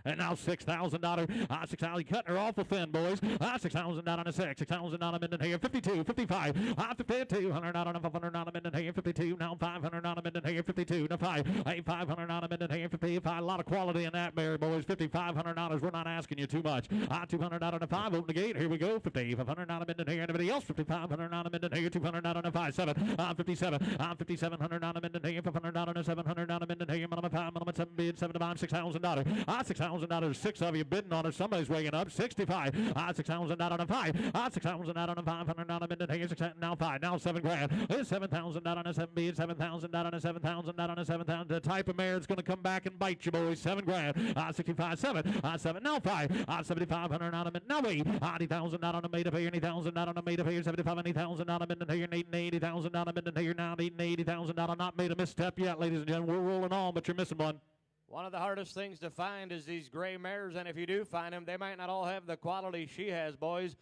and now $6,000. 6,000. Cutting her awful thin, boys. 6,000 out of 6. 6,000 out of Minden here, 52, 55. After 200 out of 500 out of Minden here, 52. Now 500 out of Minden here, 52. Now 5. 500 out of Minden here, 55. A lot of quality in that, Mary, boys. $5,500. We're not asking you too much. 200 out of 5. Open the gate. Here we go. 5,500 out of Minden here. Anybody else? 5,500 out of Minden here. 200 out of 5. 7. 57. 5,700 out of Minden here. 500 out of 700 out of Minden here. Minimum 5. Minimum 7 bid. 7 to 5. $6,000. $6,000. 6 of you bidding on it. Somebody's waking up. 65. 6,000 out of 5. 6,000 out of 500 out of Minden here. 6, now 5. Now 7 grand. 7,000 out of 7 bid. 7,000 out of 7,000 out of 7,000. The type of mare that's going to come back and bite you, boys. 7 grand. 65. 7. 7. Now 5. 7,500 out of Minden. Now 8. 80,000 out of the made up here. 80,000 out of the made up here. 75. 80,000 out of Minden here. 80,000 out of Minden here. Now 80,000 out of not made a misstep yet, ladies and gentlemen. We're rolling on, but you're missing one. One of the hardest things to find is these gray mares, and if you do find them, they might not all have the quality she has, boys.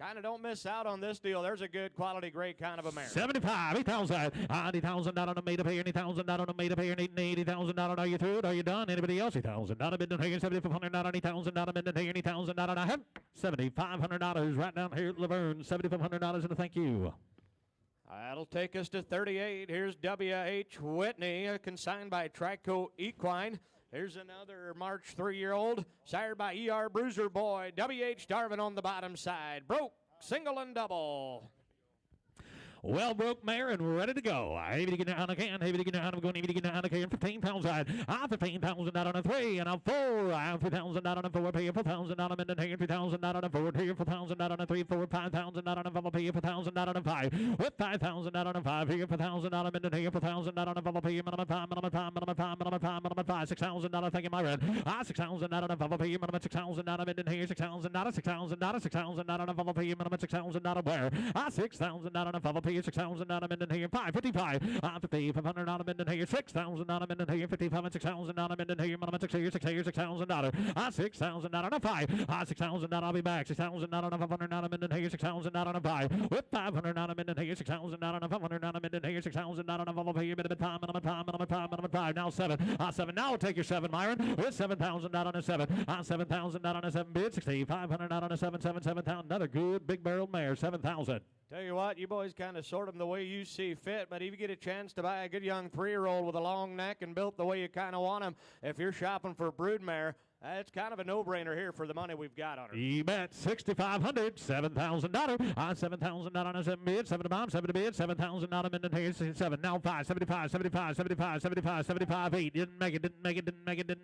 kind of don't miss out on this deal. There's a good quality, great kind of a mare. 75, 8,000, 80,000 down on the made up here, 80,000 down on the made up here, 80,000 down. Are you through it? Are you done? Anybody else? 8,000 down a bid here, 7,500 down on 8,000 down a bid here, 80,000 down on a hemp, $7,500 right down here at Laverne, $7,500 and a thank you. That'll take us to 38. Here's W.H. Whitney, consigned by Trico Equine. Here's another March 3-year-old, sired by E.R. Bruiser Boy. W.H. Darvin on the bottom side. Broke, single and double. Well broke mare and we're ready to go. Heavy to get down again. Heavy to get down. I'm going to get down again. 15,000. 15,000 out on a 3 and a 4. 3,000 out on a 4. Pay 4,000 out on a here. 3,000 out on a 4. Here 4,000 out on a 3. 4. 5,000 out on a 5. Pay 4,000 out on a 5. With 5,000 out on a 5. Here 4,000 out on a here. 4,000 out on a 5. Pay minimum 5. 6,000 out. Thank you, my red. 6,000 out on a 5. Pay minimum 6,000 out of it here. 6,000 out. 6,000 out. 6,000 out on a 5. Pay minimum 6,000 out of where? 6,000 out on a 5. Pay 6,000 out of here. 555. 5,500 out of here. 6,000 out of here. 55 and 6,000 out of here. Minimum 6 here. 6 here. 6,000 out. 6,000 out on a 5. 6,000 out. I'll be back. 6,000 out on a 500 out of here. 6,000 out on a 5. With 500 out of here. 6,000 out on a 500 out of here. 6,000 out on a 5 here. Minimum 5. Now 7. 7. Now take your 7, Myron. With 7,000 out on a 7. 7,000 out on a 7 bid. 6,500 out on a 7. 7,000. Another good big barreled mare. 7,000. Tell you what, you boys kind of sort them the way you see fit, but if you get a chance to buy a good young 3-year-old with a long neck and built the way you kind of want them, if you're shopping for a broodmare, it's kind of a no-brainer here for the money we've got on her. You bet. 6,500, $7,000. 7,000 out on a 7 bid. 7 to bomb, 7 to bid. 7,000 out of in here. 7. Now 5. 75, 75, 75, 75, 75, 8. Didn't make it.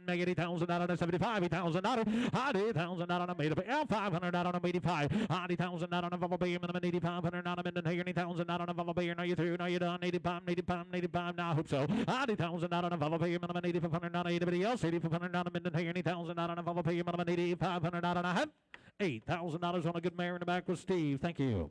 8,000 out on a 75. 8,000 out. 8,000 out on a made up. 500 out on a 85. 80,000 out on a bubble bay. Minimum 8,500 out of in here. 8,000 out on a bubble bay. Now you're through. Now you're done. 85. Now I hope so. 80,000 out on a bubble bay. Minimum 8,500 out of anybody else. 8,500 out of in here. 80,000 out on a bubble pay, minimum 8,500 out on a hemp. $8,000 on a good mare in the back with Steve. Thank you.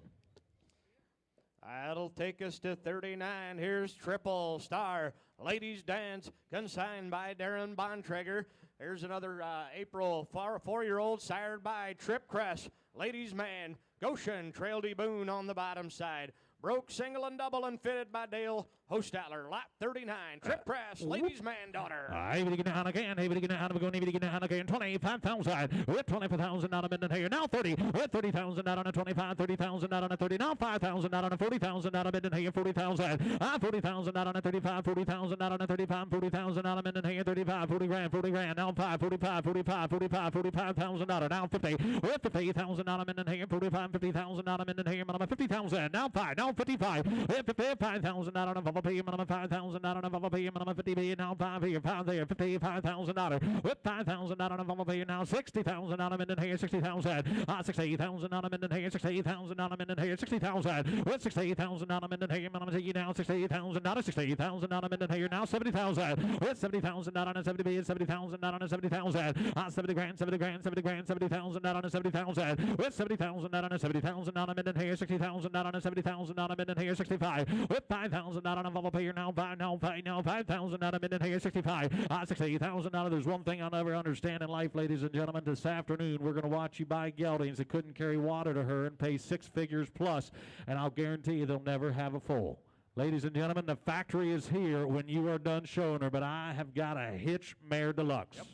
That'll take us to 39. Here's Triple Star Ladies Dance, consigned by Darren Bontrager. Here's another April 4-year-old, sired by Trip Crest. Ladies Man, Goshen Trail de Boone on the bottom side. Broke, single, and double, and fitted by Dale Hostatler. Lap 39. Trip Press, Ladies Man Daughter. Able to get down again. Able to get down. We're going to get down again. 25,000. With 25,000 out of minute here. Now 30. With 30,000 out on a 25. 30,000 out on a 30. Now 5,000 out on a 40,000 out of minute here. 40,000. 40,000 out on a 35. 40,000 out on a 35. 40,000 out of minute here. 35. 40 grand. 40 grand. Now 5. 45. 45. 45. 45,000 out. Now 50. With 50,000 out of minute here. 45. 50,000 out of minute here. Minimum 50,000. Now 5. Now 55. With 55,000 out on a bubble pay. Minimum 5,000 out on a bubble pay. Minimum 50 pay. Now 5 here. 5 there. 55,000 out. With 5,000 out on a bubble pay. Now 60,000 out of minute here. 60,000. 68,000 out of minute here. 68,000 out of minute here. 60,000. With 68,000 out of minute here. Minimum 60 now. 68,000 out of 68,000 out of minute here. Now 70,000. With 70,000 out on a 70 pay. 70,000 out on a 70,000. 70 grand. 70 grand. 70 grand. 70,000 out on a 70,000. With 70,000 out on a 70,000 out of minute here. 60,000 out on a 70,000 out of minute here. 65. With 5,000 out on a bubble pay. Now 5,000 out of minute here. 65. 68,000 out of. There's one thing I'll never understand in life, ladies and gentlemen. This afternoon, we're going to watch you buy geldings that couldn't carry water to her and pay 6 figures plus, and I'll guarantee you they'll never have a foal. Ladies and gentlemen, the factory is here when you are done showing her, but I have got a Hitch Mare Deluxe. Yep.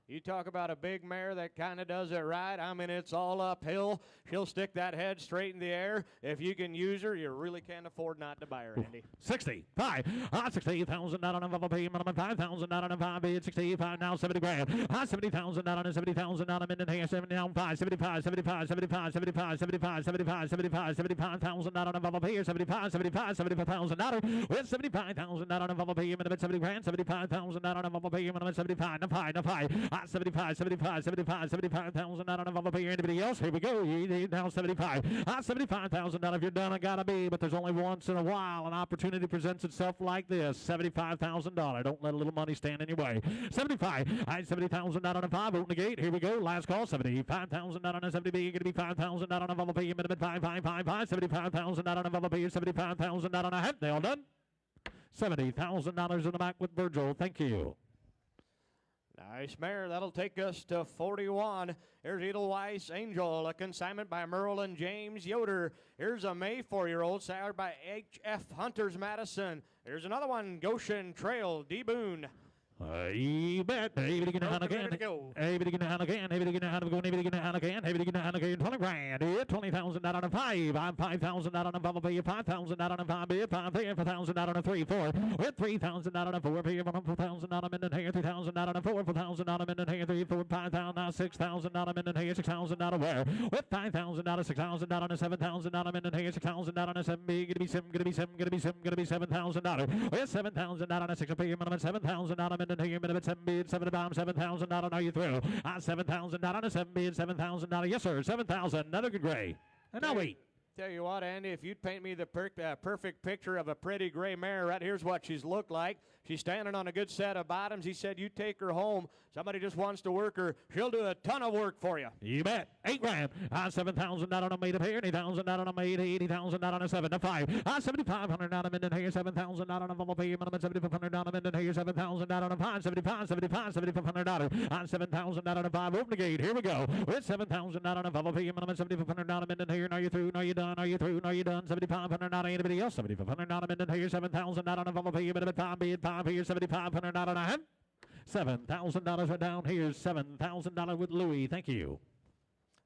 You talk about a big mare that kind of does it right. I mean, it's all uphill. She'll stick that head straight in the air. If you can use her, you really can't afford not to buy her, Andy. 65. 60,000 out on a bubble pay. Minimum 5,000 out on a 5 bid. 65 now 70 grand. 70,000 out on a 70,000 out of minute here. 70 now 5. 75. 75. 75. 75. 75. 75. 75. 75,000 out on a bubble pay. 75. 75. 75,000 out. With 75,000 out on a bubble pay. Minimum 70 grand. 75,000 out on a bubble pay. Minimum 75. Now 5. Now 5. 75, 75, 75, 75,000 out on a bubble pay. Anybody else? Here we go. You need now 75. 75,000 out. If you're done, I gotta be. But there's only once in a while an opportunity presents itself like this. $75,000. Don't let a little money stand in your way. 75. 70,000 out on a 5. Open the gate. Here we go. Last call. 75,000 out on a 70 B. Going to be 5,000 out on a bubble pay. Minimum 5, 5, 5, 5. 75,000 out on a bubble pay. 75,000 out on a head. They all done. $70,000 in the back with Virgil. Thank you. Nice mare. That'll take us to 41. Here's Edelweiss Angel, a consignment by Merlin James Yoder. Here's a May 4-year-old, sired by H.F. Hunters Madison. Here's another one, Goshen Trail, D. Boone. You bet. Hey, we get a hand again. Ready to go. Hey, we get a hand again. Hey, we get a hand again. Hey, we get a hand again. Hey, we get a hand again. 20 grand. Yeah, 20,000 out on a 5. I'm 5,000 out on a bubble pay. 5,000 out on a 5. 5,000 out on a 3. 4. With 3,000 out on a 4. 4,000 out on a minute here. 3,000 out on a 4. 4,000 out on a minute here. 3, 4, 5,000 out. 6,000 out on a minute here. 6,000 out of where? With 5,000 out of 6,000 out on a 7,000 out on a minute here. 6,000 out on a 7. Gonna be 7. Gonna be 7. Gonna be 7. Gonna be 7,000 out. With 7,000 out on a 6. 7,000 out on a minute here. Minute 7. Bid 7 bomb 7,000 out. Are you through? 7,000 out on a 7 bid 7,000 out. Yes, sir. 7,000. Another good gray. And now wait. Tell you what, Andy, if you'd paint me the perfect picture of a pretty gray mare, right here's what she's looked like. She's standing on a good set of bottoms. He said, you take her home. Somebody just wants to work her. She'll do a ton of work for you. You bet. 8 grand. 7,000 out on a made up here. 80,000 out on a made. 80,000 out on a 7 to 5. 7,500 out on a minute here. 7,000 out on a bubble pay. 7,500 out on a minute here. 7,000 out on a 5. 7,500 out on 7,000 out on a 5. Open the gate. Here we go. With 7,000 out on a bubble pay. 7,500 out a minute here. Are you through? Are you done? Are you through? Are you done? 7,500 out on anybody else. 7,500 out a minute here. 7,000 out on a bubble pay. 5 bid 5 here. 7,500 out on a hand. $7,000 are down here. $7,000 with Louie. Thank you.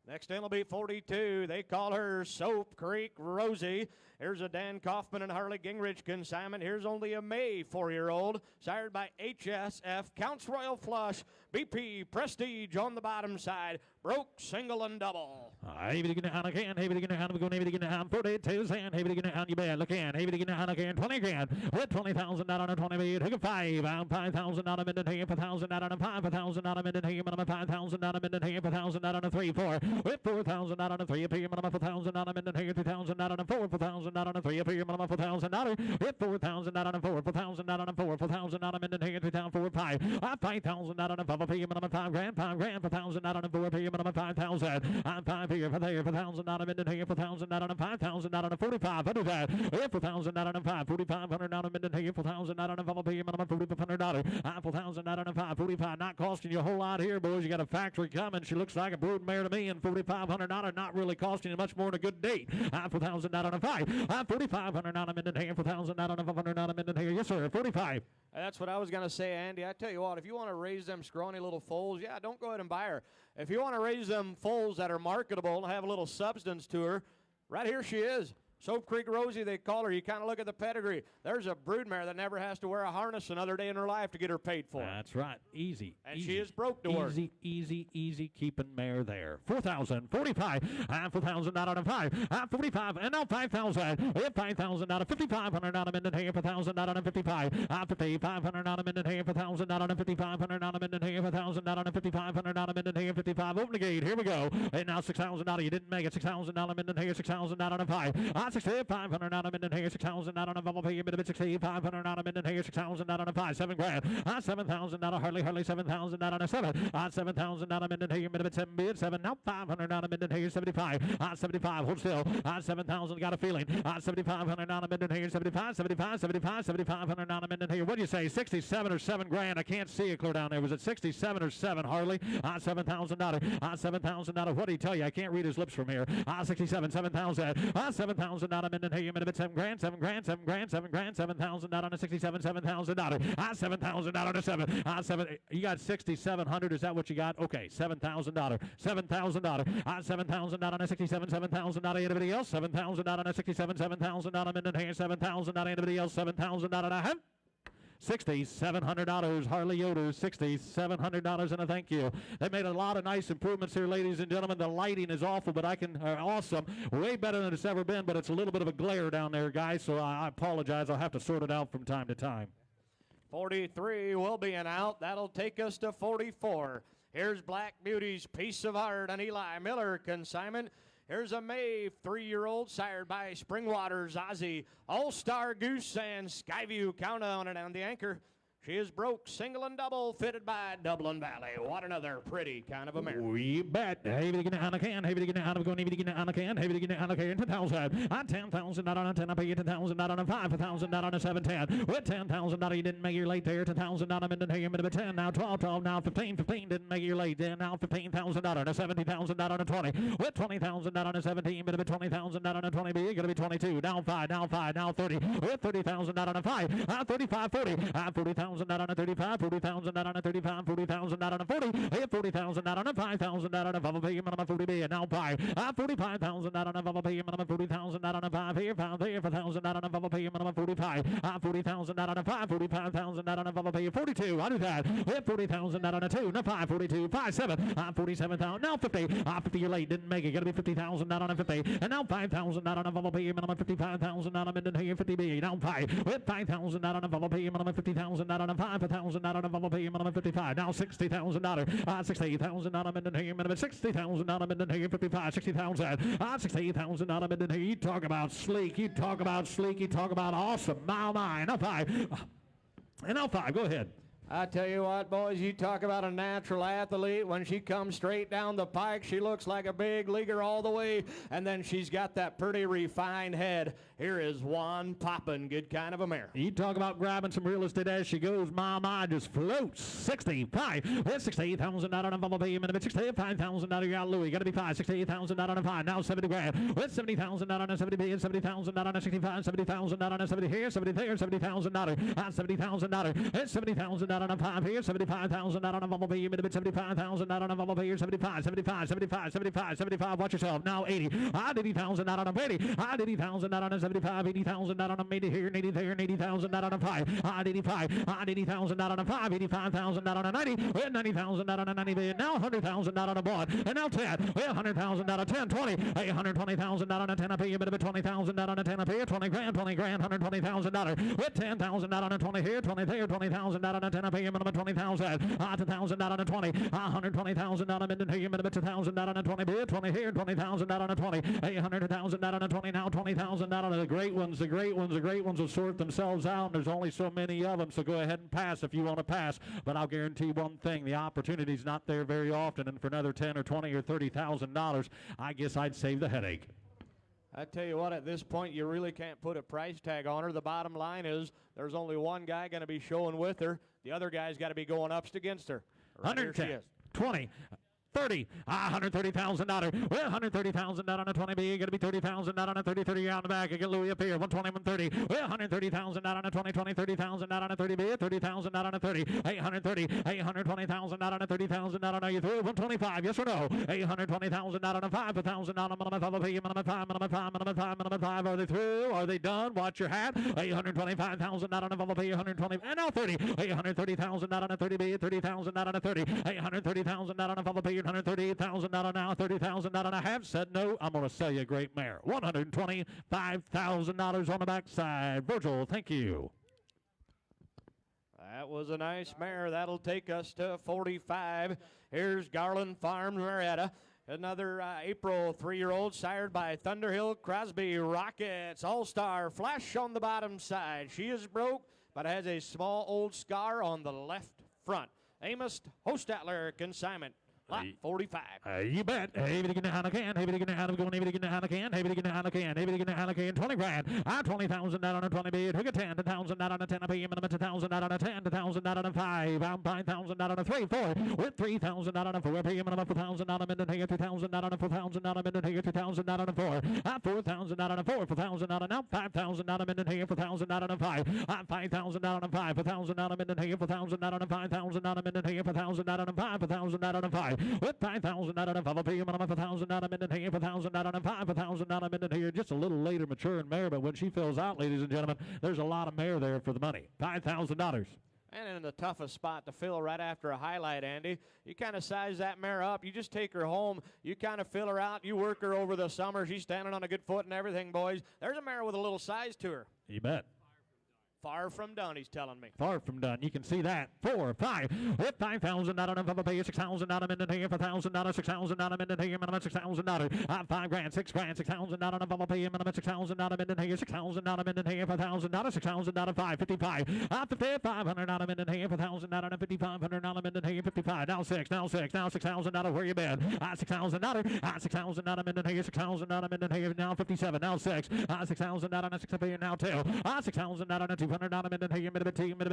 Next in will be 42. They call her Soap Creek Rosie. Here's a Dan Kaufman and Harley Gingrich consignment. Here's only a May 4-year-old, sired by HSF, Counts Royal Flush, BP Prestige on the bottom side, broke single and double. Hey, we get a hand again. Hey, we get a hand. We're going to get a hand. 42 cents. Hey, we get a hand. You bet. Look in. Hey, we get a hand again. 20 grand. With 20,000 out on a 20 million. Take a 5. I'm 5,000 out a minute here. 5,000 out on a 5. 5,000 out a minute here. 5,000 out a minute here. 5,000 out on a 3. 4. With 4,000 out on a 3. Up here. 4,000 out a minute here. 3,000 out on a 4. 4,000 out on a 3. Up here. 4,000 out. With 4,000 out on a 4. 4,000 out on a 4. 4,000 out a minute here. 3,000 4 5. 5,000 out on a 5. Up here. 5 grand. 5 grand. 4,000 out on a 4. Up here. 5,000. I'm 5 here. 4,000 out of minute here. 4,000 out on a 5,000 out on a 45. 100. 4,000 out on a 5. 4,500 out of minute here. 4,000 out on a 5. Up here. 4,500. 4,000 out on a 5. 45. Not costing you a whole lot here, boys. You got a factory coming. She looks like a brood mare to me. And $4,500 not really costing you much more than a good date. 4,000 out on a 5. 4,500 out of minute here. 4,000 out on a 500 out of minute here. Yes, sir. 45. That's what I was going to say, Andy. I tell you what, if you want to raise them scrawny little foals, yeah, don't go ahead and buy her. If you want to raise them foals that are marketable and have a little substance to her, right here she is. Soap Creek Rosie, they call her. You kind of look at the pedigree. There's a broodmare that never has to wear a harness another day in her life to get her paid for. That's right. Easy. And easy. she is broke to work. Easy keeping mare there. 4,000, 45, 4,000 out of 5, 45, and now 5,000. We have 5,000 out of 5,500 out of minute here, 4,000 out of 55, 5,500 out of minute here, 4,000 out of 5,500 out of minute here, 4,000 out of 5,500 out of minute here, 55. Open the gate. Here we go. And now 6,000 out of you didn't make it. 6,000 out of minute here, 6,000 out of 5. 6,500 out of minute here, 6,000 out of bubble pay, a bit of it, 6,500 out of minute here, 6,000 out of 5, 7 grand. 7,000 out of Harley, 7,000 out of 7. 7,000 out of minute here, a bit of it, 7 bid, 7. Now 500 out of minute here, 75. 75, hold still. 7,000, got a feeling. 7,500 out of minute here, 75, 7,500 out of minute here. What do you say, 67 or 7 grand? I can't see it clear down there. Was it 67 or 7, Harley? 7,000 out of 7,000 out of, what did he tell you? I can't read his lips from here. 67, 7,000. 7,000 out of minute here, a bit, 7 grand, 7 grand, 7 grand, 7 grand, 7,000 out on a 67, 7,000 out of 7,000 out on a 7. 7. You got 6,700. Is that what you got? Okay, $7,000. 7,000 out. 7,000 out on a 67, 7,000 out of anybody else. 7,000 out on a 67, 7,000 out of minute here, 7,000 out of anybody else. 7,000 out on a $6,700. Harley Yoder, $6,700 and a thank you. They made a lot of nice improvements here, ladies and gentlemen. The lighting is awful, but awesome. Way better than it's ever been, but it's a little bit of a glare down there, guys, so I apologize. I'll have to sort it out from time to time. 43 will be an out. That'll take us to 44. Here's Black Beauty's Piece of Art, an Eli Miller consignment. Here's a May 3-year-old, sired by Springwater's Ozzy, All-Star Goose, and Skyview. Count on it on the anchor. She is broke, single and double, fitted by Dublin Valley. What another pretty kind of a mare. We bet. Hey, we get on a can. Hey, we get on a go. Hey, we get on a can. Hey, we get on a can. 10,000. 10,000. Not on a 10. I pay you 10,000. Not on a 5. 1,000. Not on a 7. 10. With 10,000. Not you didn't make your late there. 10,000. Not I'm in the minute. 10. Now 12. 12. Now 15. 15. Didn't make your late there. Now 15,000. Not on a 70,000. Not on a 20. With 20,000. Not on a 17. Minute 20,000. Not on a 20. You're gonna be 22. Down 5. Down 5. Now 30. With 30,000. Not on a 5. 35. 40. 40,000. Not on a 35. 40,000 not on a 35, 40,000 not on a 40, 40,000 not on a 5,000 not on a 5, pay minimum 40 B, now 5, 45,000 not on a 5, pay minimum 40,000 not on a 5, here 5,000 not on a 5, pay minimum 45, 40,000 not on a 5, 45,000 not on a 5, pay 42, I do that, 40,000 not on a 2, no 5, 42, 5, 7, 47,000, now 50, 50 you're late, didn't make it, gotta be 50,000 not on a 50, and now 5,000 not on a 5, pay minimum 55,000 not on a midden here 50 B, now 5, with 5,000 not on a 5, pay minimum 50,000 not on a 5,000 not on a 5, pay minimum 55, now $60,000, 60,000 not on a midden here, minimum 60,000 not on a midden here 55, 60,000, 60,000 not on a midden here, you talk about sleek, you talk about sleek, you talk about awesome, mile 9, now 5, and now 5, go ahead. I tell you what, boys, you talk about a natural athlete. When she comes straight down the pike, she looks like a big leaguer all the way, and then she's got that pretty refined head. Here is one poppin', good kind of a mare. You talk about grabbing some real estate as she goes. My just floats. 65. With 68,000 out on a bubble pay minute. 65,000 out of your Louis. Got to be 5. 68,000 out on a 5. Now 70 grand. With 70,000 out on a 70 B and 70,000 out on a 65. 70,000 out on a 70 here. 70 there. 70,000 out. 70,000 out. It's 70,000 out on a 5 here. 75,000 out on a bubble pay minute. 75,000 out on a bubble pay here. 75. 75. 75. 75. 75. Watch yourself. Now 80. 80,000 out on a 80. 80,000 out on a 75, 80,000 out on a 80 here, and 80 there, and 80,000 out on a 5, 85, 80,000 out on a 5, 85,000 out on a 90, 90,000 out on a 90, now 100,000 out on a board, and now 10, 100,000 out of 10, 20, 120,000 out on a 10 up here, but 20,000 out on a 10 up here, 20 grand, 120,000 out with 10,000 out on a 20 here, 20 there, 20,000 out on a 10 up here, minimum 20,000, 2,000 out on a 20, 120,000 out on a minute here, minimum 2,000 out on a 20 here, 20 here, 20,000 out on a 20, 800,000 out on a 20, now 20,000 out on a the great ones will sort themselves out, and there's only so many of them, so go ahead and pass if you want to pass. But I'll guarantee one thing, the opportunity's not there very often, and for another 10 or 20 or $30,000, I guess I'd save the headache. I tell you what, at this point, you really can't put a price tag on her. The bottom line is there's only one guy going to be showing with her. The other guy's got to be going up against her. Right, 110, 20, 30, $130,000. Well, $130,000 on a 20 B. Got to be $30,000 on a 30, 30 out the back. I get Louis up here. 120, 130. Well, $130,000 on a 20, 20, $30,000 on a 30 B. $30,000 on a 30. 830, $820,000 on a 30,000 on a you through. 125. Yes or no? $820,000 on a 5,000 on a minimum 5 P. Minimum 5. Minimum 5. Minimum 5. Minimum 5. Are they through? Are they done? Watch your hat. $825,000 on a 5 P. 120. And now 30. $830,000 on a 30 B. 30,000 on a 30. $830,000 on a 5 P. 138,000 out on now, 30,000 out on a half. Said no, I'm going to sell you a great mare. $125,000 on the backside. Virgil, thank you. That was a nice mare. That'll take us to 45. Here's Garland Farms Marietta. Another April 3-year-old sired by Thunderhill Crosby Rockets. All-Star Flash on the bottom side. She is broke, but has a small old scar on the left front. Amos Hostatler consignment. Lot 45. You bet. Hey, get a can. Hey, get a can. Going. Hey, get a can. Hey, get a can. Hey, get a can. 20 grand. 20,000 out on a 20 bid. Took a 10. 10,000 out on a 10. Pay minimum 2,000 out on a 10. 2,000 out on a 5. 5,000 out on a 3. 4. With 3,000 out on a 4. Pay minimum 4,000 out on a minute. 3,000 out on a 4,000 out on a minute. 3,000 out on a 4. 4,000 out on a 4. 4,000 out on a 5,000 out on a minute. 4,000 out on a 5. 5,000 out on a 5. 4,000 out on a minute. 4,000 out on a 5,000 out on a minute. 4,000 out on a 5. 4,000 out on a 5. With 5,000 out on a 5, pay minimum 4,000 out a minute here, 4,000 out on a 5, 4,000 out a minute here. Just a little later maturing mare, but when she fills out, ladies and gentlemen, there's a lot of mare there for the money. $5,000. And in the toughest spot to fill right after a highlight, Andy, you kind of size that mare up. You just take her home. You kind of fill her out. You work her over the summer. She's standing on a good foot and everything, boys. There's a mare with a little size to her. You bet. Far from done, he's telling me. Far from done. You can see that. 4, 5. With $5,000 and Bubba pay $6,000 in here for $1,000, $6,000 in here, minimum $6,000. $5,000, $6,000, $6,000 and Bubba pay minimum $6,000 in here, $6,000 in here for $1,000, $6,000, $555. $500 in here for $1,000 and $5,500 in here, $55. Now 6, now $6,000. Where you been? $6,000. $6,000 in here, $6,000 in here. Now 57. Now 6. $6,000 and 6 now 2. $6,000 and $200 in here, minimum $200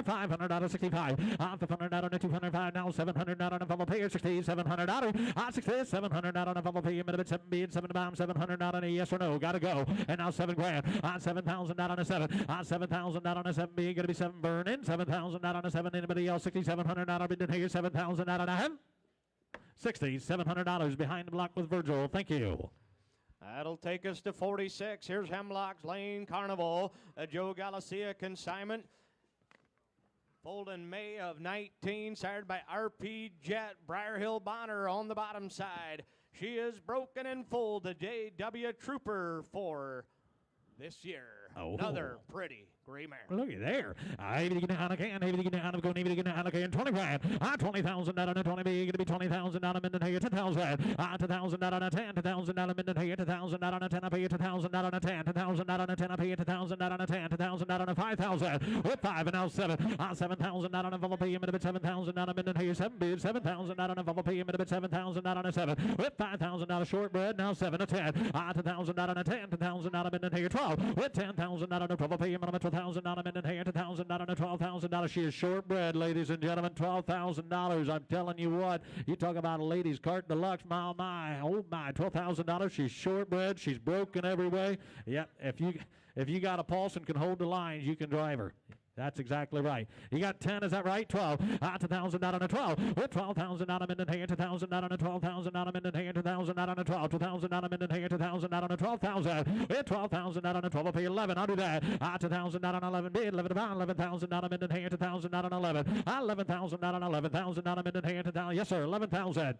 $500 $65. $500 and 205. Now $700 and Bubba pay $6,700. $6,700 and Bubba pay minimum 7 bid 7 bomb $700 and a yes or no. Gotta go. And now $7,000. $7,000 and a 7. $7,000 and a 7 bid. Gonna be 7 burning. $7,000 and a 7. Anybody else? $6,700 bid in here. $7,000 and a half. $6,700 behind the block with Virgil. Thank you. That'll take us to 46. Here's Hemlock's Lane Carnival, a Joe Galicia consignment. Foaled in May of 19, sired by RP Jet, Briar Hill Bonner on the bottom side. She is broken in full, the JW Trooper for this year. Oh. Another pretty gray mare. Look at there. Maybe to get down again. Maybe to get down again. Maybe to get down again. 20 grand. $20,000 and a 20 big. Going to be $20,000 in here. 10,000. $2,000 and a 10. $2,000 in here. $2,000 and a 10. I pay you $2,000 and a 10. $2,000 and a 10. I pay you $2,000 and a 10. $2,000 and a 5,000. With 5 and now 7. $7,000 and a Bubba pay you minute $7,000 in here. 7 bid. $7,000 and a Bubba pay you minute $7,000 and a 7. With $5,000 shortbread. Now 7 to 10. $2,000 and a 10. $2,000 in here. 12. With $10,000 and a Bubba pay you minute $12,000 in here. $2,000 and a $12,000. She is shortbread, ladies and gentlemen. $12,000. I'm telling you what. You talk about a ladies cart deluxe. My, oh my. $12,000. She's shortbread. She's broken every way. Yep. If you got a pulse and can hold the lines, you can drive her. That's exactly right. You got 10, is that right? 12. $2,000 and a 12. With $12,000 in here, $2,000 and a $12,000 in here, $2,000 and a 12. $2,000 in here, $2,000 and a 12,000. With $12,000 and a 12, I'll pay 11. I'll do that. $2,000 and 11 bid, 11 about $11,000 in here, $2,000 and 11. $11,000 and 11,000 in here, $2,000. Yes, sir, 11,000.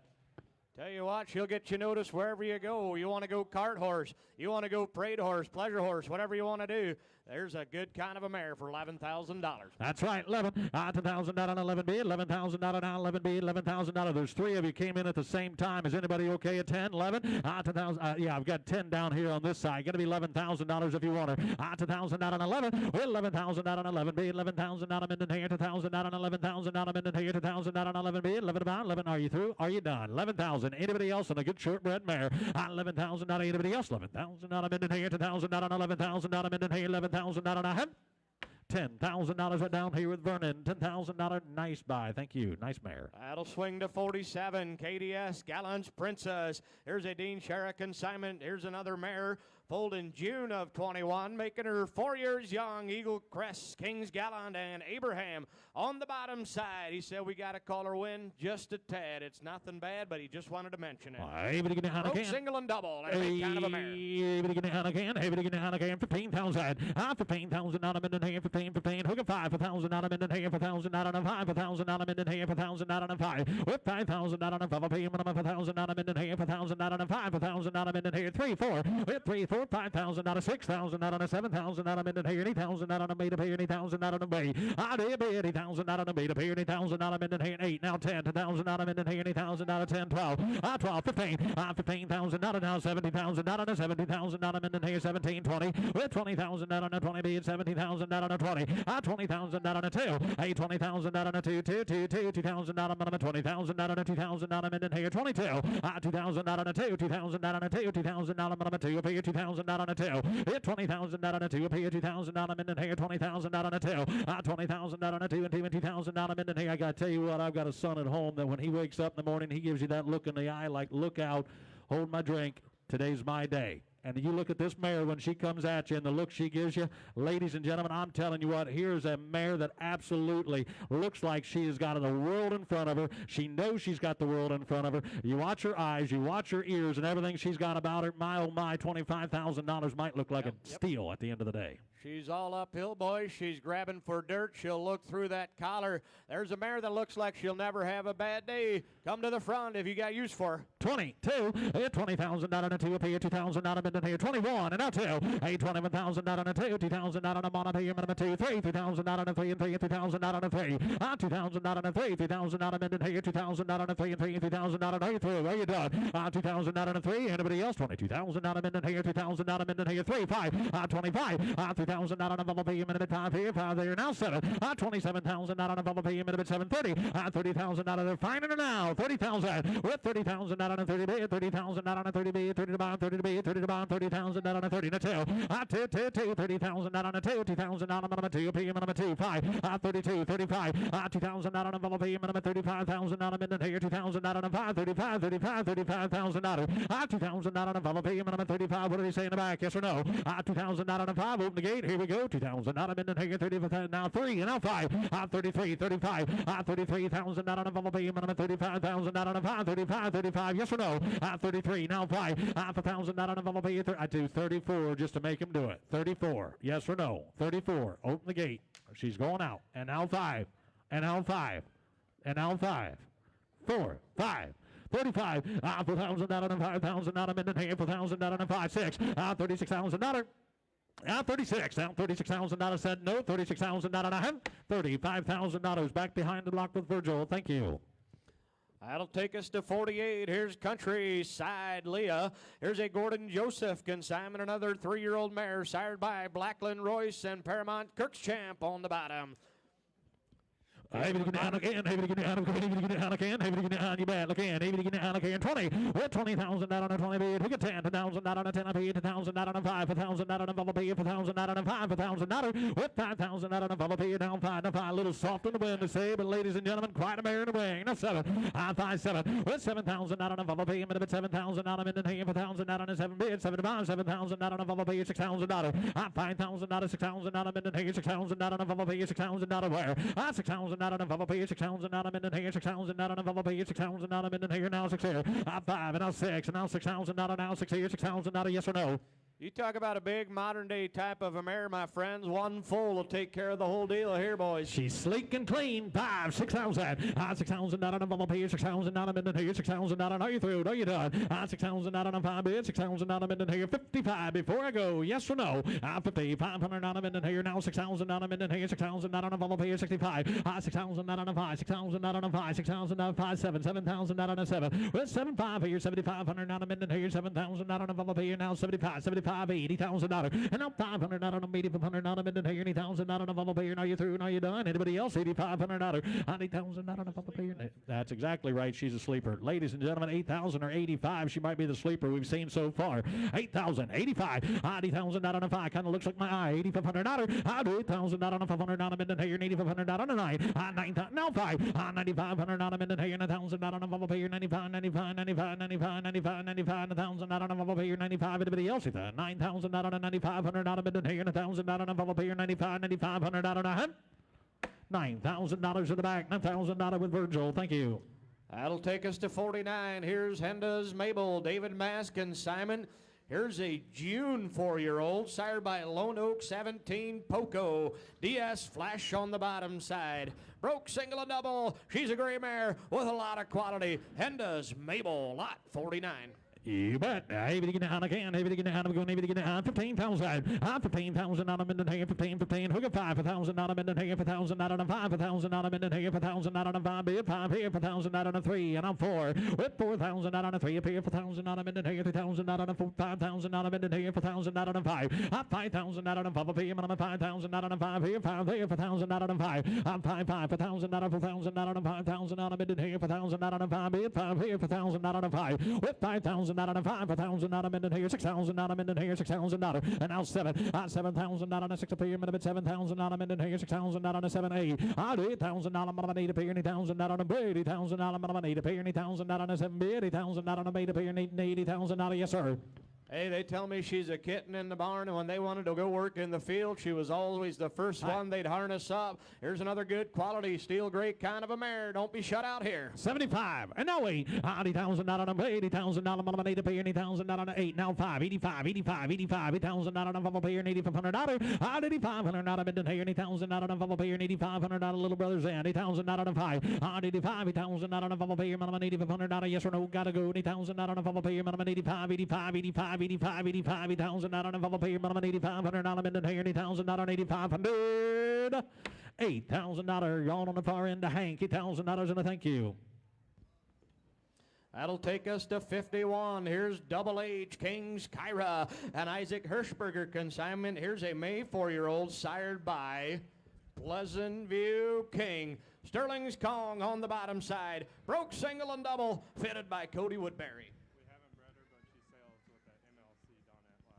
Tell you what, she'll get you noticed wherever you go. You want to go cart horse, you want to go parade horse, pleasure horse, whatever you want to do. There's a good kind of a mare for $11,000. That's right, 11. $2,000 and 11 bid, $11,000 now 11 bid, $11,000. There's 3 of you came in at the same time. Is anybody okay at 10, 11? $2,000. Yeah, I've got 10 down here on this side. Going to be $11,000 if you want her. $2,000 and 11. With $11,000 and 11 bid, $11,000 in here, $2,000 and 11,000 in here, $2,000 and 11 bid, 11 about 11. Are you through? Are you done? 11,000. Anybody else on a good shortbread mare? $11,000. Anybody else? 11,000 in here, $2,000 and 11,000 in here, $11,000 and a half. $10,000 right down here with Vernon. $10,000. Nice buy. Thank you. Nice mare. That'll swing to 47. KDS Gallant's Princess. Here's a Dean Shara consignment. Here's another mare. Foaled in June of 21, making her 4 years young. Eagle Crest, Kings Gallant, and Abraham on the bottom side. He said we got to call her win just a tad. It's nothing bad, but he just wanted to mention it. Broke single and double. That's kind of a mare. $15,000. $15,000 in here. 15. Hook a 5. $1,000 in here. $1,000 and 5. $1,000 in here. $1,000 and 5. With $5,000 and 5. Pay him $1,000 in here. $1,000 and 5. $1,000 in here. 3, 4. With 3, 4. $5,000, $6,000, $7,000 in here, $80,000 made up here, $80,000 made. I did $80,000 made up here, $80,000 in here, 8. Now 10, $10,000 in here, $80,000, 10, 12. 12, 15. $15,000 now, $70,000, $70,000 in here, 17, 20. With $20,000 and 20 bid, $17,000 and 20. $20,000 and 2. $20,000 and 2, $2,000 minimum, $20,000 and 2,000 in here, 22. $2,000 and 2, $2,000 and 2, $2,000 minimum, 2, pay you $2,000 and a 2. Hit $20,000 and a 2. Pay you $2,000 in here. $20,000 and a 2. $20,000 and a 2 and $2,000 in here. I got to tell you what, I've got a son at home that when he wakes up in the morning, he gives you that look in the eye like, look out, hold my drink. Today's my day. And you look at this mare when she comes at you and the look she gives you. Ladies and gentlemen, I'm telling you what, here's a mare that absolutely looks like she has got the world in front of her. She knows she's got the world in front of her. You watch her eyes, you watch her ears, and everything she's got about her. My, oh my, $25,000 might look like a steal at the end of the day. She's all uphill, boys. She's grabbing for dirt. She'll look through that collar. There's a mare that looks like she'll never have a bad day. Come to the front if you got use for her. 22, $20,000 and a 2 up here, 2,000 out of minute here, 21 and a 2, $21,000 out and a 2, 2,000 out and a money here, minimum 2, 3, 3,000 out and a 3 and 3, 3,000 out and a 3, 2,000 out and a 3, 3,000 out of minute here, 2,000 out and a 3 and 3, 3,000 out and a 3, are you done? 2,000 out and a 3, anybody else? 22,000 out of minute here, 2,000 out of minute here, 3, 5, 25, 3,000 out and a bubble pay, minute 5 here, 5 there, now 7, 27,000 out and a bubble pay, minute 7, 30, 30,000 out of there, fine and now, 30,000, with 30,000 out on a 30 B, 30,000 out on a 30 B, 30 to bond, 30 to B, 30 to bond, 30,000 out on a 30 and a 2, 2, 30,000 out on a 2, 2,000 out on a 2, P, minimum 2, 5, 32, 35, 2,000 out on a bubble P, minimum 35,000 out of minute here, 2,000 out on a 5, 35, 35, 35,000 out of 2,000 out on a bubble P, minimum 35, what do they say in the back, yes or no? 2,000 out on a 5, open the gate, here we go, 2,000 out of minute here, 35, now 3, and now 5, 33, 35, 33,000 out on a bubble P, minimum 35,000 out on a 5, 35, 35, yes or no? 33, now 5, 1,000 out on a bubble P, I do 34 just to make him do it, 34, yes or no? 34, open the gate, she's going out, and now 5, and now 5, and now 5, 4, 5, 35, 4,000 out on a 5,000 out of minute here, 4,000 out on a 5, 6, 36,000 out. 36, now $36,000 said no, $36,000 out of $35,000 back behind the block with Virgil. Thank you. That'll take us to 48. Here's Countryside Leah. Here's a Gordon Joseph consignment, another 3-year-old mare sired by Blackland Royce and Paramount Kirkchamp on the bottom. Even again, again, even again, again, even again, you bet, again, even again, 20, with 20,000 out on a 20 B, took a 10,000 out on a 10 B, 2,000 out on a 5, 1,000 out on a bubble B, 1,000 out on a 5, 1,000 out with 5,000 out on a bubble B, down 5, now 5, a little soft in the wind to say, but ladies and gentlemen, quite a mare in the wing, now 7, 5, 7, with 7,000 out on a bubble B, a minute 7,000 out on a minute, 4,000 out on a 7 B, 7 to 5, 7,000 out on a bubble B, 6,000 out, 5,000 out of 6,000 out on a minute, 6,000 out on a bubble B, 6,000 out of where, 6,000 out on a bubble B, 6,000 out of minute here, 6,000 out on a bubble B, 6,000 out of minute here, now 6 here, 5, and now 6, and now 6,000 out of now 6 here, 6,000 out of yes or no? You talk about a big modern-day type of a mare, my friends. One full will take care of the whole deal here, boys. She's sleek and clean. 5, 6,000. 6,000 out on a bubble pay. 6,000 out of minute here. 6,000 out on. Are you through? Are you done? 6,000 out on a 5 bid. 6,000 out of minute here. 55 before I go. Yes or no? 50. 500 out of minute here. Now 6,000 out of minute here. 6,000 out on a bubble pay. 65. 6,000 out on a 5. 6,000 out on a 5. 6,000 out of 5. 7. 7,000 out on a 7. With 7,5 here. 7,500 out of minute here. 7,000 out on a bubble pay. Now 75. 75. 80,000. And now 500 out on them, 8,500 out on them, and 80,000 out on a bubble payer. Now you're through, now you're done. Anybody else? 8,500 out of 80,000 out on a bubble payer. That's exactly right. She's a sleeper. Ladies and gentlemen, 8,000 or 85. She might be the sleeper we've seen so far. 8,000, 85, 80,000 out on a 5. Kind of looks like my eye. 8,500 out of 8,000 out on a 500 out of minute here, 8,500 out on a 9. 9,000, now 5. 9,500 out of minute here, 1,000 out on a bubble payer. 95, 95, 95, 95, 95, 95, 1,000 out on a bubble payer. 95. Anybody else? 9,000 out on a 9,500 out of minute here, 1,000 out on a bubble payer. 95, 9,500 out on a $9,000 in the back. $9,000 with Virgil. Thank you. That'll take us to 49. Here's Henda's Mabel, David Mask, and Simon. Here's a June 4-year-old, sired by Lone Oak 17 Poco. DS Flash on the bottom side. Broke single and double. She's a gray mare with a lot of quality. Henda's Mabel, lot 49. You bet. Maybe to get down again. Maybe to get down. I'm going to get down. 15,000. 15,000 out of minute here. 15. Hook at 5. 1,000 out of minute here. 1,000 out of 5. 1,000 out of minute here. 1,000 out of 5. 5 here. 1,000 out of 3. And I'm 4. With 4,000 out of 3 up here. 4,000 out of minute here. 3,000 out of 4. 5,000 out of minute here. 4,000 out of 5. 5,000 out of 5 up here. 5,000 out of 5 here. 5 here. 4,000 out of 5. 5, 5. 4,000 out of 4,000 out of 5,000 out of minute here. 4,000 out of 5 here. 5 here. 4,000 out of 5. With 5,000 out of 5, 1,000 out of minute here, 6,000 out of minute here, 6,000 out of, and now 7, 7,000 out on a 6 up here, minute 7,000 out of minute here, 6,000 out on a 7, 8, 8,000 out on an 8 up here, 8,000 out on a 80,000 out on an 8 up here, 8,000 out on a 7, 80,000 out on a 8 up here, 80,000 out of, yes sir. Hey, they tell me she's a kitten in the barn, and when they wanted to go work in the field, she was always the first one they'd harness up. Here's another good quality steel gray kind of a mare. Don't be shut out here. 75, and now 8, $80,000, $80,000, $80 pay, $80,000, 8, now 5, 85, 85, 85, $8,000, pay, $8,500, $8,500, bid here, $80,000, pay, $8,500, little brothers, and $8,000, 5, $85, $8,000, pay, $8,500, yes or no, gotta go, $8,000, pay, $85, 85, 85, 85, 85, $8,000, pay, $8,500, bid here, $80,000, $8,500, $8,000, yawn on the far end, Hank, $8,000, and a thank you. That'll take us to 51. Here's Double H, King's Kyra, and Isaac Hirschberger consignment. Here's a May 4-year-old sired by Pleasant View King. Sterling's Kong on the bottom side. Broke single and double, fitted by Cody Woodbury. We haven't bred her, but she sails with that MLC Donette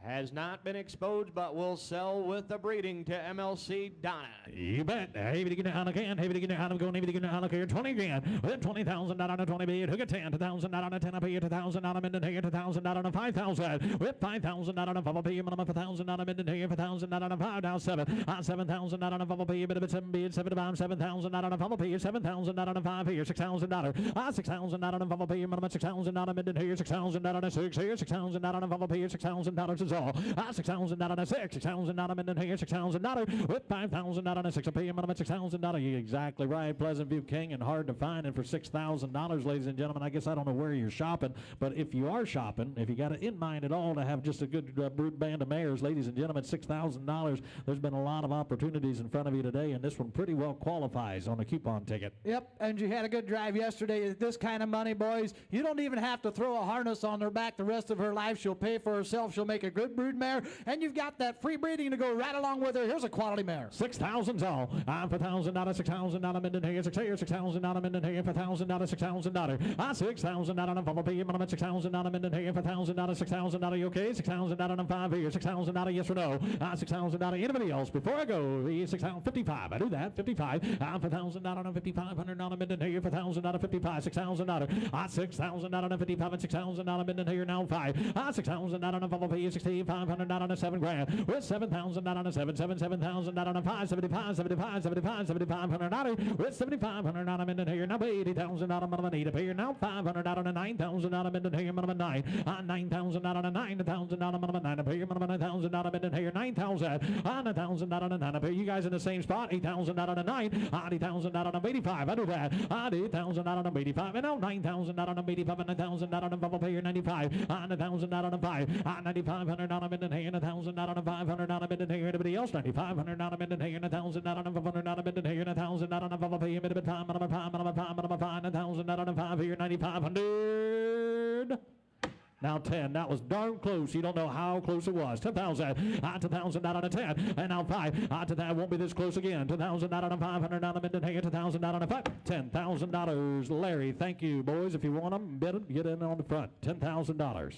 Lyles. Has not been exposed, but will sell with the breeding to MLC Donna. You bet. Heavy to get down again. Heavy to get down. Go. Heavy to get down here. 20 again. With $20,000 20 bid. Hook at 10. $2,000 10 up here. $2,000 mid here. $2,000 5,000. With $5,000 5 up here. $1,000 mid here. $5,000 5 down 7. $7,000 5 up here. Bit of 7 bid. 7 to bomb. $7,000 5 up here. $7,000 5 here. $6,000. $6,000 5 up here. $6,000 mid here. $6,000 6 here. $6,000 5 up here. $6,000 is all. $6,000 6. $6,000 mid here. $6,000 with $5,000 6 up here. $6,000. You're exactly right. Pleasant View King, and hard to find. And for $6,000, ladies and gentlemen, I guess I don't know where you're shopping, but if you are shopping, if you got it in mind at all to have just a good brood band of mares, ladies and gentlemen, $6,000. There's been a lot of opportunities in front of you today, and this one pretty well qualifies on a coupon ticket. Yep, and you had a good drive yesterday. This kind of money, boys, you don't even have to throw a harness on her back the rest of her life. She'll pay for herself. She'll make a good brood mare, and you've got that free breeding to go right along with her. Here's a quality mare. 6,000's all. $4,000, $6,000 mid here, $6,000 mid here, $4,000, $6,000. $6,000 5 pay, $6,000 mid here, $4,000, $6,000. You okay? $6,000 5 here, $6,000. Yes or no? $6,000. Anybody else? Before I go, $6,055. I do that. 55. $4,000, $5,500 mid here, $4,000, 55. $6,000. $6,000 55 and $6,000 mid here now 5. $6,000 5 pay, $6,500 7 grand. With $7,000 7, $7,000 5, 75, 75, 75, $7,500 with $7,500 in here. Now $80,000 minimum need up here. Now $500 $9,000 in here. Minimum 9. $9,000 $9,000 minimum 9 up here. Minimum $9,000 in here. 9,000 $9,000 9 up here. You guys in the same spot. $8,000 9. $80,000 85. I do that. $80,000 85. And now $9,000 85 and $9,000 up here. 95. $9,000 5. $9,500 in here. $1,000 in here. Anybody else? $9,500 in here. $1,000 in here. $1,000 pay him at a time. $1,000 here. $9,500. Now 10. That was darn close. You don't know how close it was. 10,000. 10,000 out of 10. And now 5. To that won't be this close again. 10,000 out of 500 out of mid here. 10,000 out of 5. $10,000. Larry, thank you, boys. If you want them, bid them. Get in on the front. $10,000.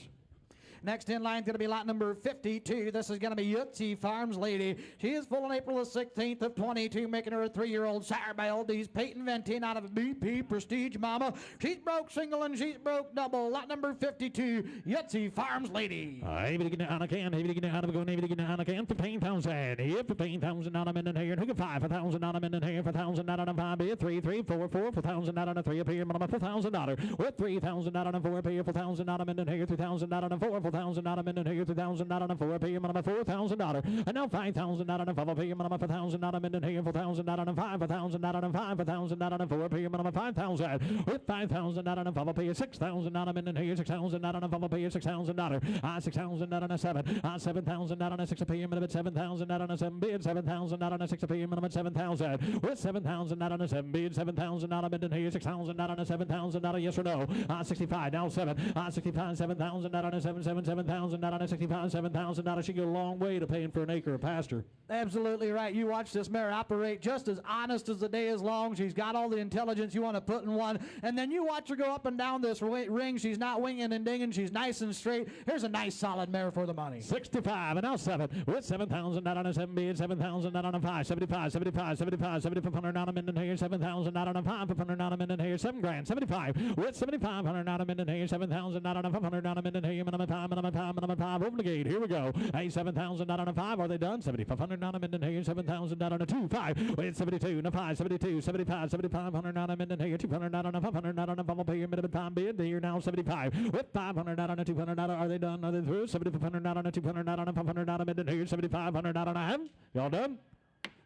Next in line is going to be lot number 52. This is going to be Yutzi Farms Lady. She is full on April the 16th of 22, making her a 3-year-old sire by Oldies. Peyton Ventin out of BP Prestige Mama. She's broke single and she's broke double. Lot number 52, Yutzi Farms Lady. Able to get down again. Able to get down again. Able to get down again. 15,000. Here, 15,000 out of minute here. Who can 5,000 out of minute here? 4,000 out of 5 here. 3, 4, 4,000 out of 3 up here. $4,000 with 3,000 out of 4 up here. 4,000 out of minute here. 3,000 out of 4. $4,000 out of minute here, $2,000 out of 4 pay, $4,000, and now $5,000 out of 5 pay, $4,000 out of minute here, $4,000 out of 5, $1,000 out of 5, $1,000 out of 4 pay, $5,000 with $5,000 out of 5 pay, $6,000 out of minute here, $6,000 out of 5 pay, $6,000, $6,000 out of 7, $7,000 out of 6 pay, $7,000 out of 7 bid, $7,000 out of 6 pay, $7,000 with $7,000 out of 7 bid, $7,000 out of minute here, $6,000 out of 7,000 out of yes or no, 65 now 7, 65 $7,000 out of 7, 7 $7,000, 65, $7,000. She go a long way to paying for an acre of pasture. Absolutely right. You watch this mare operate just as honest as the day is long. She's got all the intelligence you want to put in one. And then you watch her go up and down this ring. She's not winging and dinging. She's nice and straight. Here's a nice solid mare for the money. 65 and now 7 with $7,000, 7 bid, $7,000, 5, 75, 75, 75, 7,500 on a minute here, $7,000, 500 on a minute here, 7 grand, 75 with 7,500 on a minute here, 7,000 500 on a minute here, minimum five, over the gate. Here we go. Hey, 7,000 on a 5. Are they done? 7,500 on a minute here, 7,000 on a 2, 5 with 72 and a 5, 72, 75, 7,500 on a minute here, 200 on a 500 on a bubble pay, minimum time bid. Here now 75 with 500 on a 200. Are they done? Are they through? 7,500 on a 200 on a 500 on a minute here, 7,500 on a half. Y'all done?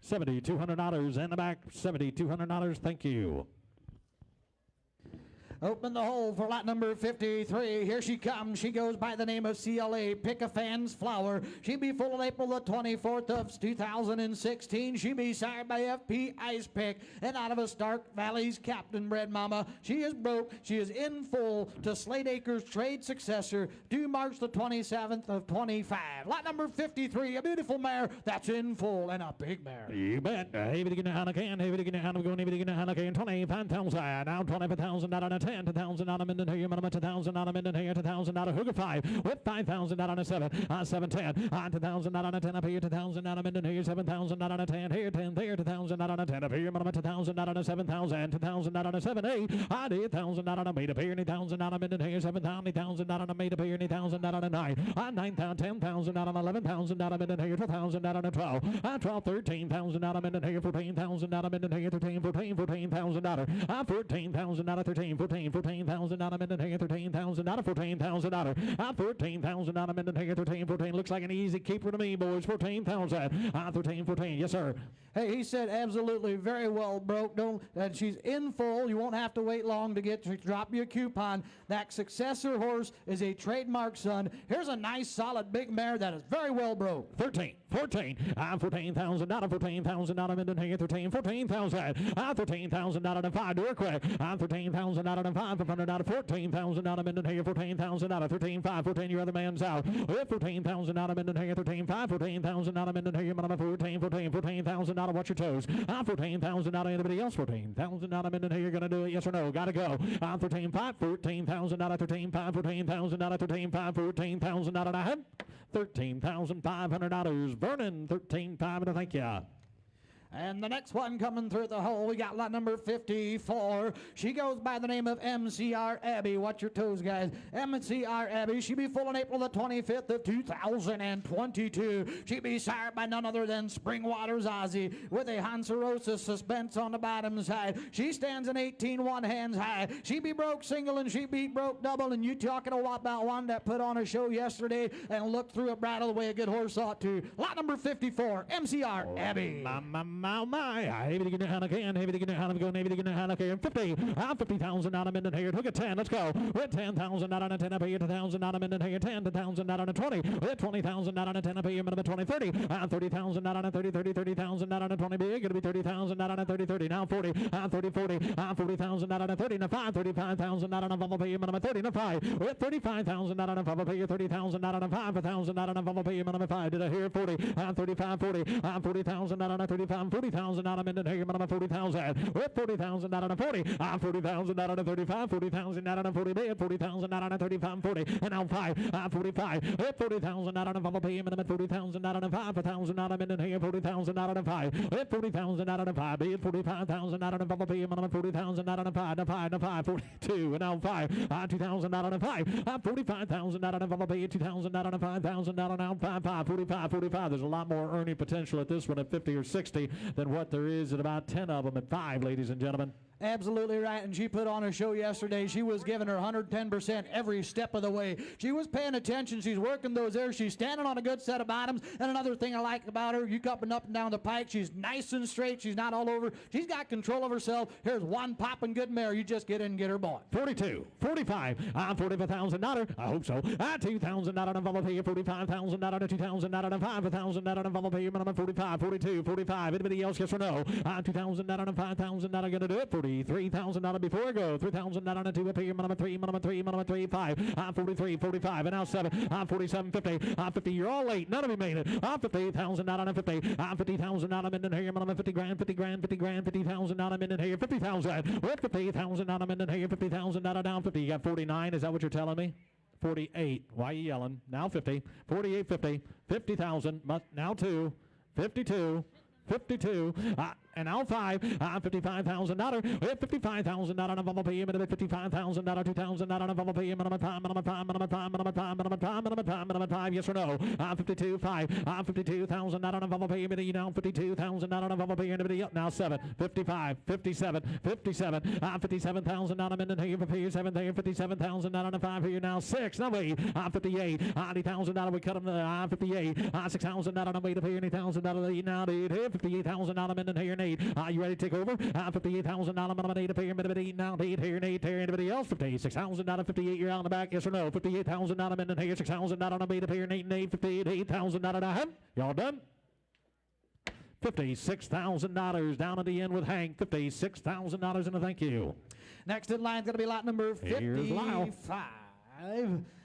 $7,200 in the back. $7,200. Thank you. Open the hole for lot number 53. Here she comes. She goes by the name of CLA Pick a Fan's Flower. She be full on April the 24th of 2016. She be sired by FP Ice Pick and out of a Stark Valley's Captain Bred Mama. She is broke. She is in full to Slate Acres trade successor due March the 27th of 25. Lot number 53, a beautiful mare that's in full and a big mare. You bet. Hey, we get a Hanacan. Hey, we get a Hanacan. Hey, we get a Hanacan. 25,000. Now 25,000 out of 10,000 on a minute here, minimum 2,000 on a minute here, 2,000 out of hook of 5 with 5,000 out on a 7, 710, 2,000 out on a 10 up here, 2,000 out on a minute here, 7,000 out on a 10 here, 10 there, 2,000 out on a 10 up here, minimum 2,000 out on a 7,000, 2,000 out on a 7, 8, 8,000 out on a made up here, 8,000 out on a minute here, 7,000 out on a made up here, 8,000 out on a 9, 9,000, 10,000 out on 11,000 out on a minute here, 12,000 out on a 12, 12, 13,000 out on a minute here, 14,000 out on a minute here, 13, 14,000 out of 14,000 out of 13, 14,000 out of minute here, 13,000 out of 14,000 out of 14,000 out of minute here, 13, 14. Looks like an easy keeper to me, boys. 14,000. 13, 14. Yes, sir. Hey, he said absolutely very well broke. And she's in full. You won't have to wait long to drop your coupon. That successor horse is a trademark son. Here's a nice solid big mare that is very well broke. 13, 14. 14,000 out of 14,000 out of minute here, 13, 14,000. 13,000 out of 5. Do it quick. 13,000 out of 5. 500 out of 14,000 out of minute here, 14,000 out of 13, 5, 14. Your other man's out. 14,000 out of minute here, 13, 5, 14,000 out of minute here, 14, 14, 14,000 out of watch your toes. 14,000 out of anybody else. 14,000 out of minute here. You're gonna do it? Yes or no? Gotta go. 13, 5, 14,000 out of 13, 5, 14,000 out of 13, 5, 14,000 out of a head. $13,500. Vernon, 13,500. Thank you. And the next one coming through the hole, we got lot number 54. She goes by the name of MCR Abby. Watch your toes, guys. MCR Abby. She be full on April the 25th of 2022. She be sired by none other than Springwater's Ozzy with a Hansarosa suspense on the bottom side. She stands an 18 one hands high. She be broke single and she be broke double. And you talking about one that put on a show yesterday and looked through a bridle the way a good horse ought to. Lot number 54, MCR Abby. My. Heavy to get a Hanacan, heavy to get a Hanacan, heavy to get a Hanacan. 50. 50,000 out of minute here. Hook at 10. Let's go. With 10,000 out on a 10 up here, 2,000 out of minute here, 10,000 out on a 20. With 20,000 out on a 10 up here, minimum 20, 30. 30,000 out on a 30, 30, 30,000 out on a 20 big. It'll be 30,000 out on a 30, 30. Now 40. 30, 40. 40,000 out on a 30. Now 5. 35,000 out on a bubble pay, minimum 30. Now 5. With 35,000 out on a bubble pay, 30,000 out on a 5. 1,000 out on a bubble pay, minimum 5. Did I hear 40? 35, 40. 40,000 out on a 35. 40,000 out of minute here, minimum 40,000. With 40,000 out on a 40. 40,000 out on a 35. 40,000 out on a 40 bid. 40,000 out on a 35, 40. And now 5. 45. With 40,000 out on a bubble pay, minimum 40,000 out on a 5. 1,000 out of minute here, 40,000 out on a 5. With 40,000 out on a 5 bid. 45,000 out on a bubble pay, minimum 40,000 out on a 5. Now 5. Now 5. 42. And now 5. 2,000 out on a 5. 45,000 out on a bubble pay. 2,000 out on a 5,000 out on a 5. 5. 45. 45. There's a lot more earning potential at this one at 50 or 60 than what there is at about 10 of them at 5, ladies and gentlemen. Absolutely right, and she put on a show yesterday. She was giving her 110% every step of the way. She was paying attention. She's working those airs. She's standing on a good set of bottoms. And another thing I like about her, you coming up and down the pike, she's nice and straight. She's not all over. She's got control of herself. Here's one popping good mare. You just get in and get her bought. 42, 45, $45,000. I hope so. 2,000 out on a bubble pay, 45,000 out on a 2,000 out on a 5,000 out on a bubble pay, minimum 45, 42, 45. Anybody else, yes or no? 2,000 out on a 5,000 out. I'm going to do it. $43,000 before I go. $3,902 up here. Minimum three, 5. I'm 43, 45, and now 7. I'm 47, 50. I'm 50. You're all late. None of you made it. I'm 50,950. I'm 50,000 out. I'm in here. Minimum 50 grand, 50 grand, 50 grand, 50,000 out. I'm in here. 50,000. With 50,000 out. I'm in here. 50,000 out. Down 50. You got 49. Is that what you're telling me? 48. Why are you yelling? Now 50. 48, 50. 50,000. Now 2. 52. 52, and now 5, $55,000. We have $55,000 on a bubble pay, minimum $55,000, $2,000 on a bubble pay, minimum time, yes or no? 52, 5, $52,000 on a bubble pay, now $52,000 on a bubble pay, anybody up now 7, 55, 57, 57, $57,000 on a minute here, pay 7 there, $57,000 on a 5 here, now 6, now wait, 58, $80,000, we cut them to 58, $6,000 on a way to pay, $80,000 now, $58,000 minute here, Nate. Are you ready to take over? $58,000 minimum 8 to pay, minute 8 now, Nate here, Nate here, anybody else? $56,000, 58, you're on the back, yes or no? $58,000 minute here, $6,000 on a way to pay, Nate, $58,000 down. Y'all done? $56,000 down at the end with Hank. $56,000 and a thank you. Next in line is going to be lot number 55.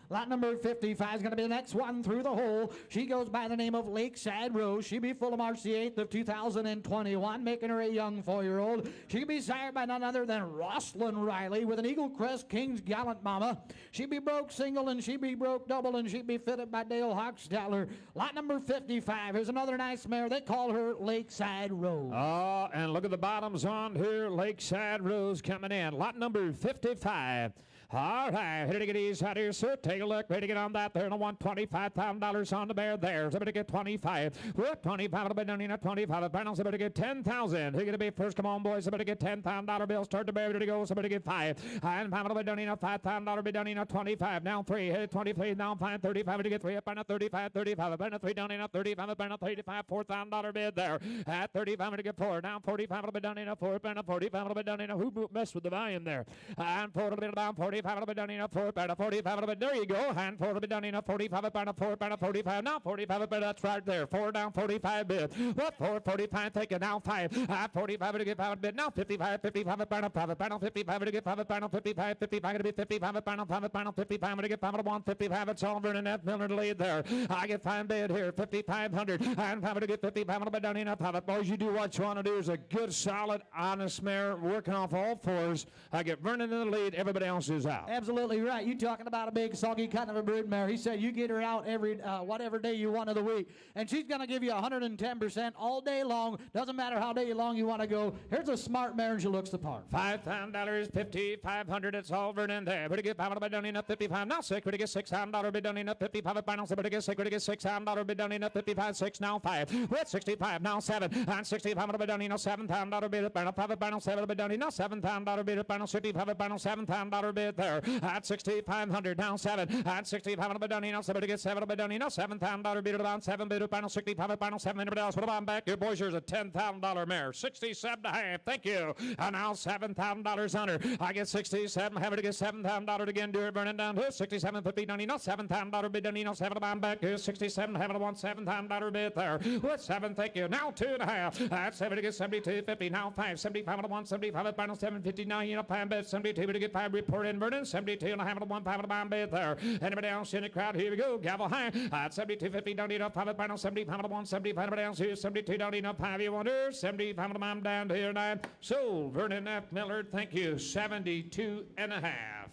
Lot number 55 is going to be the next one through the hole. She goes by the name of Lakeside Rose. She'll be full of March the 8th of 2021, making her a young 4-year-old. She'll be sired by none other than Rosslyn Riley with an Eagle Crest King's Gallant Mama. She'll be broke single and she'll be broke double and she'll be fitted by Dale Hochstetler. Lot number 55. Here's another nice mare. They call her Lakeside Rose. Oh, and look at the bottoms on here. Lakeside Rose coming in. Lot number 55. All right, here to get easy out here, sir. Take a look. Ready to get on that there. And I want $25,000 on the bear there. Somebody get 25. What? 25 will be done in at 25. Finals, somebody get 10,000. Who's going to be first? Come on, boys. Somebody get $10,000 bills. Start the bear. Ready to go. Somebody get 5. And 5 will be done in at $5,000 be done in at 25. Now 3. Hit 23. Now 5. 35. To get 3 up on a 35. 35. Up on a 3 down in at 35. Up on a 35. $4,000 bid there. At 35 to get 4. Now 45 will be done in at 4. Up on a 45 will be done in a who messed with the volume there. And 4 will be down 45. Will be done in a 4, about a 45, but there you go. And 4 will be done in a 45, about a 4, about a 45. Now 45, but that's right there. 4 down, 45 bid. What? 4, 45, take it now 5. 45 to get 5 bid. Now 55, 55, about a 5, about 55 to get 5, about 55, 55 to be 55, about 5, about 55 to get 5, about 155. It's all Vernon F. Miller to lead there. I get 5 bid here, 5,500. And 5 to get 55, will be done in a 5. Boys, you do what you want to do is a good, solid, honest mare working off all fours. I get Vernon in the lead. Everybody else is out. Absolutely right. You talking about a big soggy kind of a brood mare. He said you get her out every whatever day you want of the week, and she's going to give you 110% all day long. Doesn't matter how day long you want to go. Here's a smart mare, and she looks the part. $5,000, 5,500. It's all Vernon there. But to get 5 done in up 55. Now 6. But to get $6,000 bid done in up 55. Final. But to get 6. But to get $6,000 bid done in up 55. 6 now 5. With 65 now 7. And 65 bid done in up $7,000 bid up. Final. 5 final 7 bid done in up $7,000 bid up. Final 65 final $7,000 bid there. At 6,500 down 7. At 65 bid done in up 7 to get 7 bid done in up $7,000 bid about 7 bid up. Final 65 final 7. Anybody else? What about back? Your boys, here's a $10,000 mare. 67.5. Thank you. And now $7,000 on her. I get 67. Having to get $7,000 again. Do it burning down to 67.50 done in up $7,000 bid done in up 7 about back here. 67. Having to want $7,000 bid there. With 7. Thank you. Now 2.5. At 7 to get 72.50. Now 5. 75 to 175. Final 7.59. You know, 5 bid 72 to get 5 report in Vernon. 72 and a half to 1 5 to bomb bid there. Anybody else in the crowd? Here we go. Gavel high. At 72.50 don't need up 5 final 75 to 175. Anybody else here? 72 don't need up 5 you wonder. 75 to bomb down to here 9. So Vernon F. Miller, thank you. 72 and a half.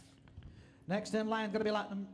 Next in line is going to be lot number.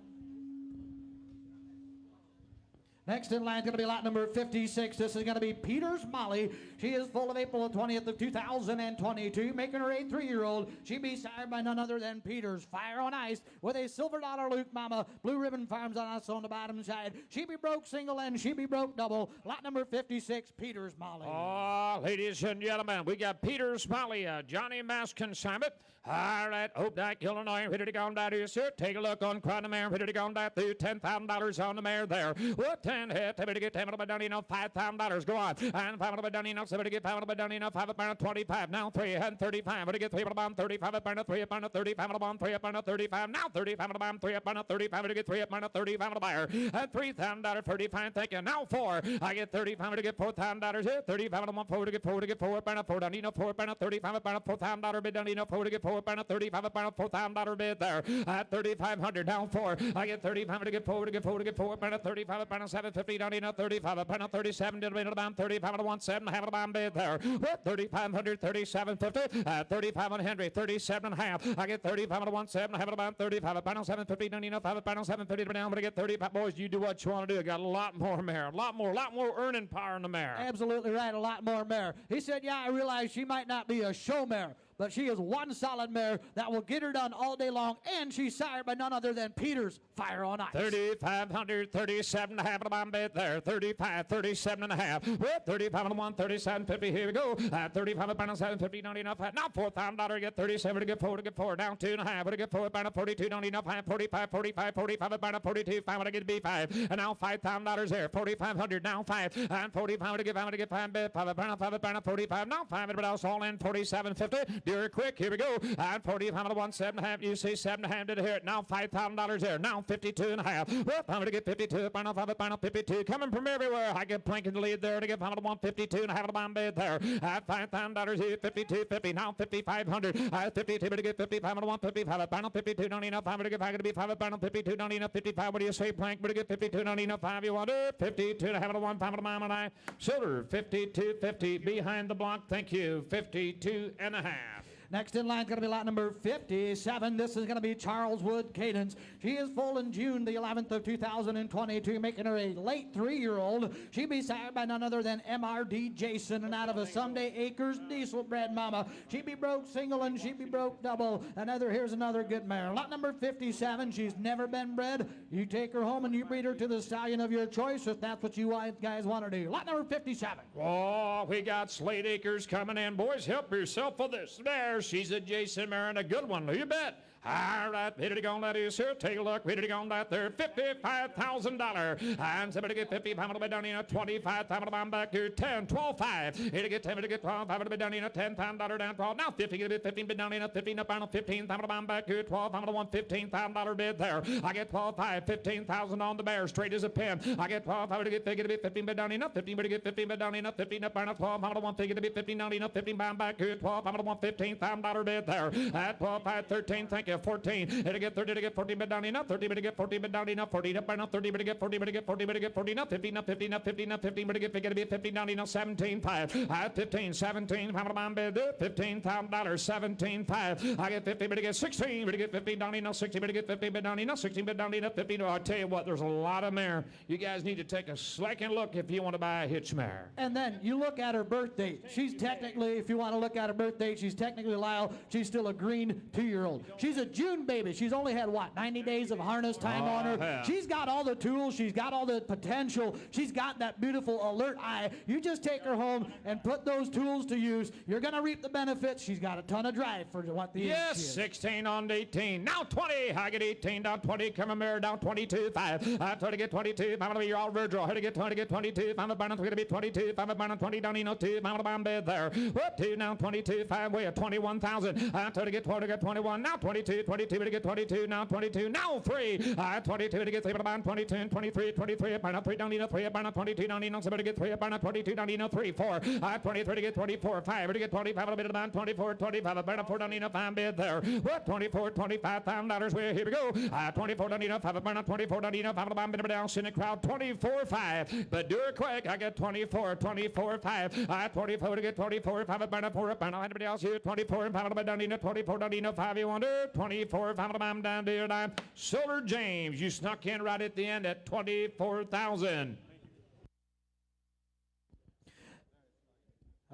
Next in line is going to be lot number 56. This is going to be Peters Molly. She is full of April 20th of 2022, making her a 3-year-old. She be sired by none other than Peters Fire on Ice with a Silver Dollar Luke Mama. Blue Ribbon Farms on us on the bottom side. She be broke single and she be broke double. Lot number 56, Peters Molly. Oh, ladies and gentlemen, we got Peters Molly, Johnny Mass consignment. All right, Hope Dyke, Illinois, ready to go down here, sir. Take a look on Crown the Mare, ready to go down through $10,000 on the mare there. What? 10 hit. Somebody get 10 by down enough. $5,000. Go on. And 5 by down enough. Somebody get 5 by down enough. 5 by 25. Now 3 and 35. Somebody get 3 by bomb 35 up on 3 up on 35 on bomb 3 up on 35. Now 35 on bomb 3 up on 35. Somebody get 3 up on 35 on the buyer. And $3,000 35. Thank you. Now 4. I get 35 to get $4,000 here. 35 on 1 4 to get 4 to get 4 up on 4 down enough 4 up on 35 up on $4,000 bid down enough 4 to get 4 up on 35 up on $4,000 bid there. At 3,500 down 4. I get 35 to get 4 to get 4 to get 4 up on 35 up on 750 down enough 35 up on 37 to the bomb 35 on 1 7 half of the bomb bid there. With 3,500 3750 at 35 on Henry 37 and a half. I get 35 on 1 7 half of the bomb 35 up on 750 down enough 5 up on 750 down. But I get 35 boys. You do what you want to do. I got a lot more mare, a lot more earning power in the mare. Absolutely right, a lot more mare. He said, yeah, I realize she might not be a show mare, but she is one solid mare that will get her done all day long, and she's sired by none other than Peter's Fire on Ice. 3,537 and a half of the bomb bid there. 35, 37 and a half. With 35 on 1, 37.50. Here we go. 35 up on 7.50. Not enough. Now $4,000 to get 37 to get 4 to get 4. Down 2.5 to get 4 up on 42. Not enough. 45, 45, 45 up on 42. 5 to get B5. And now $5,000 there. 4,500. Now 5. And 45 to get 5 to get 5 bid. 5 up on 45. Now 5 but else all in 47.50. Do it quick. Here we go. And 45 to 1 7.5. You see 7.5 to hear it. Now $5,000 there. Now 52 and a half. Well, I'm going to get 52. Final 52. Coming from everywhere. I get planking the lead there to get final 152 and a half of the bomb bid there. At $5,000 here. 52.50. Now 5,500. At 52 to get 55 and 155. Final 52. Don't enough. I'm going to get 5 to be 5 final 52. Don't enough. 55. What do you say, plank? But to get 52. Don't enough. 5 you want it. 52 and a half of the 1 5 of the bomb and I. Silver 52.50 behind the block. Thank you. 52 and a half. Next in line is going to be lot number 57. This is going to be Charles Wood Cadence. She is full in June the 11th of 2022, making her a late 3-year-old. She be sired by none other than MRD Jason, and out of a Someday Acres diesel bred mama. She be broke single and she be broke double. Here's another good mare. Lot number 57. She's never been bred. You take her home and you breed her to the stallion of your choice if that's what you guys want to do. Lot number 57. Oh, we got Slade Acres coming in. Boys, help yourself for this. There, she's a Jason mare and a good one. You bet. All right, ready to go on that is here. Take a look. Ready to go on that there. $55,000. And somebody get 50. I'm going to be down in 25. I'm going to back here. 10, 12, 5. Here to get 10. To get 12. I'm going to be down in $10,000 down 12. Now 50. Get 15. Bid down in 15 up on 15. I'm going to back here. 12. I'm going to $15,000 bid there. I get 12, 5. 15,000 on the bear. Straight as a pin. I get 12. I'm going to get 15. Bid down in 15. Bid get 15. Bid down in 15 up on 12. I'm going to be 15 down in 15. Back here. 12. I'm going to $15,000 bid there. At 12, 5, 13. Thank you. 14. It'll get 30 to get 40 bid down enough. 30 to get 40 bid down enough. 40 up enough. 30 to get 40 to get 40 to get 40 enough. 15 up 15 up 15 up 15 to get 15 down enough. 17 5 at 15 17 how about bid $15,000 17 5 I get 50 to get 16 to get 15 down enough. 16 to get 15 bid down enough. 16 bid down enough. 15 I'll tell you what, there's a lot of mare. You guys need to take a second look if you want to buy a hitch mare. And then you look at her birth date. She's technically, if you want to look at her birth date, she's technically Lyle. She's still a green 2-year-old. She's a June baby. She's only had what, 90 days of harness time on her. Yeah. She's got all the tools. She's got all the potential. She's got that beautiful alert eye. You just take her home and put those tools to use. You're going to reap the benefits. She's got a ton of drive for what the age Yes, she is. 16 on 18. Now 20. I get 18 down 20. Come on, Mare down 22. 5. I try to get 22. I'm going to be your all Virgil. How to get 20 to get 22. I'm going to be 22. I'm going to 20 down 2. I'm going to bomb bed there. What 2 now 22. 5 way at 21,000. I try to get 20 to get 21. Now 22. 22 to get 22. Now 22. Now 3. 22 to get 3. About 22 and 23. 23. About 3 down 3. About 22 down. Somebody get 3. About 22 down 3. 4. 23 to get 24. 5 to get 25. A bit about 24. 25. About 4 down 5 bid there. What 24. $25,000. Where here we go. 24 down 5. About 24 down 5. About bit down. In the crowd 24 5. But do it quick. I get 24. 24 5. 24 to get 24. 5 about 4. About anybody else here. 24 and 5 about down 24 down 5. You want it? 24 5 about down to 9. Silver James, you snuck in right at the end at 24,000.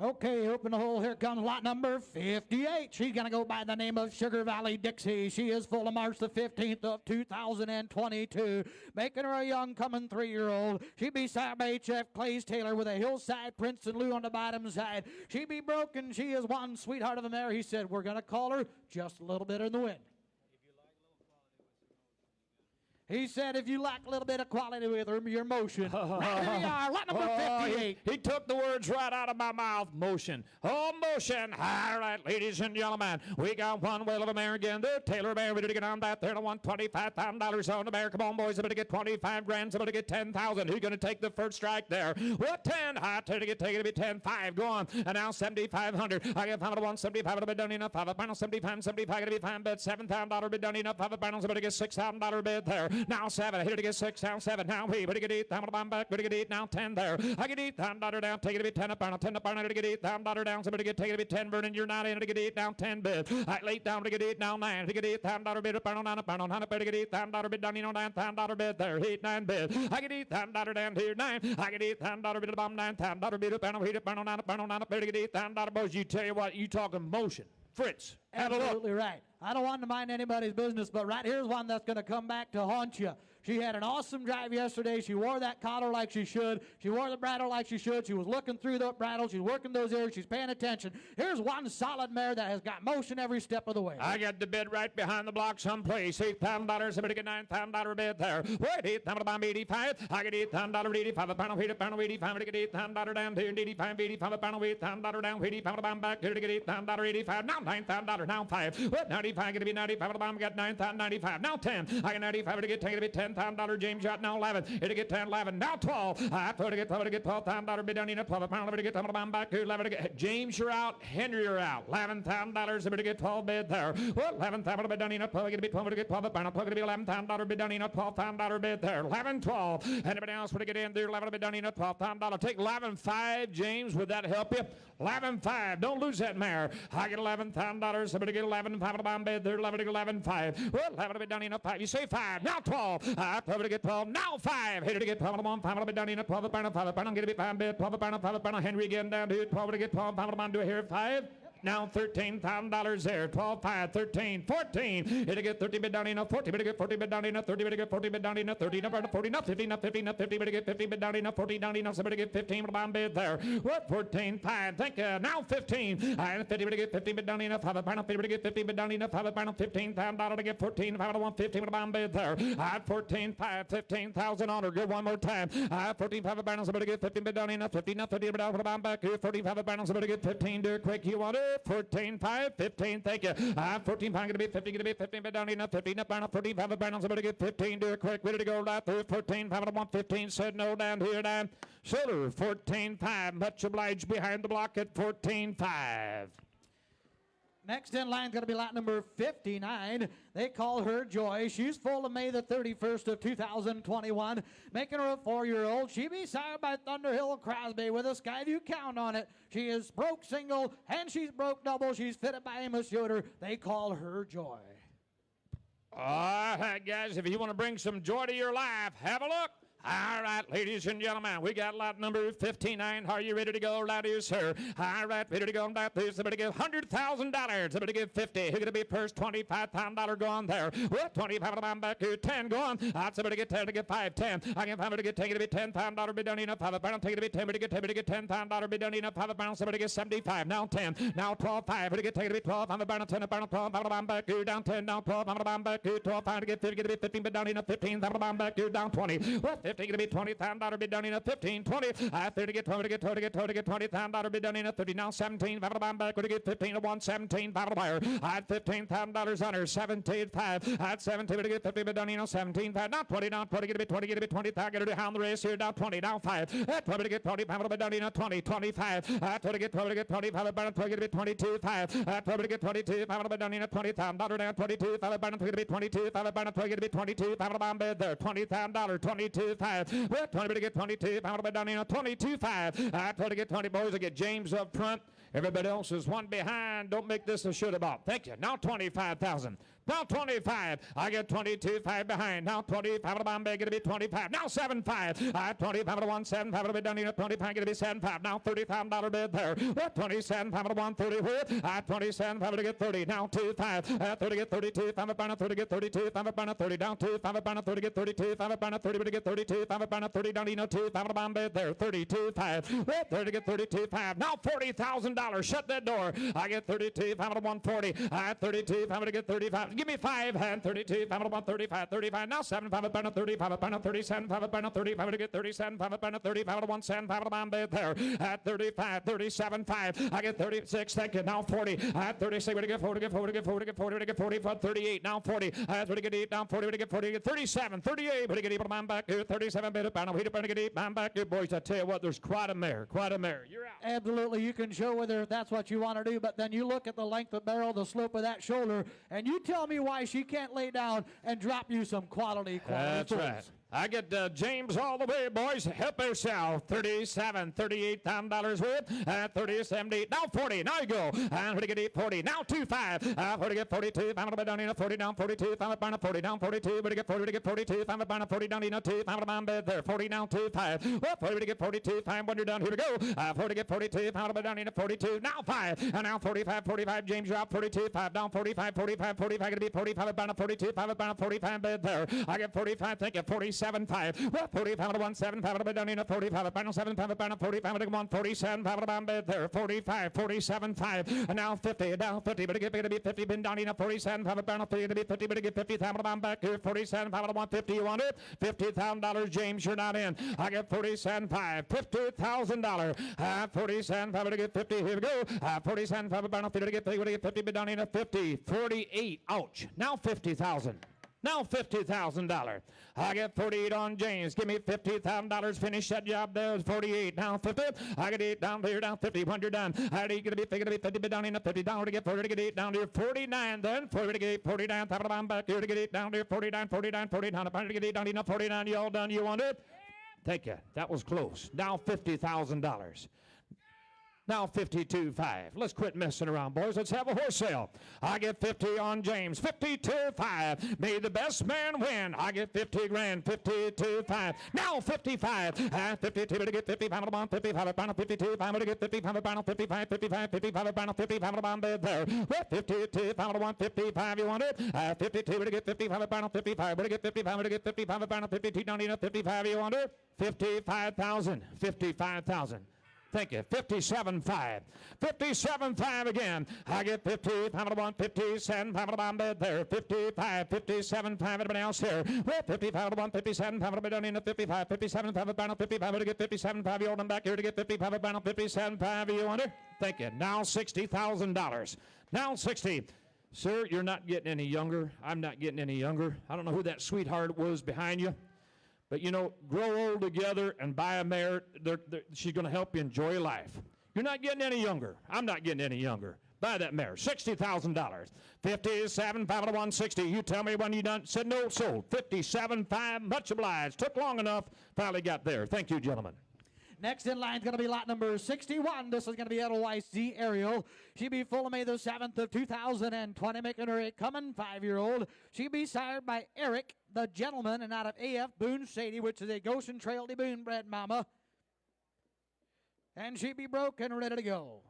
Okay, open the hole. Here comes lot number 58. She's going to go by the name of Sugar Valley Dixie. She is full of March the 15th of 2022, making her a young coming 3-year-old. She be sired by H.F. Clays Taylor with a Hillside Princeton Lou on the bottom side. She be broken. She is one sweetheart of a mare. He said, we're going to call her just a little bit in the wind. He said if you lack a little bit of quality with your motion. Right here we are, lot number 58. He took the words right out of my mouth. Motion. Oh, motion. All right, ladies and gentlemen, we got one whale of a mare again. The Taylor Bear, ready to get on that there to $125,000 on the bear. Come on, boys. I'm going to get 25 grand. I'm going to get 10,000. Who's going to take the first strike there? What 10? I tell you to get taken to be 10. 5. Go on. And now 7,500. I get 5 to 175. It'll be done enough. 5 final 75. 75. Going to be fine bid. $7,000 bid done enough. 5 finals. I'm going to get $6,000 bid there. Now 7. Here to get 6. Down 7. Now we. But to get 8. I'm going to back. But to get 8. Now 10 there. I get $8,000 down. Take it to be 10 up. 10 up. To get $8,000 down. Somebody get take it to be 10. Vernon, you're not in. To get 8 down. 10 bid. I late down to get 8. Now 9. To get $8,000 bid up. 9 up. 9 up. To get $8,000 bid down. $9,000 bid there. 8 9 bid. I get $8,000 down here. 9. I get $8,000 bid up. $9,000 bid up. 9 up. 9 up. 9 up. To get $8,000 boys. You tell you what. You talking motion. Fritz. Have a look. Absolutely right. I don't want to mind anybody's business, but right here's one that's going to come back to haunt you. She had an awesome drive yesterday. She wore that collar like she should. She wore the bridle like she should. She was looking through the bridle. She's working those ears. She's paying attention. Here's one solid mare that has got motion every step of the way. I got the bid right behind the block someplace. $8,000. Somebody get $9,000 bid there. Wait, $8,000 85. I get $8,000 85. A pound of 85. I get $8,000 down here. 85. A pound of $8,000 down. 85 back here to get $8,000 85. Now $9,000. Now 5. What 95? Going to be 95. I got $9,095. Now 10. I got 95 to get taken to be $10,000. James shot now 11. It'll get 10, 11. Now 12. I thought to get $12,000 bid down in 12. Pound to get back to 11 to get James, you're out. Henry, you're out. $11,000 to get 12 bid there. Well, $11,000 bid down in 12. Going to be 12 to get 12. Pound to be $11,000 bid down in $12,000 bid there. 11, 12. Anybody else want to get in there? 11 bid down in $12,000. Take 11.5, James. Would that help you? 11.5. Don't lose that mare. I get $11,000. Somebody get 11.5 to bomb bid there. 11 to get 11.5. Well, 11 bid down in 5. You say 5. Now 12. 12 to get 12. Now 5. Here to get 12 to 1. 5 to be down in 12. 5 I'm going to be 5 bid. 12 5 Henry again down to 12 to get 12. 5 to here 5. Now $13,000 there. 12, 5, 13, 14. It'll get 30 bid down in 40. But get 40 bid down in 30. But get 40 bid down in 30. Number 40, not 50, not 50, not 50. But get 50 bid down in 40 down in. Somebody get 15 bomb bid there. What 14, 5. Thank you. Now 15. 50 but get 50 bid down in 5. 50 but get 50 bid down in 5. $15,000 to get 14. 5 to 1 15 bomb bid there. 14, 5, 15,000 on her. Good one more time. 14, 5 balance. Somebody get 15 bid down in 50. Not 50 but down for the bomb back here. 45 balance. Somebody get 15. Do it quick. You want it? 14, 5, 15, thank you. 14 pound, going to be 50, going to be 15, but down enough, 15, up, down, 14, 5, balance, somebody get 15, do it quick, ready to go, right through, 14, 5, 1, 15, said no, down here, down, shoulder, 14, 5, much obliged behind the block at 14, 5. Next in line is going to be lot number 59. They call her Joy. She's full of May the 31st of 2021, making her a 4-year-old. She be sired by Thunderhill Crosby with a Skyview count on it. She is broke single, and she's broke double. She's fitted by Amos Yoder. They call her Joy. All right, guys, if you want to bring some joy to your life, have a look. All right, ladies and gentlemen, we got lot number 59. Are you ready to go? Right here, sir. All right, ready to go. About this, somebody give $100,000. Somebody give 50. Who's going to be first? $25,000 go on there. What? 25 I'm back here. 10 go on. Somebody get 10 to get 5. 10. I can find to get taken to be $10,000 be done enough. 5 pound take it to be 10 to get 10 to get $10,000 be done enough. 5 pound somebody get 75. Now 10. Now 12. 5 to get taken to be 12. I'm about 10 pound 12. I'm back here down 10. Down 12. I'm back here 12. 5 to get 50 to be 15 but down enough. 15. I'm back here down 20. What? 15 to be $20,000 bid down in a 15, 20. 30 to get 20 to get 20 to get 20 to get $20,000 bid down in a 30. Now 17. 5 I'm back to get 15 to 1. 17. 5 buyer. At $15,000 on her. 17. 5. At 17 to get 50 bid down in a 17. 5. Now 20. Now 20 get to be 20 get to be 20. Get to behind the race here. Now 20. Now 5. At 20 to get 20. 5 bid down in a 20. 25. At 20 to get 20 to get 20. 5 about 20 get to be 22. 5. At 20 to get 22. 5 bid down in a $20,000 down 22. 5 about 20 to be 22. 5 about 20 get to be 22. 5 about bid there. $20,000. 22. 5. Well, 20 to get 22. 5 bid down in a 22. 5. At 20 to get 20 boys. I get James up front. Everybody else is one behind. Don't make this a should about. Thank you. Now 25,000. Now 25. I get 22, 5 behind. Now 25 to Bombay, get to be 25. Now 7, 5. 25 to 1, 7, 5 to be done in 25, get to be 7, 5. Now $30,000 bid there. 27, 5 to 1, 30 with. 27, 5 to get 30. Now 2, 5. 30 get 32, 5 to 30 get 32, 5 to 30. Down 2, 5 to 30 get 32, 5 to 30 to get 32, 5 to 30 down in 2, 5 to Bombay there. 32, 5. 30 get 32, 5. Now $40,000. Shut that door. I get 32, 5 to 140. 32, 5 to get 35. Give me 5 and 32, 5 1, 35, 35. Now 7, 5 up, 35 up, 37, 5 up, 35 to get 37, 5 up, 35 1, 7, 5 up, I'm there. At 35, 37, 5. I get 36, thank you. Now 40. At 36, we get 40, get 40, get 40, get 40, we get 40, 38. Now 40. At 30, get 8, down 40, we get 40, get 37, 38. We get 8, I'm back here. 37, bit up, I'm here, get 8, I'm back here, boys. I tell you what, there's quite a mare, quite a mare. You're out. Absolutely, you can show whether that's what you want to do, but then you look at the length of barrel, the slope of that shoulder, and you tell me why she can't lay down and drop you some quality That's fools. right. I get James all the way, boys. Help yourself. 37, $38,000 worth. 30, 70. Now 40. Now you go. And 40. Now 25. 40 get 42. I'm down in a 40 down 42. I'm down 40 down 42. But get 40 to get 42. I'm down 40 down in a 2. I'm down bed there. 40 down 2 5. Well, 40 to get 42. 5 when you're done. Here we go. 40 get 42. I'm down in a 42. Now 5. And now 45. 45. James, you're out 42. 5 down 45. 45. 45. Going to be 45. About 42. 5 about 45 bed there. I get 45. Thank you. 47. 5. Well, 45 to 1 7 5 down in a 45 final 7 5 final 45 to 1 47 5 down bed there 45 47 5 and now 50 down 50 but it be 50 been down in a 47 5 down 50 to be 50 but it get 50 down back here 47 5 to 150 you want it $50,000 James you're not in I get 47 5 $50,000 47 5 to get 50 here we go 47 5 down 50 to get 50 to get 50 but down in a 50 48 ouch now 50,000 Now $50,000. I get 48 on James. Give me $50,000. Finish that job there. It's 48. Now 50. I get 8 down here. Down 50. When you're done. I need to be 50. But down in the 50. Down to get 40 to get 8. Down to 49. Then 40 to get 8. 49. Top of the back here to get 8. Down to 49. 49. 49. Down to get 8. Down to 49. You all done? You want it? Thank you. That was close. Now $50,000. Now 52.5. Let's quit messing around, boys. Let's have a horse sale. I get 50 on James. 52.5. May the best man win. I get 50 grand. 52.5. Now 55. 52 to get 55 on 55 final 52. I'm to get 55 final 55 55 55 final 55 on bed there. Well, 52 final 155. You want it? 52 to get 55 final 55. To get 55 to get 55 final 52 down in 55. You want it? 55,000. 55,000. Thank you. 57.5. 57.5 again. I get 50. Pound 1, 57. Pound on bed there. 55. 57.5. Everybody else here. Well, 50. Pound 1, 57. Pound down in the 55. 57. Pound 55. To get 57.5. You hold them back here to get 55. Pound 57.5. You want it? Thank you. Now $60,000. Now 60. Sir, you're not getting any younger. I'm not getting any younger. I don't know who that sweetheart was behind you. But, you know, grow old together and buy a mare. She's going to help you enjoy life. You're not getting any younger. I'm not getting any younger. Buy that mare. $60,000. 57, 5 to 160. You tell me when you done. Said no, sold. 57.5. Much obliged. Took long enough. Finally got there. Thank you, gentlemen. Next in line is going to be lot number 61. This is going to be Edelweiss Z Ariel. She be full of May the 7th of 2020, making her a coming 5-year-old. She be sired by Eric, the gentleman, and out of AF Boone Sadie, which is a Goshen Trail de Boone bred mama. And she be broke and ready to go.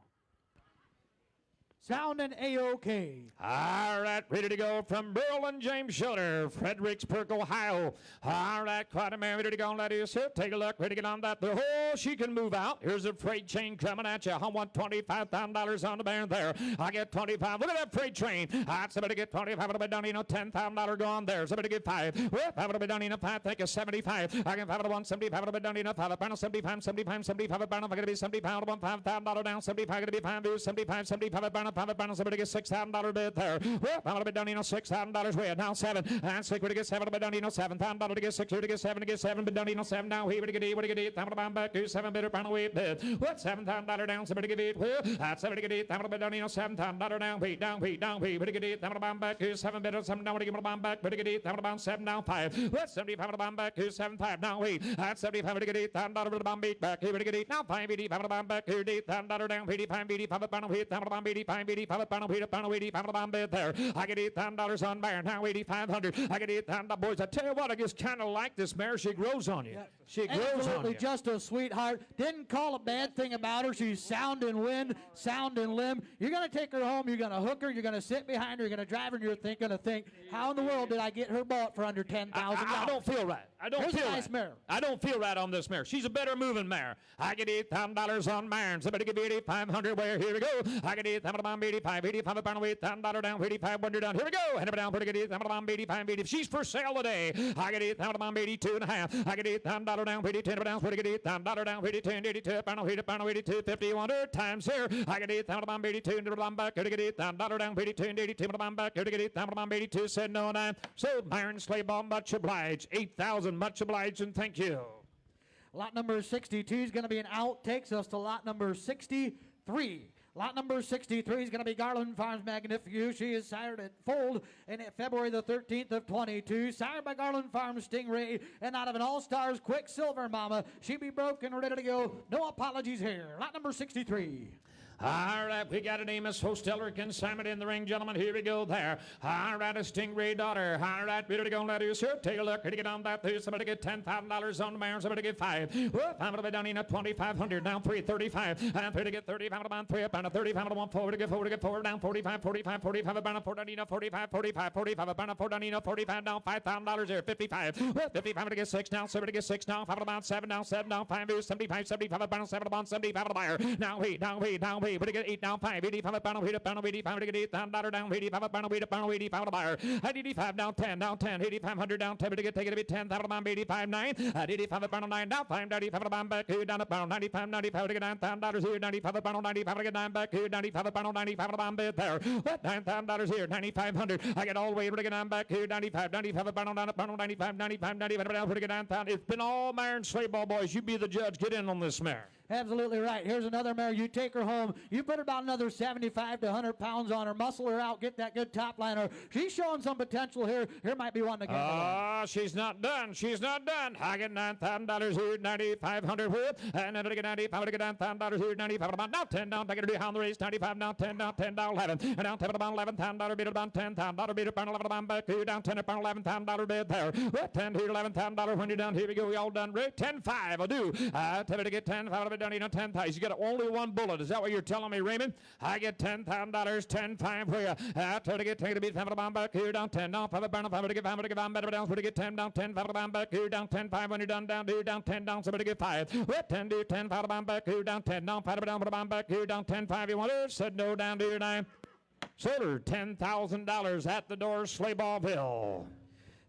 Sounding A-OK. All right, ready to go from Burl and James Schiller, Fredericksburg, Ohio. All right, quite a man ready to go on that is here. Take a look, ready to get on that. Oh, she can move out. Here's a freight train coming at you. I want $25,000 on the band there. I get 25. Look at that freight train. Somebody get 25. I'll be down, $10,000 gone there. Somebody get 5. Well, I'm going to be down, 5. Take a 75. I get 5 to 175. I'll be down, 5. Pound 75, 75, 75. Pound. I'm going to be 70 pound, $5,000 down. 75. Going to be 5. 75, 75. Pound. Somebody get $6,000 bid there. Well, I'm going to be down, $6,000 way. Now 7. And 6. To get 7. I'll be down, $7,000 to get 6. To get 7. To get 7. But down, 7. Now here to get 8. What to get 8. I'm going to back to 7 bidder. Pound away bid. What? $7,000 down. Somebody get 8. Well, that's 7 to get 8. I'm going to be down, $7,000 down. Wait, down. What to get 8. I'm going to back to 7 bidder. 7 down. What to get back. What to get 8. I'm going to 7 down 5. What? 75. I'm going to back to 7 5. Now wait. That's 75 to get 8. I'm going to back back. Here to get 8. Now 5 80. I'm going to back here. $8,000 down. 85 80. Pound pound weight. I'm going to 85 80. Pound weight. Pound weight. $85 bid there. I get $8,000 on mare. Now 8,500. I get $8,000. Boys, I tell you what, I just kind of like this mare. She grows on you. Yeah. She grows on Absolutely, you. just a sweetheart. Didn't call a bad thing about her. She's sound in wind, sound in limb. You're going to take her home. You're going to hook her. You're going to sit behind her. You're going to drive her. And you're going to think, how in the world did I get her bought for under $10,000? I don't feel right. I don't Here's feel a nice right. mare. I don't feel right on this mare. She's a better moving mare. I get $8,000 on mare. Somebody give me $8,500. Where here we go. I get $8,000 bomb 85, 85 a pound weight, $10 down, 85 wonder down. Here we go. Head down, pretty good. $10 85, 80. She's for sale today. I get it, $10 82 and a half. I get it, $10 down, 80, 10 down, pretty good. $10 down, 80, 10, 82, pound 82, 50 wonder times here. I get it, $10 82, and $10 back. Here to get it, $10 down, 82, 82, $10 back. Here to get it, $10 82, said no and I. So Myron Slayball, much obliged. 8,000, much obliged, and thank you. Lot number 62 is going to be an out. Takes us to lot number 63. Lot number 63 is going to be Garland Farms Magnificue. She is sired at foaled in February the 13th of 22. Sired by Garland Farms Stingray and out of an All-Stars Quicksilver Mama. She be broken, ready to go. No apologies here. Lot number 63. All right, we got an Amos Hosteller consignment in the ring, gentlemen. Here we go there. All right, a Stingray daughter. All right, ready to go, ladies. Here, take a look. Here to get on that. There's somebody get $10,000 on the Myron. Somebody get 5. Whoop, I'm going to be down in at 2,500. Down 335. I'm going to get 35 on 3 up on a 35 on 1 forward to get forward down 45, 45, 45 about a 4 45, 45, 45 about a 4 45 down $5,000 there 55. Whoop, 55 to get 6 down, 7 to get 6 down, 5 about 7 down, 7 down, 5 75, 75 about 7 about 75 a buyer. Now wait, down wait, down wait. But to get 8 down 5, 85 a pound, 85 to get $8 down, 85 a pound, 85 a buyer. At 85 down 10, down 10, 8,500 down 10 to get take it to be 10,000 pound, 85 9. At 85 a pound 9 down 5, 95 a pound back here down a pound, 95 to get $9,000 here, 95 a pound, 95 to get 9 back here, 95 a pound, 95 a pound bid there. What $9,000 here, 9,500. I get all the way to get 9 back here, 95 a pound, down a pound, 95 down to get 9,000. It's been all Myron Slayball boys. You be the judge. Get in on this mare. Absolutely right. Here's another mare. You take her home. You put about another 75 to 100 pounds on her. Muscle her out. Get that good top liner. She's showing some potential here. Here might be one to get. She's not done. She's not done. I get $9,000 here, 9,500 whip. And then I get 95 to get $9,000 here, 95 about now 10 down. I get to on the race, 95 down, 10 down, 10 down, 11. And down 10 about $11,000 bid about $10,000 bid about 11 about back here, down 10 about $11,000 bid there. What 10 here, $11,000 when you're done. Here we go. We all done. 10-5. I do. I tell you to get 10 5 of it down, 10,000. You got only one bullet. Is that what you're telling me, Raymond? I get $10,000, 10-5 for you. I try to get take to beat 5 bomb back here down 10 down 5 burn 5 to get 5 to get better down to get 10 down 10 5 bomb back here down 10 5 when you're done down do down 10 down somebody get 5. What 10 do 10 5 bomb back here down 10 down 5 down bomb back here down 10 5 you want it said no down to your 9. Sold her $10,000 at the door Slayballville.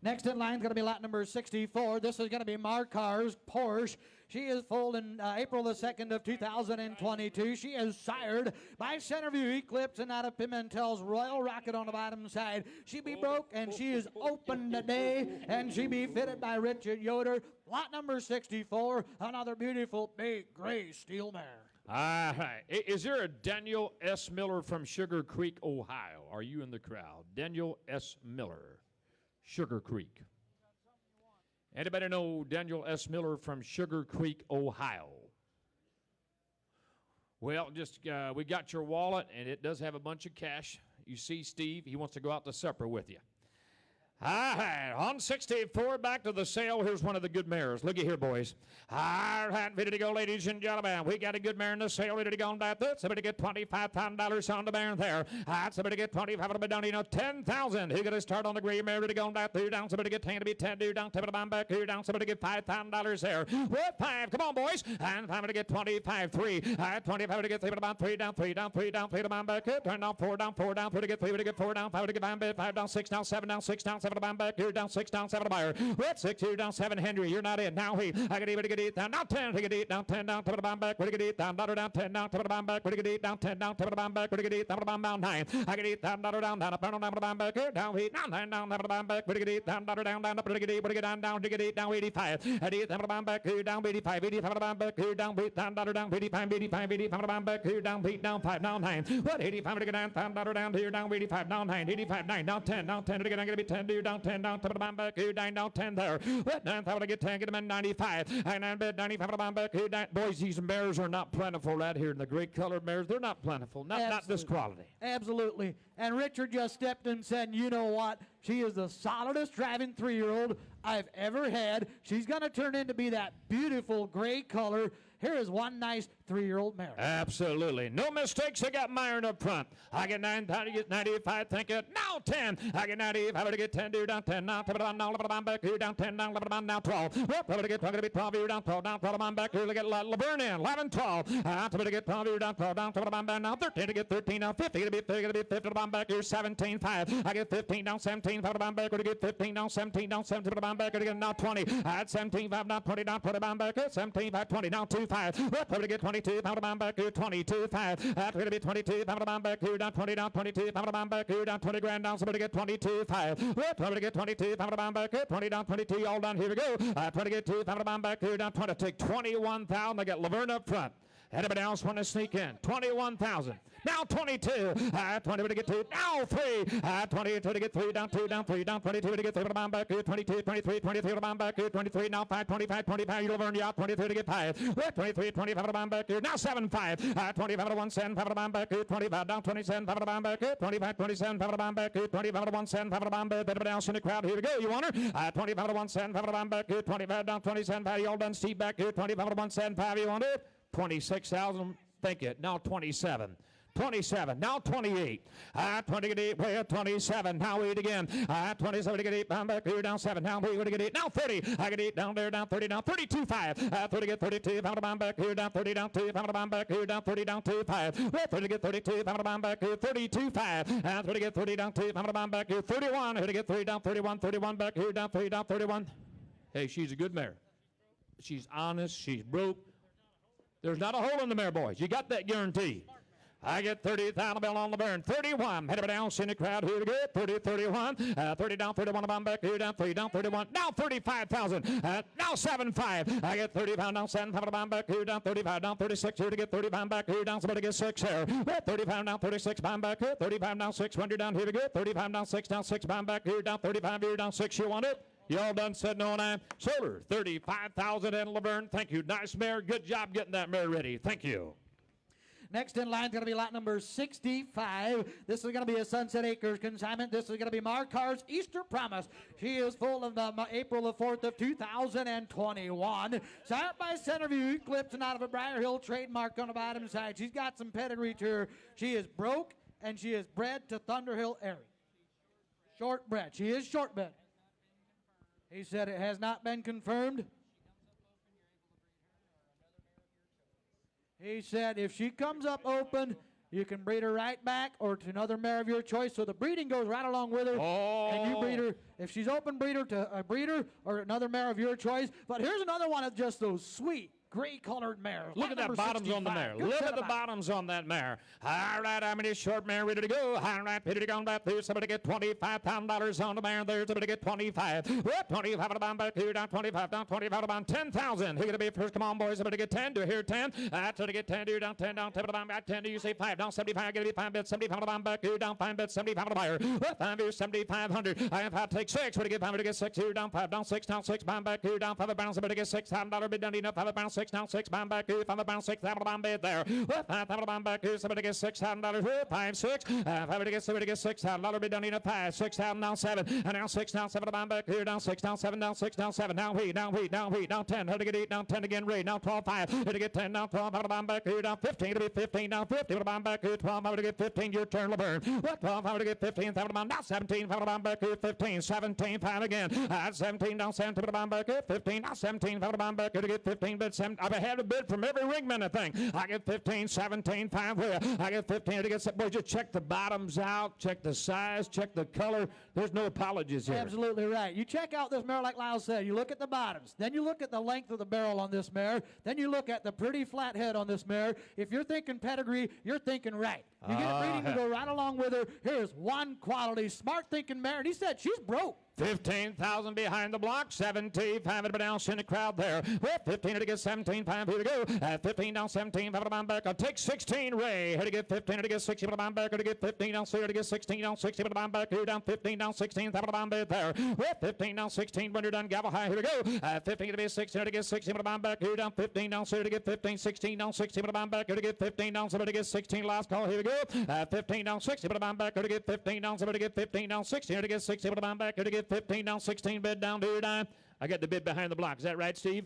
Next in line is going to be lot number 64. This is going to be Markar's Porsche. She is foaled in April the 2nd of 2022. She is sired by Centerview Eclipse and out of Pimentel's Royal Rocket on the bottom side. She be broke and she is open today and she be fitted by Richard Yoder. Lot number 64, another beautiful big gray steel mare. All right. Is there a Daniel S. Miller from Sugar Creek, Ohio? Are you in the crowd? Daniel S. Miller, Sugar Creek. Anybody know Daniel S. Miller from Sugar Creek, Ohio? Well, just we got your wallet, and it does have a bunch of cash. You see Steve, he wants to go out to supper with you. All right, on 64, back to the sale. Here's one of the good mares. Looky here, boys. All right, ready to go, ladies and gentlemen. We got a good mare in the sale. Ready to go on that. Somebody get $25,000 on the mare there. All right, somebody get 25 on the down, you know, 10,000. He got to start on the gray mare. Ready to go on that. Through down. Somebody get 10 to be 10. Do down. Tip it on back. Here down. Somebody get $5,000 there. What 5? Come on, boys. And 5 to get 25. 3. All right, 25 to get 3 about 3 down. 3 down. 3 down. 3 to on back. Turn down. 4 down. 4 down. 3 to get 3 to get 4 down. 5 to get 5 down. 6 down. 7 down. 6 down. 7 to on back. Here down. 6 down, 7 to buyer. What 6 here down 7 Henry. You're not in. Now he. I get 8 down. Now 10 to get 8 down 10 down. 10 to bomb back. What to get 8 down. Dollar down 10 down. 10 to bomb back. What to get 8 down 10 down. 10 to bomb back. What to get 8 down. To bomb down 9. I get 8 down. Dollar down down. Down down to bomb back. Here down 8 down 9 down. 7 to bomb back. What to get 8 down. Dollar down down. What to get 8. What to get down down. To get 8 down 85. At 8 down to bomb back. Here down 85. 85 to bomb back. Here down 8 down. Dollar down 85. 85. 85 to bomb back. Here down 8 down 5 down 9. What 85 to get 9 down. Dollar down here down 85 down 9. 85 9 down 10 down 10 to get 9. Gonna be 10 down 10 down. 10 to bomb back. Here 9 down 10 there. What 9 to get 10. Get them in 95. And 9 bid 95 to bomb back. Here down. Boys, these mares are not plentiful out here in the great colored mares. They're not plentiful. Not this quality. Absolutely. And Richard just stepped in and said, you know what? She is the solidest driving 3-year-old I've ever had. She's going to turn into be that beautiful gray color. Here is one nice 3-year-old mare. Absolutely. No mistakes. I got Myron up front. I get 9, I get 95. Thank you. Now 10. I get 95. I get 10. Do down 10. Now 10. Now back here. Down 10. Now 12. Whoop. I get 12. Here down 12. Down 12. I'm back here. I get Laverne in. 11, 12. I get 12. Here down 12. Down 12. I'm back now 13. To get 13. Now 50. To be 50. I'm back here. 17, 5. I get 15. Down 17. 5. I'm back. To get 15. Down 17. Down 17. I'm back. To get now 20. I had 17. 5. Now 20. Down 20. I'm back. 17. 5. 20. Now 2. 5. Whoop. To get 22. I'm back here. 22. 5. That's going to be 22. I'm back here. Down 20. Down 22. I'm back here. Down 20 grand. Down. Somebody get 22. 5. Whoop. Somebody get 22. I'm back here. 20 down 22. All done. Here we go. 20 get 2. I'm back here. Down 20. Take 21,000. I got Laverne up front. Anybody else want to sneak in? 21,000. Now 22. 20 to get 2. Now 3. 22 to get 3. Down 2. Down 3. Down 22 to get 3. I'm back here. 22. 23. 23. I'm back here. 23. Now 5. 25. 25. You'll learn. Yeah. 23 to get 5. 23. 25. I'm back here. Now 7. 5. 25 to 1 cent. 5. I'm back here. 25. Down 20 cent. 5. I'm back here. 25. 27. 5. I'm back here. 25 to 1 cent. 5. I'm back here. Everybody else in the crowd. Here we go. You want her? 25 to 1 cent. 5. I'm back here. 25 down 20 cent. 5. You all done. Steve back here. 25 to 1 cent. 5. You want it? 26,000. Think it. Now 27. 27. Now 28. 28. Well, 27. Now 8 again. 27 to get 8. I'm back here. Down 7. Now we to get 8. Now 30. I get 8 down there. Down 30. Now 32. 5. 30 get 32. I'm back here. Down 30. Down 2. I'm back here. Down 30. Down 2. 5. 30 get 32. I'm back here. 32. 5. 30 get 30. Down 2. I'm back here. 31. Here to get 3. Down 31. 31 back here. Down 3. Down 31. Hey, she's a good mare. She's honest. She's broke. There's not a hole in the mare, boys. You got that guarantee. I get 30,000 bell on the burn. 31. Head down in the crowd. Here we go. 30, 31. 30 down, 31. I'm back here. Down 3 down, 31. Now 35,000. Now 7, 5. I get 30 pound down 7 pound. I'm back here. Down 35 down 36. Here to get 30 pound back here. Down somebody get 6 here. 35 down 36 pound back here. 35 down 6. When you're down here we go. 35 down 6 down 6 pound back here. Down 35 here. Down 6. You want it? You all done said no and I. Solar 35,000 and Laverne. Thank you. Nice mare. Good job getting that mare ready. Thank you. Next in line is going to be lot number 65. This is going to be a Sunset Acres consignment. This is going to be Markar's Easter Promise. She is full of the April the 4th of 2021. Sat by Centerview Eclipse and out of a Briar Hill trademark on the bottom side. She's got some pedigree to her. She is broke and she is bred to Thunderhill area. Shortbred. She is shortbred. He said it has not been confirmed. He said if she comes up open, you can breed her right back or to another mare of your choice. So the breeding goes right along with her. Oh. And you breed her. If she's open, breed her to a breeder or another mare of your choice. But here's another one of just those sweet, gray-colored mares. Look at that bottoms on the mare. Look at the bottoms on that mare. All right, I'm in a short mare ready to go. All right, ready to go. Back there. Somebody get $25,000 on the mare. There's somebody get 25. What? 25 on the bound back here. Down 25. Down 25 about 10,000. Who's going to be first? Come on, boys. Somebody get 10. Do I hear 10? That's to get 10. Do down 10. Down 10 on the bound back 10. Do you say 5? Down 75. Going to be 5 bits. 75 on the bound back here. Down 5 bits. 75 on the buyer. What? 5 here. 7,500. I have to take 6. What to get 5? To get 6 here. Down 5. Down 6. Down 6. Bound back here. Down 5 bound. Somebody get $6,000. Bid done enough. 5 bound 6. Down 6. Bound back. 5 pound 6 pound bid there. 5 pound back here. Somebody gets $6,000. 5 6. 5 to get somebody gets $6,000 bid done in a 5. 6,000 now 7. And now 6 now 7 pound back here. Down 6 down 7 down 6 down 7. Now wheat down 10. How to get 8 down 10 again. Ray now 12 5. How to get 10 now 12 pound back here. Down 15 to be 15 down 50 pound back here. 12 how to get 15. Your turn, Laverne. What 12 how to get 15 pound now 17 pound back here. 15 17 pound again. 17 down 17 pound back here. 15 now 17 pound back here to get 15 bid. I've had a bid from every ringman. I get 15, 17, 5 where I get 15 to get some. Boy, just check the bottoms out, check the size, check the color. There's no apologies here. Absolutely right. You check out this mare like Lyle said. You look at the bottoms. Then you look at the length of the barrel on this mare. Then you look at the pretty flat head on this mare. If you're thinking pedigree, you're thinking right. You get breeding to go right along with her. Here's one quality, smart thinking mare. And he said she's broke. 15,000 behind the block, 17, 5 everybody else in the crowd there. Well, 15 to get 17, 5 here to go. 15 down 17, 5 to back. I'll take 16, Ray. Here to get 15, to get 16, to back. Here to get 15 down 0 to get 16 down 16, to back. Here down 15 down 16, 5 to back there. Well, 15 down 16 when you're done. Gavel high. Here to go. 15 to be 16 to get 16, to back. Here down 15 down 0 to get 15, 16 down 16, to back. Here to get 15 down 0 to get 16. Last call. Here we go. 15 down 16, to back. Here to get 15 down 0 to get 15 down 16. Here to get 16, to back. Here to get 15 down 16 bid down to your dime. I got the bid behind the block. Is that right, Steve?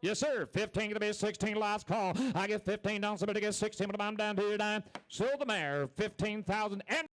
Yes, sir. 15 to be 16 last call. I get 15 down, somebody gets 16, but I'm down to your dime. So the mare, 15,000 and